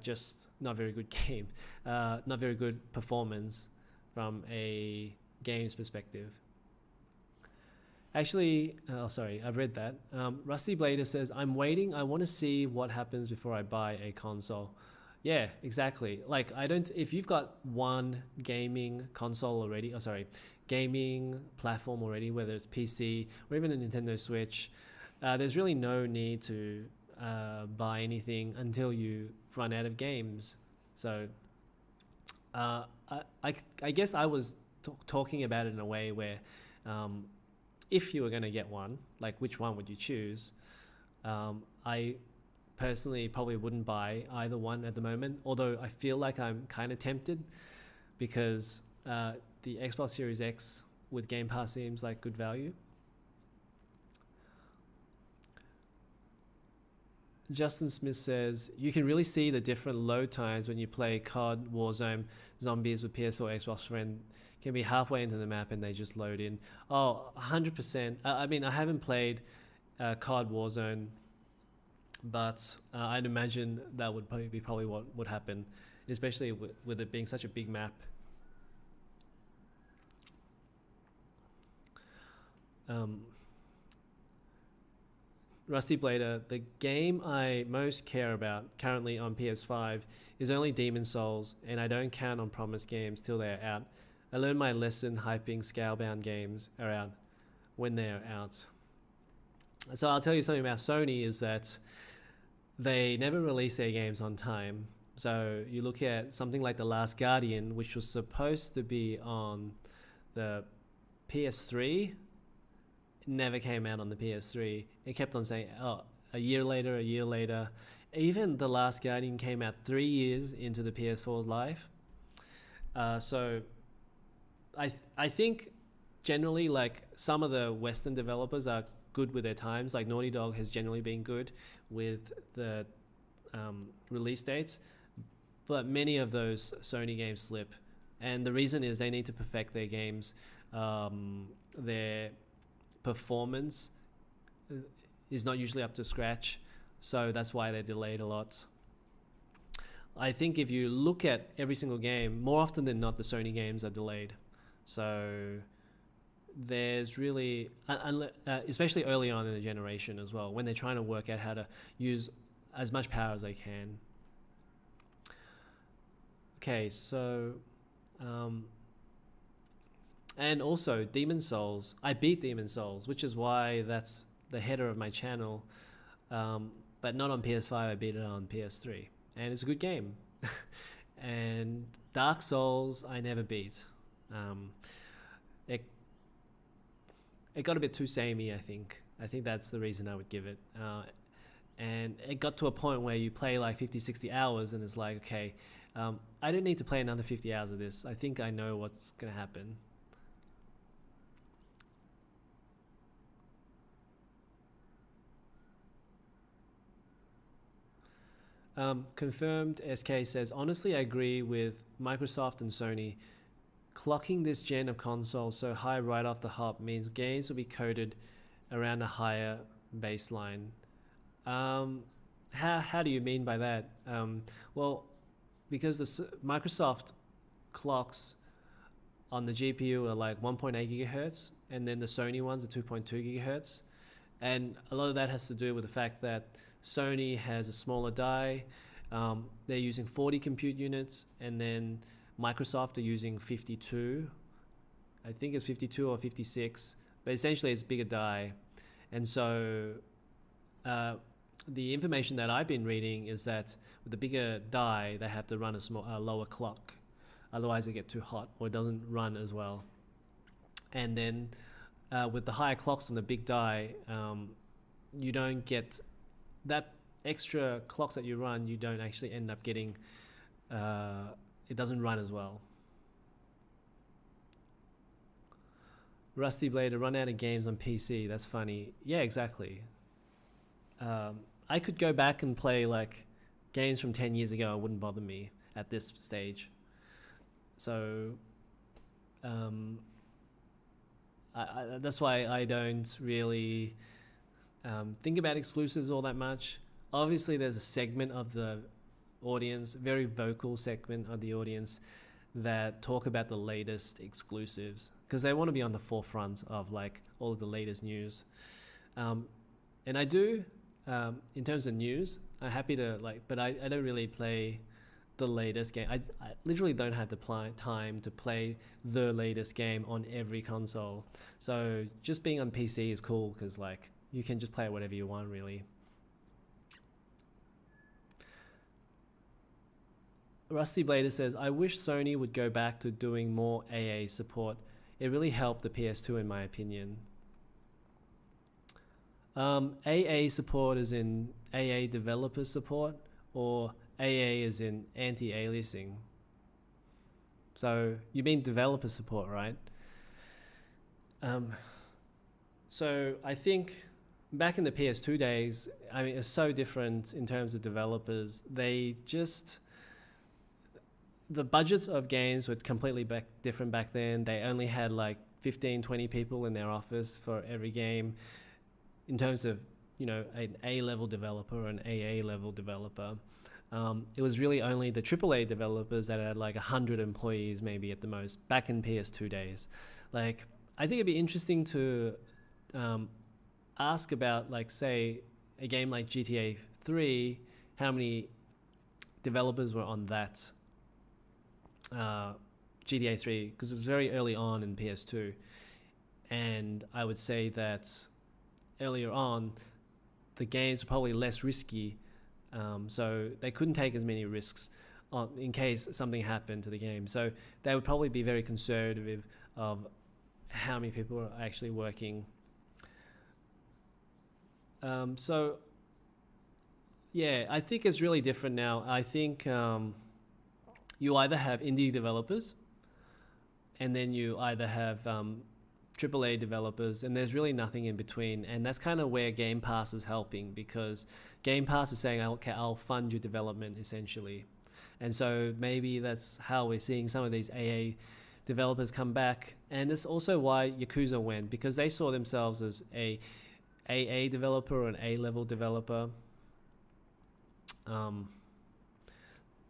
Just not very good game, not very good performance from a games perspective. Actually, sorry, I've read that. Rusty Blader says, I'm waiting. I want to see what happens before I buy a console. Yeah, exactly. Like, if you've got one gaming console already, gaming platform already, whether it's PC or even a Nintendo Switch, there's really no need to buy anything until you run out of games. So I guess I was talking about it in a way where if you were going to get one, like which one would you choose? I personally probably wouldn't buy either one at the moment, although I feel like I'm kind of tempted because the Xbox Series X with Gamepass seems like good value. Justin Smith says, you can really see the different load times when you play COD, Warzone, Zombies with PS4, Xbox One. Can be halfway into the map and they just load in. Oh, 100%. I mean, I haven't played COD Warzone, but I'd imagine that would probably what would happen, especially with it being such a big map. Rusty Blader, the game I most care about currently on PS5 is only Demon Souls, and I don't count on promised games till they're out. I learned my lesson hyping Scalebound games are out when they're out. So I'll tell you something about Sony is that they never release their games on time. So you look at something like The Last Guardian, which was supposed to be on the PS3, never came out on the PS3. It kept on saying, oh, a year later. Even The Last Guardian came out 3 years into the PS4's life. So I think generally, like, some of the Western developers are good with their times. Like Naughty Dog has generally been good with the release dates, but many of those Sony games slip, and the reason is they need to perfect their games. Their performance is not usually up to scratch, so that's why they're delayed a lot. I think if you look at every single game, more often than not, the Sony games are delayed. So there's really, especially early on in the generation as well, when they're trying to work out how to use as much power as they can. Okay, so, and also Demon Souls. I beat Demon Souls, which is why that's the header of my channel, but not on PS5. I beat it on PS3, and it's a good game. And Dark Souls, I never beat. It got a bit too samey, I think. I think that's the reason I would give it. And it got to a point where you play like 50, 60 hours and it's like, okay, I don't need to play another 50 hours of this. I think I know what's going to happen. Confirmed SK says, honestly, I agree with Microsoft and Sony. Clocking this gen of consoles so high right off the hop means games will be coded around a higher baseline. How do you mean by that? Well, because Microsoft clocks on the GPU are like 1.8 gigahertz, and then the Sony ones are 2.2 gigahertz. And a lot of that has to do with the fact that Sony has a smaller die. They're using 40 compute units, and then Microsoft are using 52. I think it's 52 or 56, but essentially it's bigger die. And so the information that I've been reading is that with the bigger die, they have to run a lower clock. Otherwise it gets too hot or it doesn't run as well. And then with the higher clocks on the big die, you don't get that extra clocks that you run, you don't actually end up getting, it doesn't run as well. Rusty Blade to run out of games on PC, that's funny. Yeah, exactly. I could go back and play like games from 10 years ago, it wouldn't bother me at this stage. So that's why I don't really think about exclusives all that much. Obviously, there's a segment of the audience, very vocal segment of the audience, that talk about the latest exclusives because they want to be on the forefront of like all of the latest news. And I do, in terms of news, I'm happy to but I don't really play the latest game. I literally don't have the time to play the latest game on every console. So just being on PC is cool because like you can just play whatever you want really. Rusty Blader says, I wish Sony would go back to doing more AA support. It really helped the PS2 in my opinion. AA support is in AA developer support, or AA is in anti-aliasing. So you mean developer support, right? So I think back in the PS2 days, I mean, it's so different in terms of developers. The budgets of games were completely different back then. They only had like 15, 20 people in their office for every game. In terms of, you know, an A-level developer or an AA-level developer. It was really only the AAA developers that had like 100 employees maybe at the most back in PS2 days. Like, I think it'd be interesting to ask about, like, say, a game like GTA 3, how many developers were on that GTA 3, because it was very early on in PS2. And I would say that earlier on, the games were probably less risky, so they couldn't take as many risks in case something happened to the game. So they would probably be very conservative of how many people are actually working. So yeah, I think it's really different now. I think you either have indie developers, and then you either have AAA developers, and there's really nothing in between. And that's kind of where Gamepass is helping, because Gamepass is saying, okay, I'll fund your development essentially. And so maybe that's how we're seeing some of these AA developers come back. And that's also why Yakuza went, because they saw themselves as a AA developer or an A-level developer.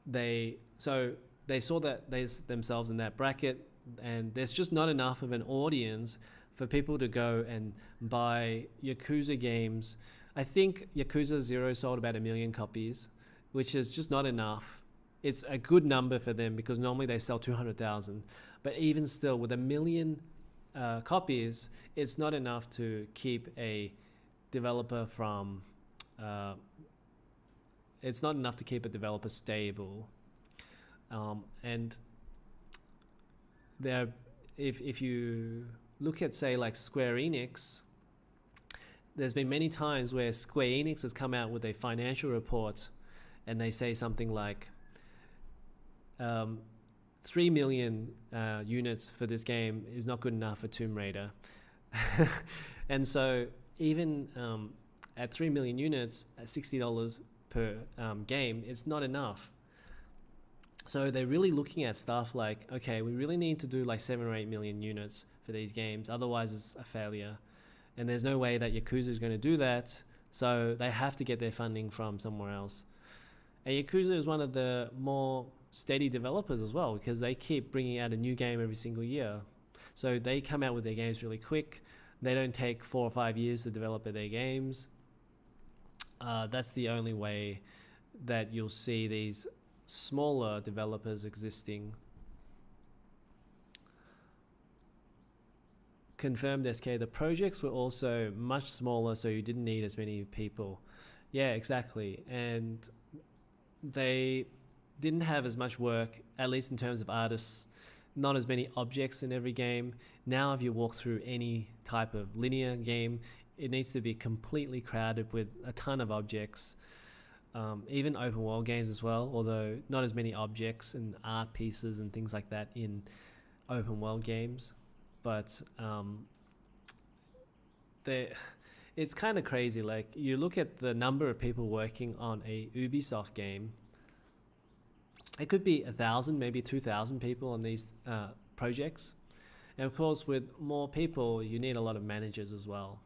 They saw that themselves in that bracket, and there's just not enough of an audience for people to go and buy Yakuza games. I think Yakuza 0 sold about 1 million copies, which is just not enough. It's a good number for them because normally they sell 200,000. But even still, with 1 million copies, it's not enough to keep a developer from... it's not enough to keep a developer stable. And there, if you look at, say, like Square Enix, there's been many times where Square Enix has come out with a financial report and they say something like 3 million units for this game is not good enough for Tomb Raider. And so even at 3 million units at $60 per game, it's not enough. So they're really looking at stuff like, okay, we really need to do like 7 or 8 million units for these games, otherwise it's a failure. And there's no way that Yakuza is going to do that, so they have to get their funding from somewhere else. And Yakuza is one of the more steady developers as well, because they keep bringing out a new game every single year. So they come out with their games really quick. They don't take 4 or 5 years to develop their games. That's the only way that you'll see these smaller developers existing. Confirmed SK, the projects were also much smaller, so you didn't need as many people. Yeah, exactly. And they didn't have as much work, at least in terms of artists, not as many objects in every game. Now if you walk through any type of linear game, it needs to be completely crowded with a ton of objects. Even open world games as well, although not as many objects and art pieces and things like that in open world games. But it's kind of crazy. Like, you look at the number of people working on a Ubisoft game, it could be 1,000, maybe 2,000 people on these projects. And of course, with more people, you need a lot of managers as well.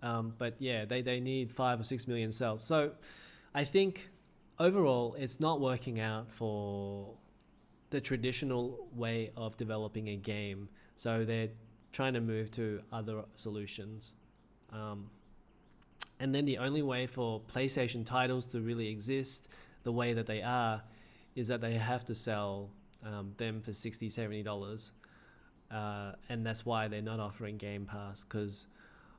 But yeah, they need 5 or 6 million cells. So I think overall, it's not working out for the traditional way of developing a game. So they're trying to move to other solutions. And then the only way for PlayStation titles to really exist the way that they are is that they have to sell them for $60, $70. And that's why they're not offering Gamepass, because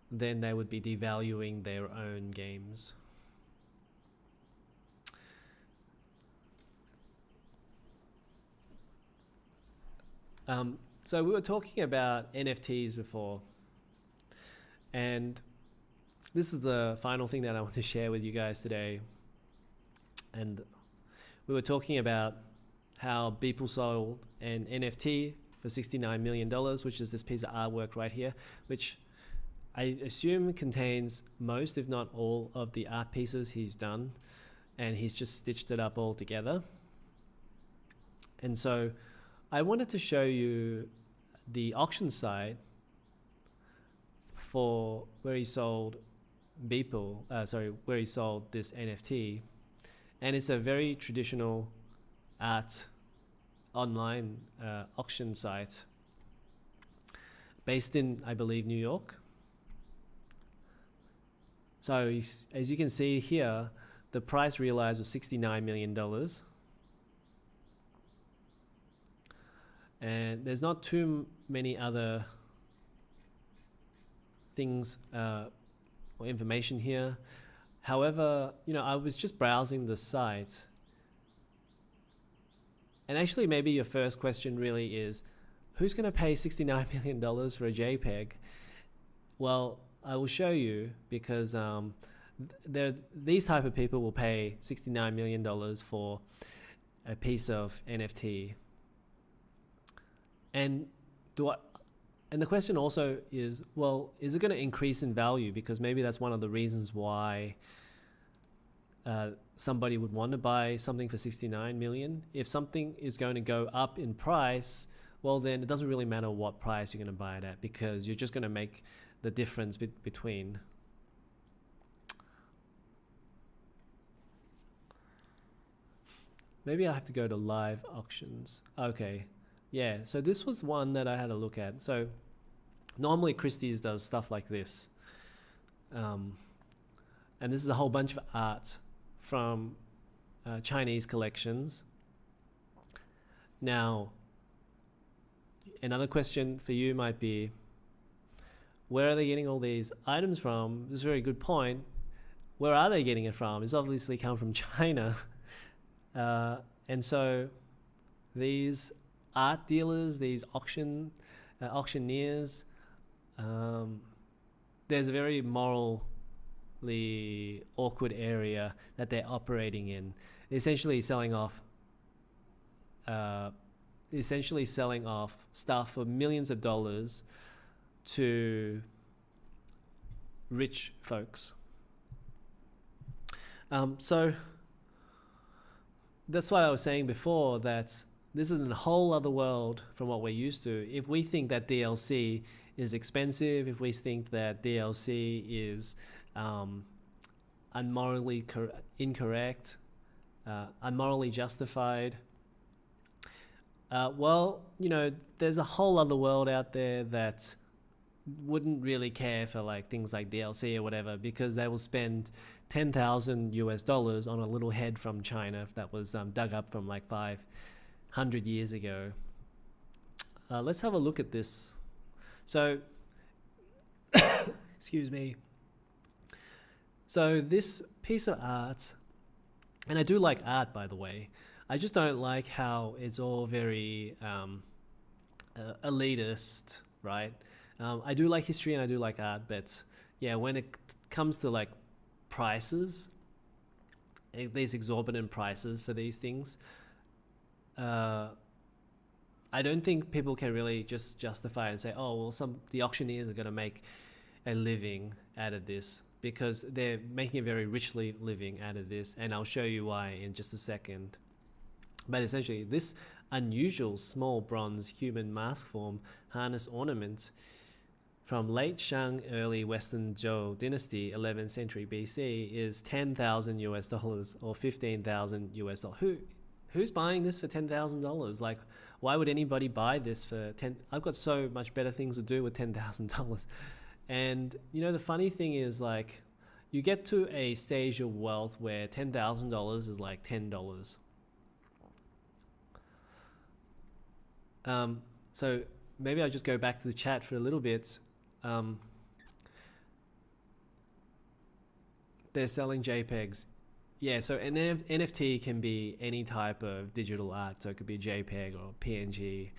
then they would be devaluing their own games. So we were talking about NFTs before, and this is the final thing that I want to share with you guys today. And we were talking about how Beeple sold an NFT for $69 million, which is this piece of artwork right here, which I assume contains most, if not all, of the art pieces he's done, and he's just stitched it up all together. And so I wanted to show you the auction site for where he sold Beeple, where he sold this NFT. And it's a very traditional art online auction site based in, I believe, New York. So as you can see here, the price realized was $69 million. And there's not too many other things or information here. However, I was just browsing the site. And actually, maybe your first question really is, who's going to pay $69 million for a JPEG? Well, I will show you, because these type of people will pay $69 million for a piece of NFT. And the question also is, well, is it going to increase in value? Because maybe that's one of the reasons why somebody would want to buy something for 69 million. If something is going to go up in price, well, then it doesn't really matter what price you're going to buy it at, because you're just going to make the difference between. Maybe I have to go to live auctions. Okay. Yeah, so this was one that I had a look at. So normally Christie's does stuff like this. And this is a whole bunch of art from Chinese collections. Now, another question for you might be, where are they getting all these items from? This is a very good point. Where are they getting it from? It's obviously come from China. And so these art dealers, these auctioneers, there's a very morally awkward area that they're operating in. Essentially selling off stuff for millions of dollars to rich folks. So that's what I was saying before, that this is a whole other world from what we're used to. If we think that DLC is expensive, if we think that DLC is unmorally incorrect, unmorally justified, well, you know, there's a whole other world out there that wouldn't really care for like things like DLC or whatever, because they will spend 10,000 US dollars on a little head from China that was dug up from like 500 years ago. Let's have a look at this. So, excuse me. So this piece of art, and I do like art, by the way, I just don't like how it's all very elitist, right? I do like history and I do like art, but yeah, when it comes to like prices, these exorbitant prices for these things, I don't think people can really just justify and say, oh, well, the auctioneers are going to make a living out of this, because they're making a very richly living out of this, and I'll show you why in just a second. But essentially, this unusual small bronze human mask form harness ornament from late Shang, early Western Zhou dynasty, 11th century BC, is 10,000 US dollars or 15,000 US dollars. Who's buying this for $10,000? Like, why would anybody buy this for 10? I've got so much better things to do with $10,000. And you know, the funny thing is, like, you get to a stage of wealth where $10,000 is like $10. So maybe I'll just go back to the chat for a little bit. They're selling JPEGs. Yeah, so an NFT can be any type of digital art. So it could be JPEG or PNG.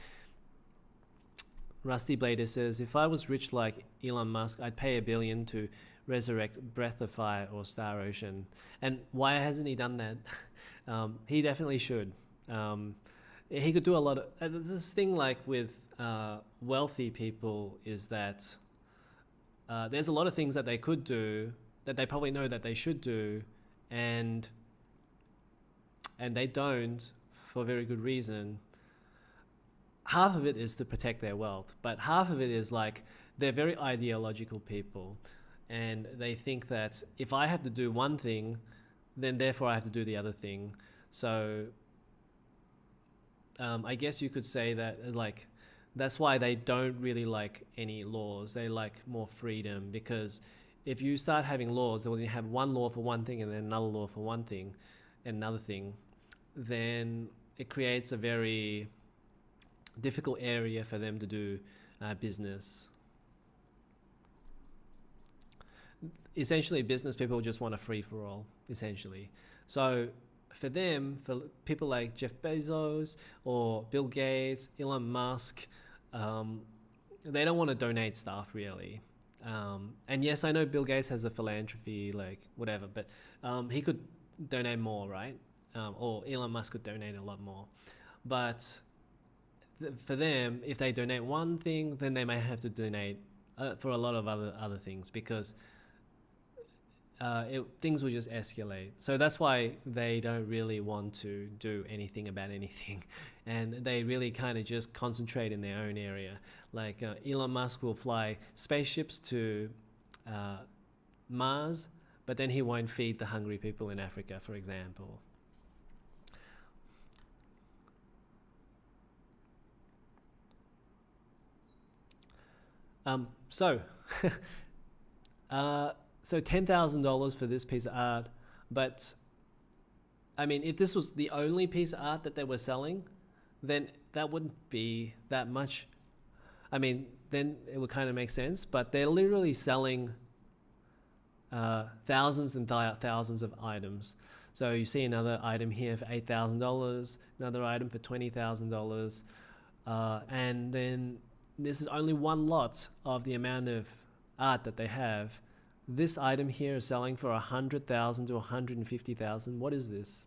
Rusty Blader says, if I was rich like Elon Musk, I'd pay $1 billion to resurrect Breath of Fire or Star Ocean. And why hasn't he done that? He definitely should. He could do a lot of this thing, like with wealthy people, is that there's a lot of things that they could do that they probably know that they should do, and they don't, for a very good reason. Half of it is to protect their wealth, but half of it is like they're very ideological people, and they think that if I have to do one thing, then therefore I have to do the other thing. So I guess you could say that, like, that's why they don't really like any laws. They like more freedom, because if you start having laws, then you have one law for one thing and then another law for one thing and another thing, then it creates a very difficult area for them to do business. Essentially, business people just want a free-for-all, essentially. So for them, for people like Jeff Bezos or Bill Gates, Elon Musk, they don't want to donate stuff, really. And yes, I know Bill Gates has a philanthropy, like whatever, but he could donate more, right? Or Elon Musk could donate a lot more. But for them, if they donate one thing, then they may have to donate for a lot of other things, because things will just escalate. So that's why they don't really want to do anything about anything, and they really kind of just concentrate in their own area. Like Elon Musk will fly spaceships to Mars, but then he won't feed the hungry people in Africa, for example. So $10,000 for this piece of art, but I mean, if this was the only piece of art that they were selling, then that wouldn't be that much. I mean, then it would kind of make sense, but they're literally selling thousands and thousands of items. So you see another item here for $8,000, another item for $20,000, and then this is only one lot of the amount of art that they have. This item here is selling for $100,000 to $150,000. What is this?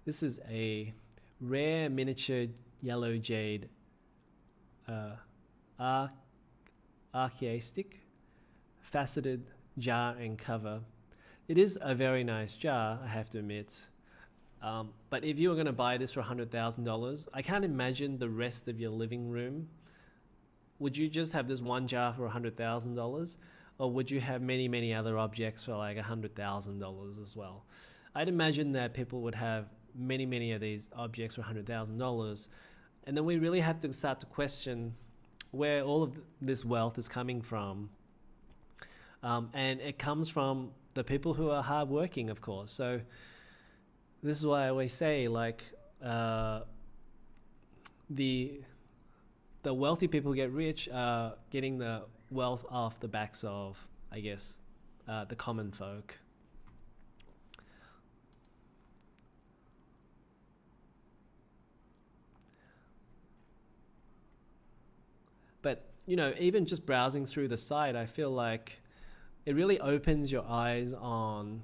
This is a rare miniature yellow jade archaistic faceted jar and cover. It is a very nice jar, I have to admit. But if you were going to buy this for $100,000, I can't imagine the rest of your living room. Would you just have this one jar for $100,000? Or would you have many, many other objects for like $100,000 as well? I'd imagine that people would have many, many of these objects for $100,000. And then we really have to start to question where all of this wealth is coming from. And it comes from the people who are hardworking, of course. So this is why I always say, like, the wealthy people get rich, getting the wealth off the backs of, I guess, the common folk. But, you know, even just browsing through the site, I feel like it really opens your eyes on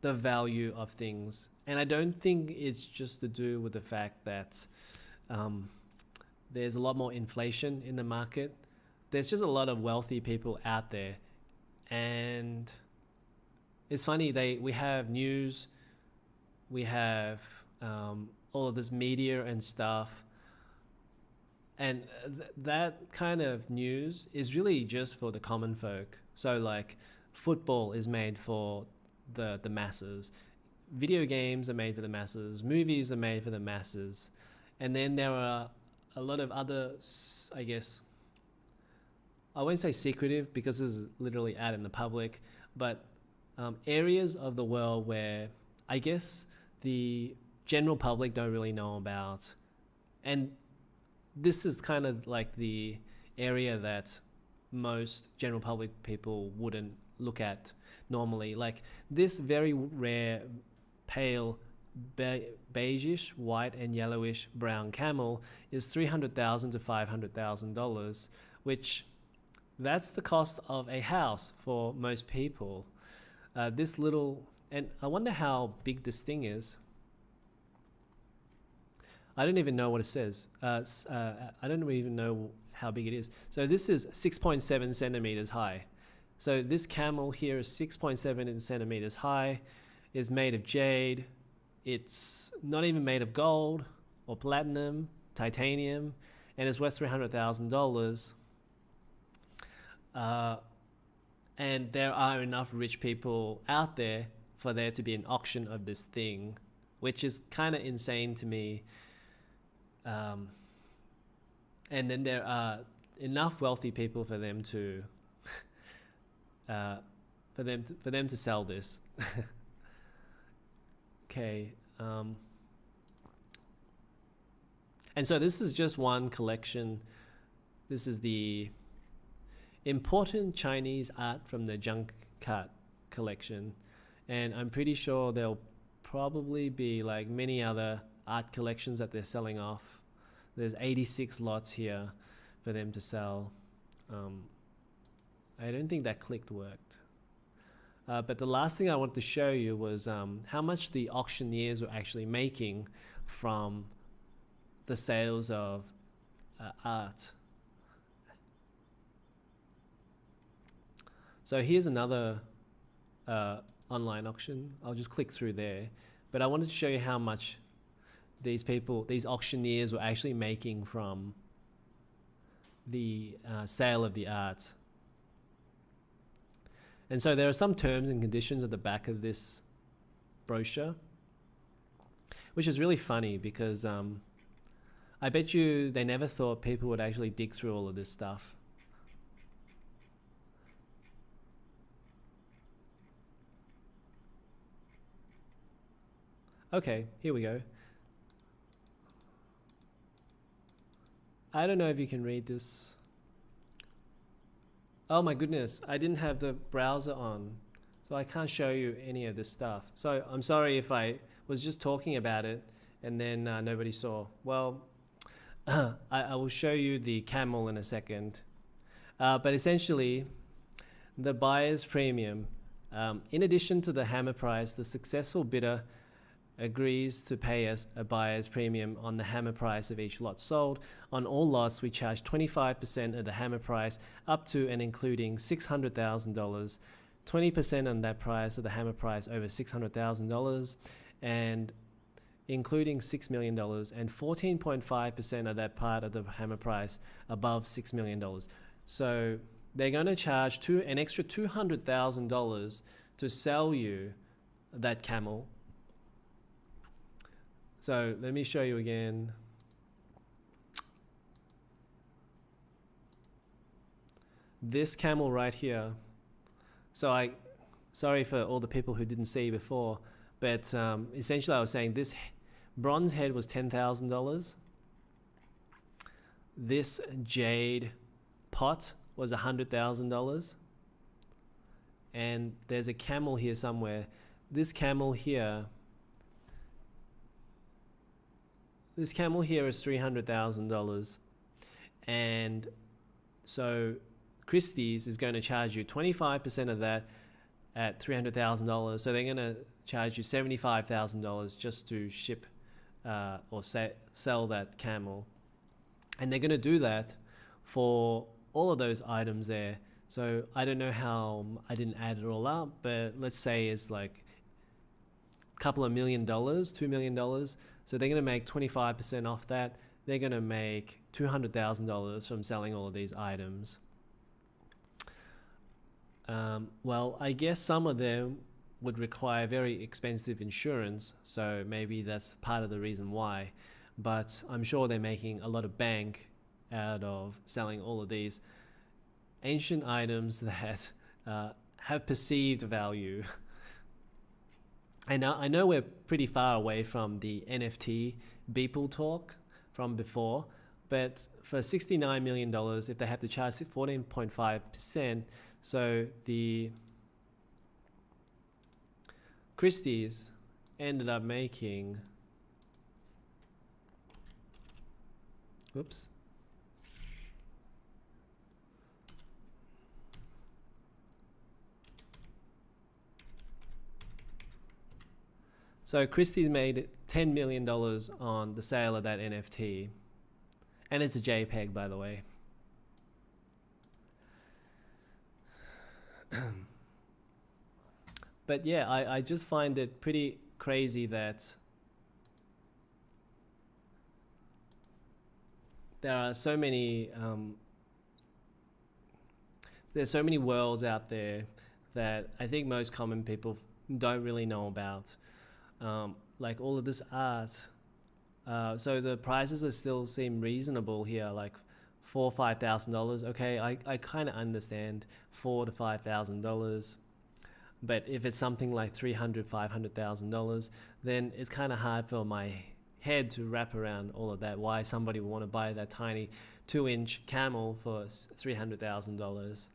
the value of things. And I don't think it's just to do with the fact that there's a lot more inflation in the market. There's just a lot of wealthy people out there. And it's funny, we have news, we have all of this media and stuff. And that kind of news is really just for the common folk. So like football is made for the masses. Video games are made for the masses. Movies are made for the masses. And then there are a lot of other, I guess, I won't say secretive because this is literally out in the public, but areas of the world where I guess the general public don't really know about. And this is kind of like the area that most general public people wouldn't look at normally. Like this very rare pale beigeish, white and yellowish brown camel is $300,000 to $500,000, which that's the cost of a house for most people. This little, and I wonder how big this thing is. I don't even know what it says. I don't even know how big it is. So this is 6.7 centimeters high. So this camel here is 6.7 centimeters high. It's made of jade. It's not even made of gold or platinum, titanium, and it's worth $300,000. And there are enough rich people out there for there to be an auction of this thing, which is kind of insane to me. And then there are enough wealthy people for them to for them to sell this. Okay. And so this is just one collection. This is the important Chinese art from the junk cut collection, and I'm pretty sure there'll probably be like many other art collections that they're selling off. There's 86 lots here for them to sell. I don't think that clicked worked. But the last thing I wanted to show you was how much the auctioneers were actually making from the sales of art. So here's another online auction. I'll just click through there. But I wanted to show you how much these auctioneers were actually making from the sale of the art. And so there are some terms and conditions at the back of this brochure, which is really funny because I bet you they never thought people would actually dig through all of this stuff. Okay, here we go. I don't know if you can read this. Oh my goodness, I didn't have the browser on, so I can't show you any of this stuff. So I'm sorry if I was just talking about it and then nobody saw. Well, I will show you the camel in a second. But essentially, the buyer's premium, in addition to the hammer price, the successful bidder agrees to pay us a buyer's premium on the hammer price of each lot sold. On all lots, we charge 25% of the hammer price up to and including $600,000 20% on that price of the hammer price over $600,000, and including $6 million, and 14.5% of that part of the hammer price above $6 million. So they're going to charge an extra $200,000 to sell you that camel. So let me show you again. This camel right here. So sorry for all the people who didn't see before, but essentially I was saying this bronze head was $10,000. This jade pot was $100,000. And there's a camel here somewhere. This camel here is $300,000. And so Christie's is going to charge you 25% of that at $300,000. So they're going to charge you $75,000 just to ship or sell that camel. And they're going to do that for all of those items there. So I don't know how, I didn't add it all up, but let's say it's like a couple of $1 million, $2 million. So they're going to make 25% off that. They're going to make $200,000 from selling all of these items. Well, I guess some of them would require very expensive insurance, so maybe that's part of the reason why. But I'm sure they're making a lot of bank out of selling all of these ancient items that have perceived value. And I know we're pretty far away from the NFT Beeple talk from before, but for $69 million, if they have to charge 14.5%, so the Christie's ended up making, whoops, so Christie's made $10 million on the sale of that NFT, and it's a JPEG, by the way. But yeah, I just find it pretty crazy that there are so many there's so many worlds out there that I think most common people don't really know about, like all of this art. So the prices are still seem reasonable here, like $4,000 or $5,000. Okay, I kind of understand $4,000 to $5,000. But if it's something like $300,000, $500,000, then it's kind of hard for my head to wrap around all of that. Why somebody would want to buy that tiny 2-inch camel for $300,000?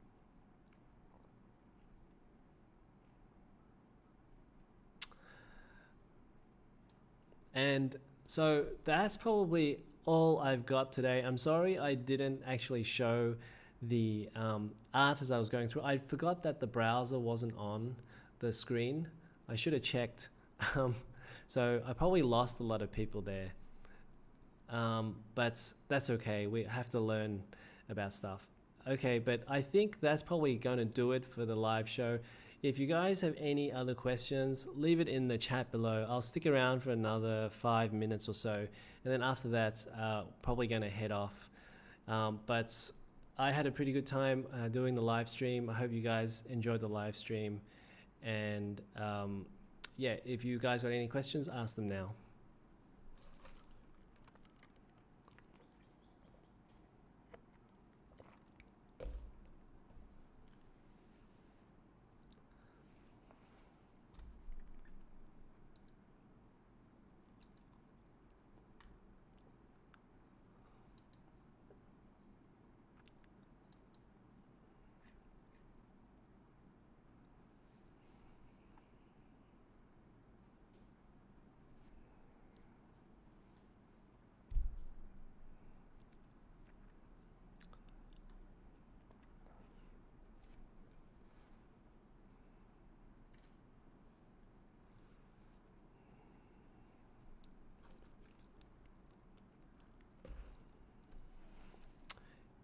And so that's probably all I've got today. I'm sorry I didn't actually show the art as I was going through. I forgot that the browser wasn't on the screen. I should have checked. So I probably lost a lot of people there. But that's okay. We have to learn about stuff. Okay, but I think that's probably going to do it for the live show. If you guys have any other questions, leave it in the chat below. I'll stick around for another 5 minutes or so. And then after that, probably going to head off. But I had a pretty good time doing the live stream. I hope you guys enjoyed the live stream. And yeah, if you guys got any questions, ask them now.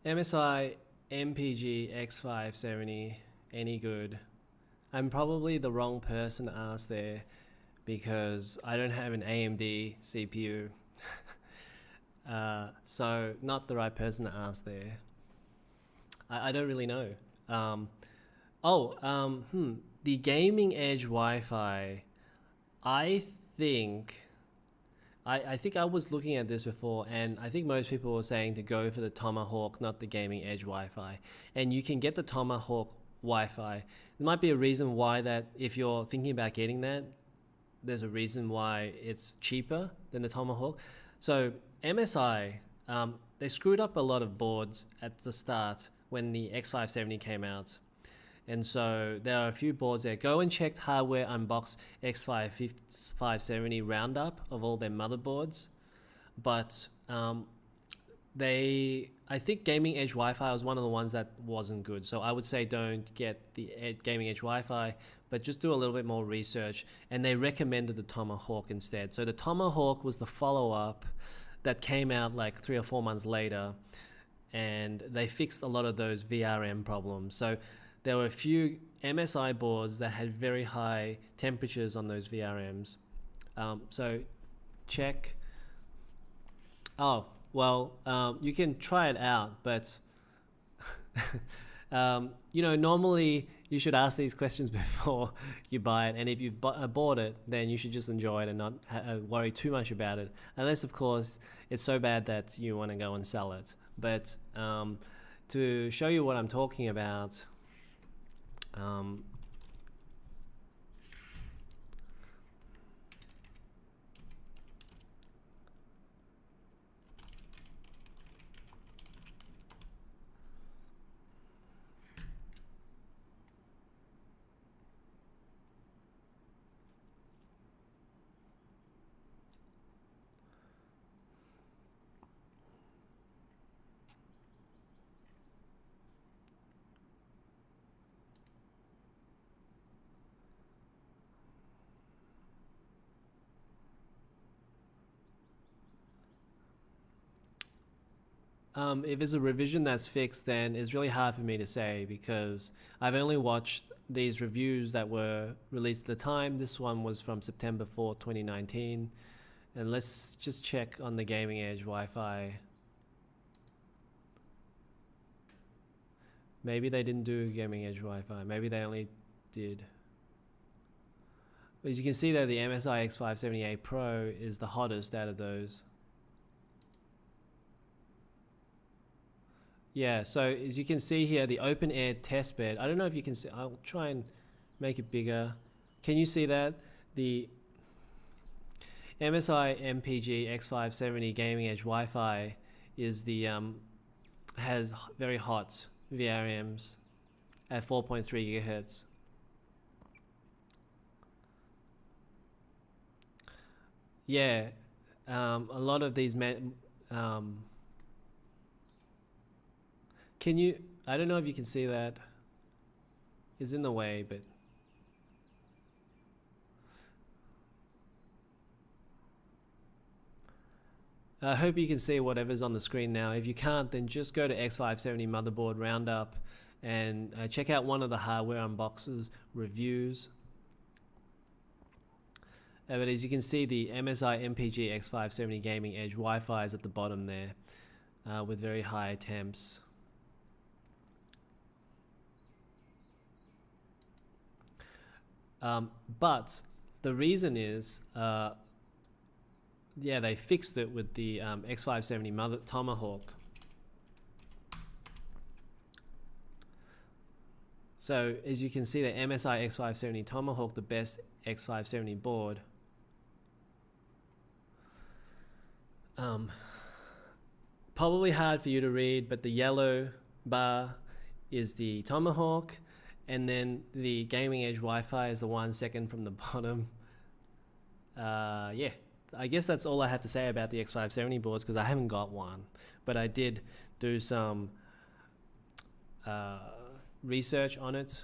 MSI MPG X570, any good? I'm probably the wrong person to ask there because I don't have an AMD CPU. So not the right person to ask there. I don't really know. The Gaming Edge Wi-Fi. I think I was looking at this before, and I think most people were saying to go for the Tomahawk, not the Gaming Edge Wi-Fi. And you can get the Tomahawk Wi-Fi. There might be a reason why that, if you're thinking about getting that, there's a reason why it's cheaper than the Tomahawk. So MSI, they screwed up a lot of boards at the start when the X570 came out. And so there are a few boards there. Go and check Hardware Unbox X570 roundup of all their motherboards. But I think Gaming Edge Wi-Fi was one of the ones that wasn't good. So I would say don't get the Gaming Edge Wi-Fi, but just do a little bit more research. And they recommended the Tomahawk instead. So the Tomahawk was the follow-up that came out like 3 or 4 months later. And they fixed a lot of those VRM problems. So there were a few MSI boards that had very high temperatures on those VRMs. So check. Oh, well, you can try it out, but normally you should ask these questions before you buy it. And if you've bought it, then you should just enjoy it and not worry too much about it. Unless, of course, it's so bad that you want to go and sell it. But to show you what I'm talking about, if it's a revision that's fixed, then it's really hard for me to say because I've only watched these reviews that were released at the time. This one was from September 4th, 2019. And let's just check on the Gaming Edge Wi-Fi. Maybe they didn't do Gaming Edge Wi-Fi. Maybe they only did. As you can see there, the MSI X570A Pro is the hottest out of those. Yeah, so as you can see here, the open air test bed. I don't know if you can see. I'll try and make it bigger. Can you see that? The MSI MPG X570 Gaming Edge Wi-Fi is the has very hot VRMs at 4.3 gigahertz. Yeah, a lot of these can you, I don't know if you can see that. It's in the way, but I hope you can see whatever's on the screen now. If you can't, then just go to X570 motherboard roundup and check out one of the hardware unboxes reviews. But as you can see, the MSI MPG X570 Gaming Edge Wi-Fi is at the bottom there with very high temps. But the reason is, yeah, they fixed it with the X570 Tomahawk. So as you can see, the MSI X570 Tomahawk, the best X570 board. Probably hard for you to read, but the yellow bar is the Tomahawk, and then the Gaming Edge Wi-Fi is the 1 second from the bottom. Yeah, I guess that's all I have to say about the X570 boards because I haven't got one, but I did do some research on it.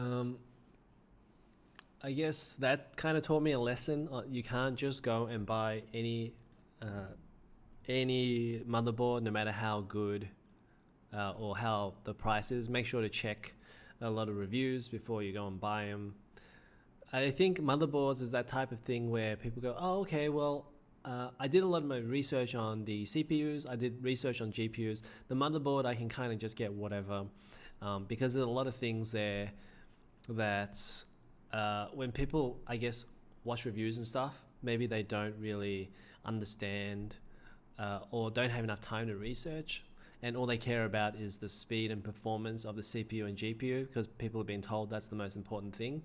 Um, I guess that kind of taught me a lesson. You can't just go and buy any motherboard, no matter how good or how the price is. Make sure to check a lot of reviews before you go and buy them. I think motherboards is that type of thing where people go, oh, okay, well, I did a lot of my research on the CPUs, I did research on GPUs. The motherboard, I can kind of just get whatever, because there's a lot of things there that when people, I guess, watch reviews and stuff, maybe they don't really understand or don't have enough time to research, and all they care about is the speed and performance of the CPU and GPU, because people have been told that's the most important thing.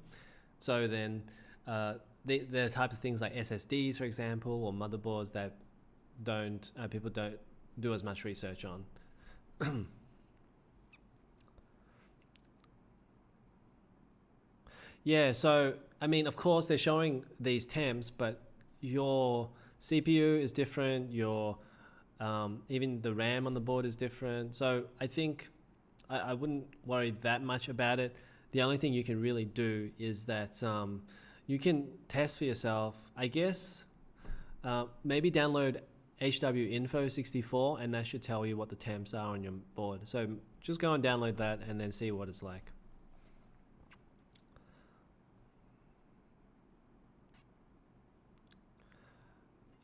So then the type of things like SSDs, for example, or motherboards that people don't do as much research on. Yeah, so I mean, of course, they're showing these temps, but your CPU is different. Your even the RAM on the board is different. So I think I wouldn't worry that much about it. The only thing you can really do is that you can test for yourself. I guess maybe download HW Info 64, and that should tell you what the temps are on your board. So just go and download that and then see what it's like.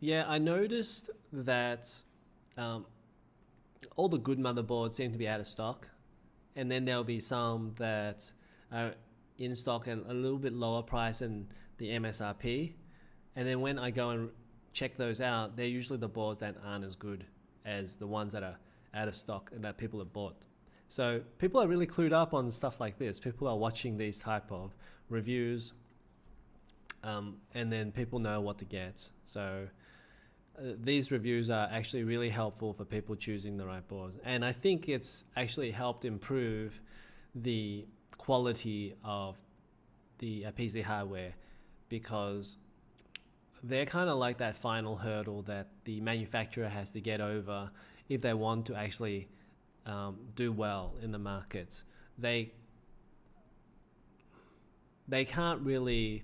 Yeah, I noticed that um, all the good motherboards seem to be out of stock, and then there'll be some that are in stock and a little bit lower price than the MSRP. And then when I go and check those out, they're usually the boards that aren't as good as the ones that are out of stock and that people have bought. So people are really clued up on stuff like this. People are watching these type of reviews, and then people know what to get. So these reviews are actually really helpful for people choosing the right boards. And I think it's actually helped improve the quality of the PC hardware, because they're kind of like that final hurdle that the manufacturer has to get over if they want to actually do well in the markets. They can't really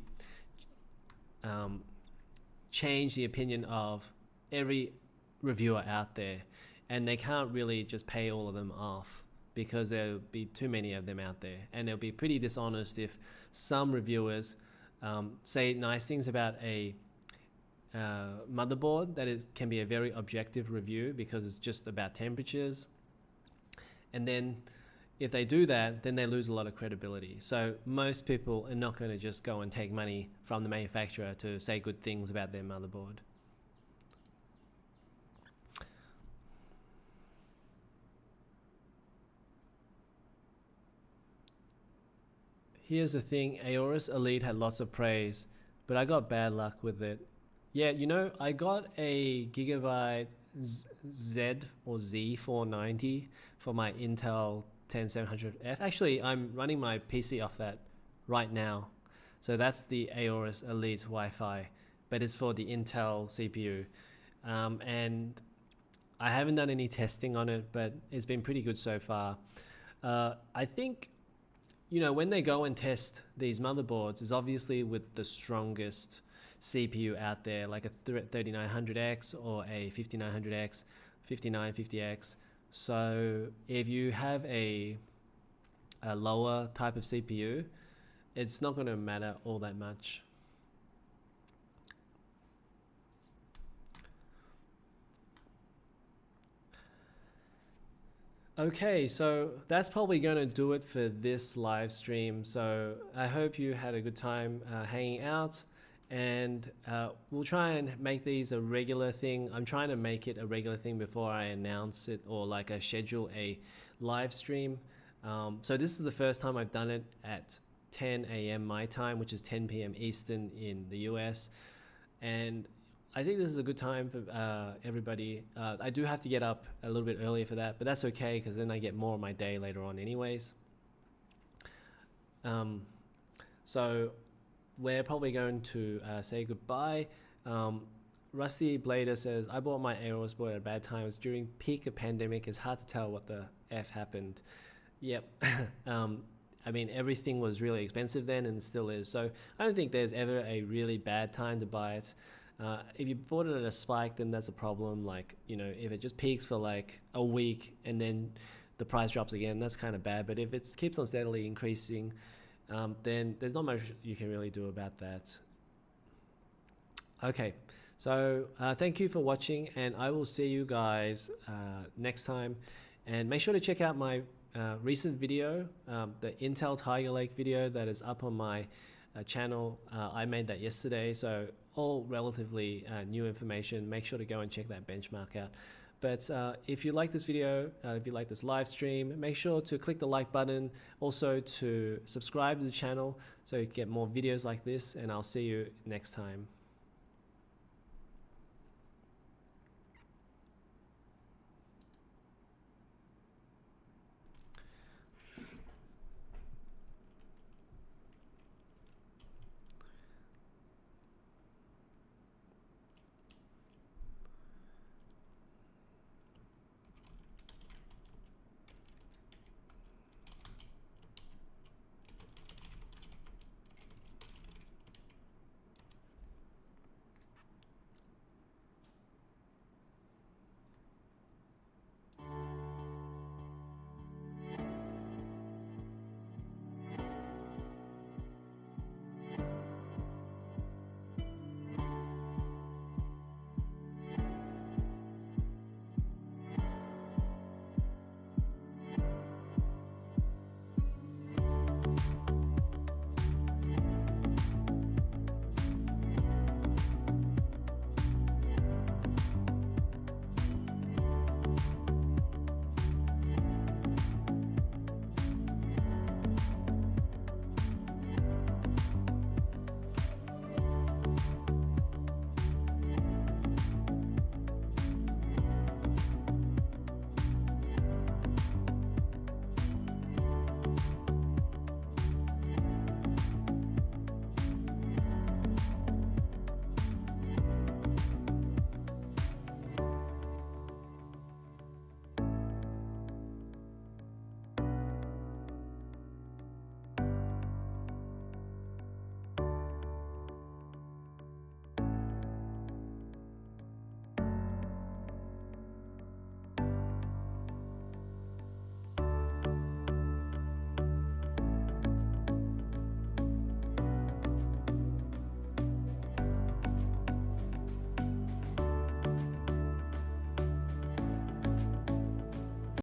change the opinion of every reviewer out there, and they can't really just pay all of them off, because there'll be too many of them out there, and it'll be pretty dishonest if some reviewers say nice things about a motherboard that can be a very objective review because it's just about temperatures, and then if they do that, then they lose a lot of credibility. So most people are not going to just go and take money from the manufacturer to say good things about their motherboard. Here's the thing, Aorus Elite had lots of praise, but I got bad luck with it. Yeah, you know, I got a Gigabyte Z or Z490 for my Intel 10700F. Actually, I'm running my PC off that right now. So that's the Aorus Elite Wi-Fi, but it's for the Intel CPU. And I haven't done any testing on it, but it's been pretty good so far. I think, you know, when they go and test these motherboards, is obviously with the strongest CPU out there, like a 3900X or a 5900X, 5950X. So if you have a lower type of CPU, it's not going to matter all that much. Okay, so that's probably going to do it for this live stream. So I hope you had a good time hanging out, and we'll try and make these a regular thing. I'm trying to make it a regular thing before I announce it, or like I schedule a live stream. So this is the first time I've done it at 10 a.m. my time, which is 10 p.m. Eastern in the US. And I think this is a good time for everybody. I do have to get up a little bit earlier for that, but that's okay, because then I get more of my day later on anyways. So we're probably going to say goodbye. Rusty Blader says, I bought my Aorus board at a bad time. It was during peak of pandemic. It's hard to tell what the F happened. Yep. I mean, everything was really expensive then and still is. So I don't think there's ever a really bad time to buy it. If you bought it at a spike, then that's a problem. Like, you know, if it just peaks for like a week and then the price drops again, that's kind of bad. But if it keeps on steadily increasing, then there's not much you can really do about that. Okay, so thank you for watching, and I will see you guys next time. And make sure to check out my recent video, the Intel Tiger Lake video that is up on my channel. I made that yesterday, so all relatively new information. Make sure to go and check that benchmark out. But if you like this video, if you like this live stream, make sure to click the like button, also to subscribe to the channel so you get more videos like this, and I'll see you next time.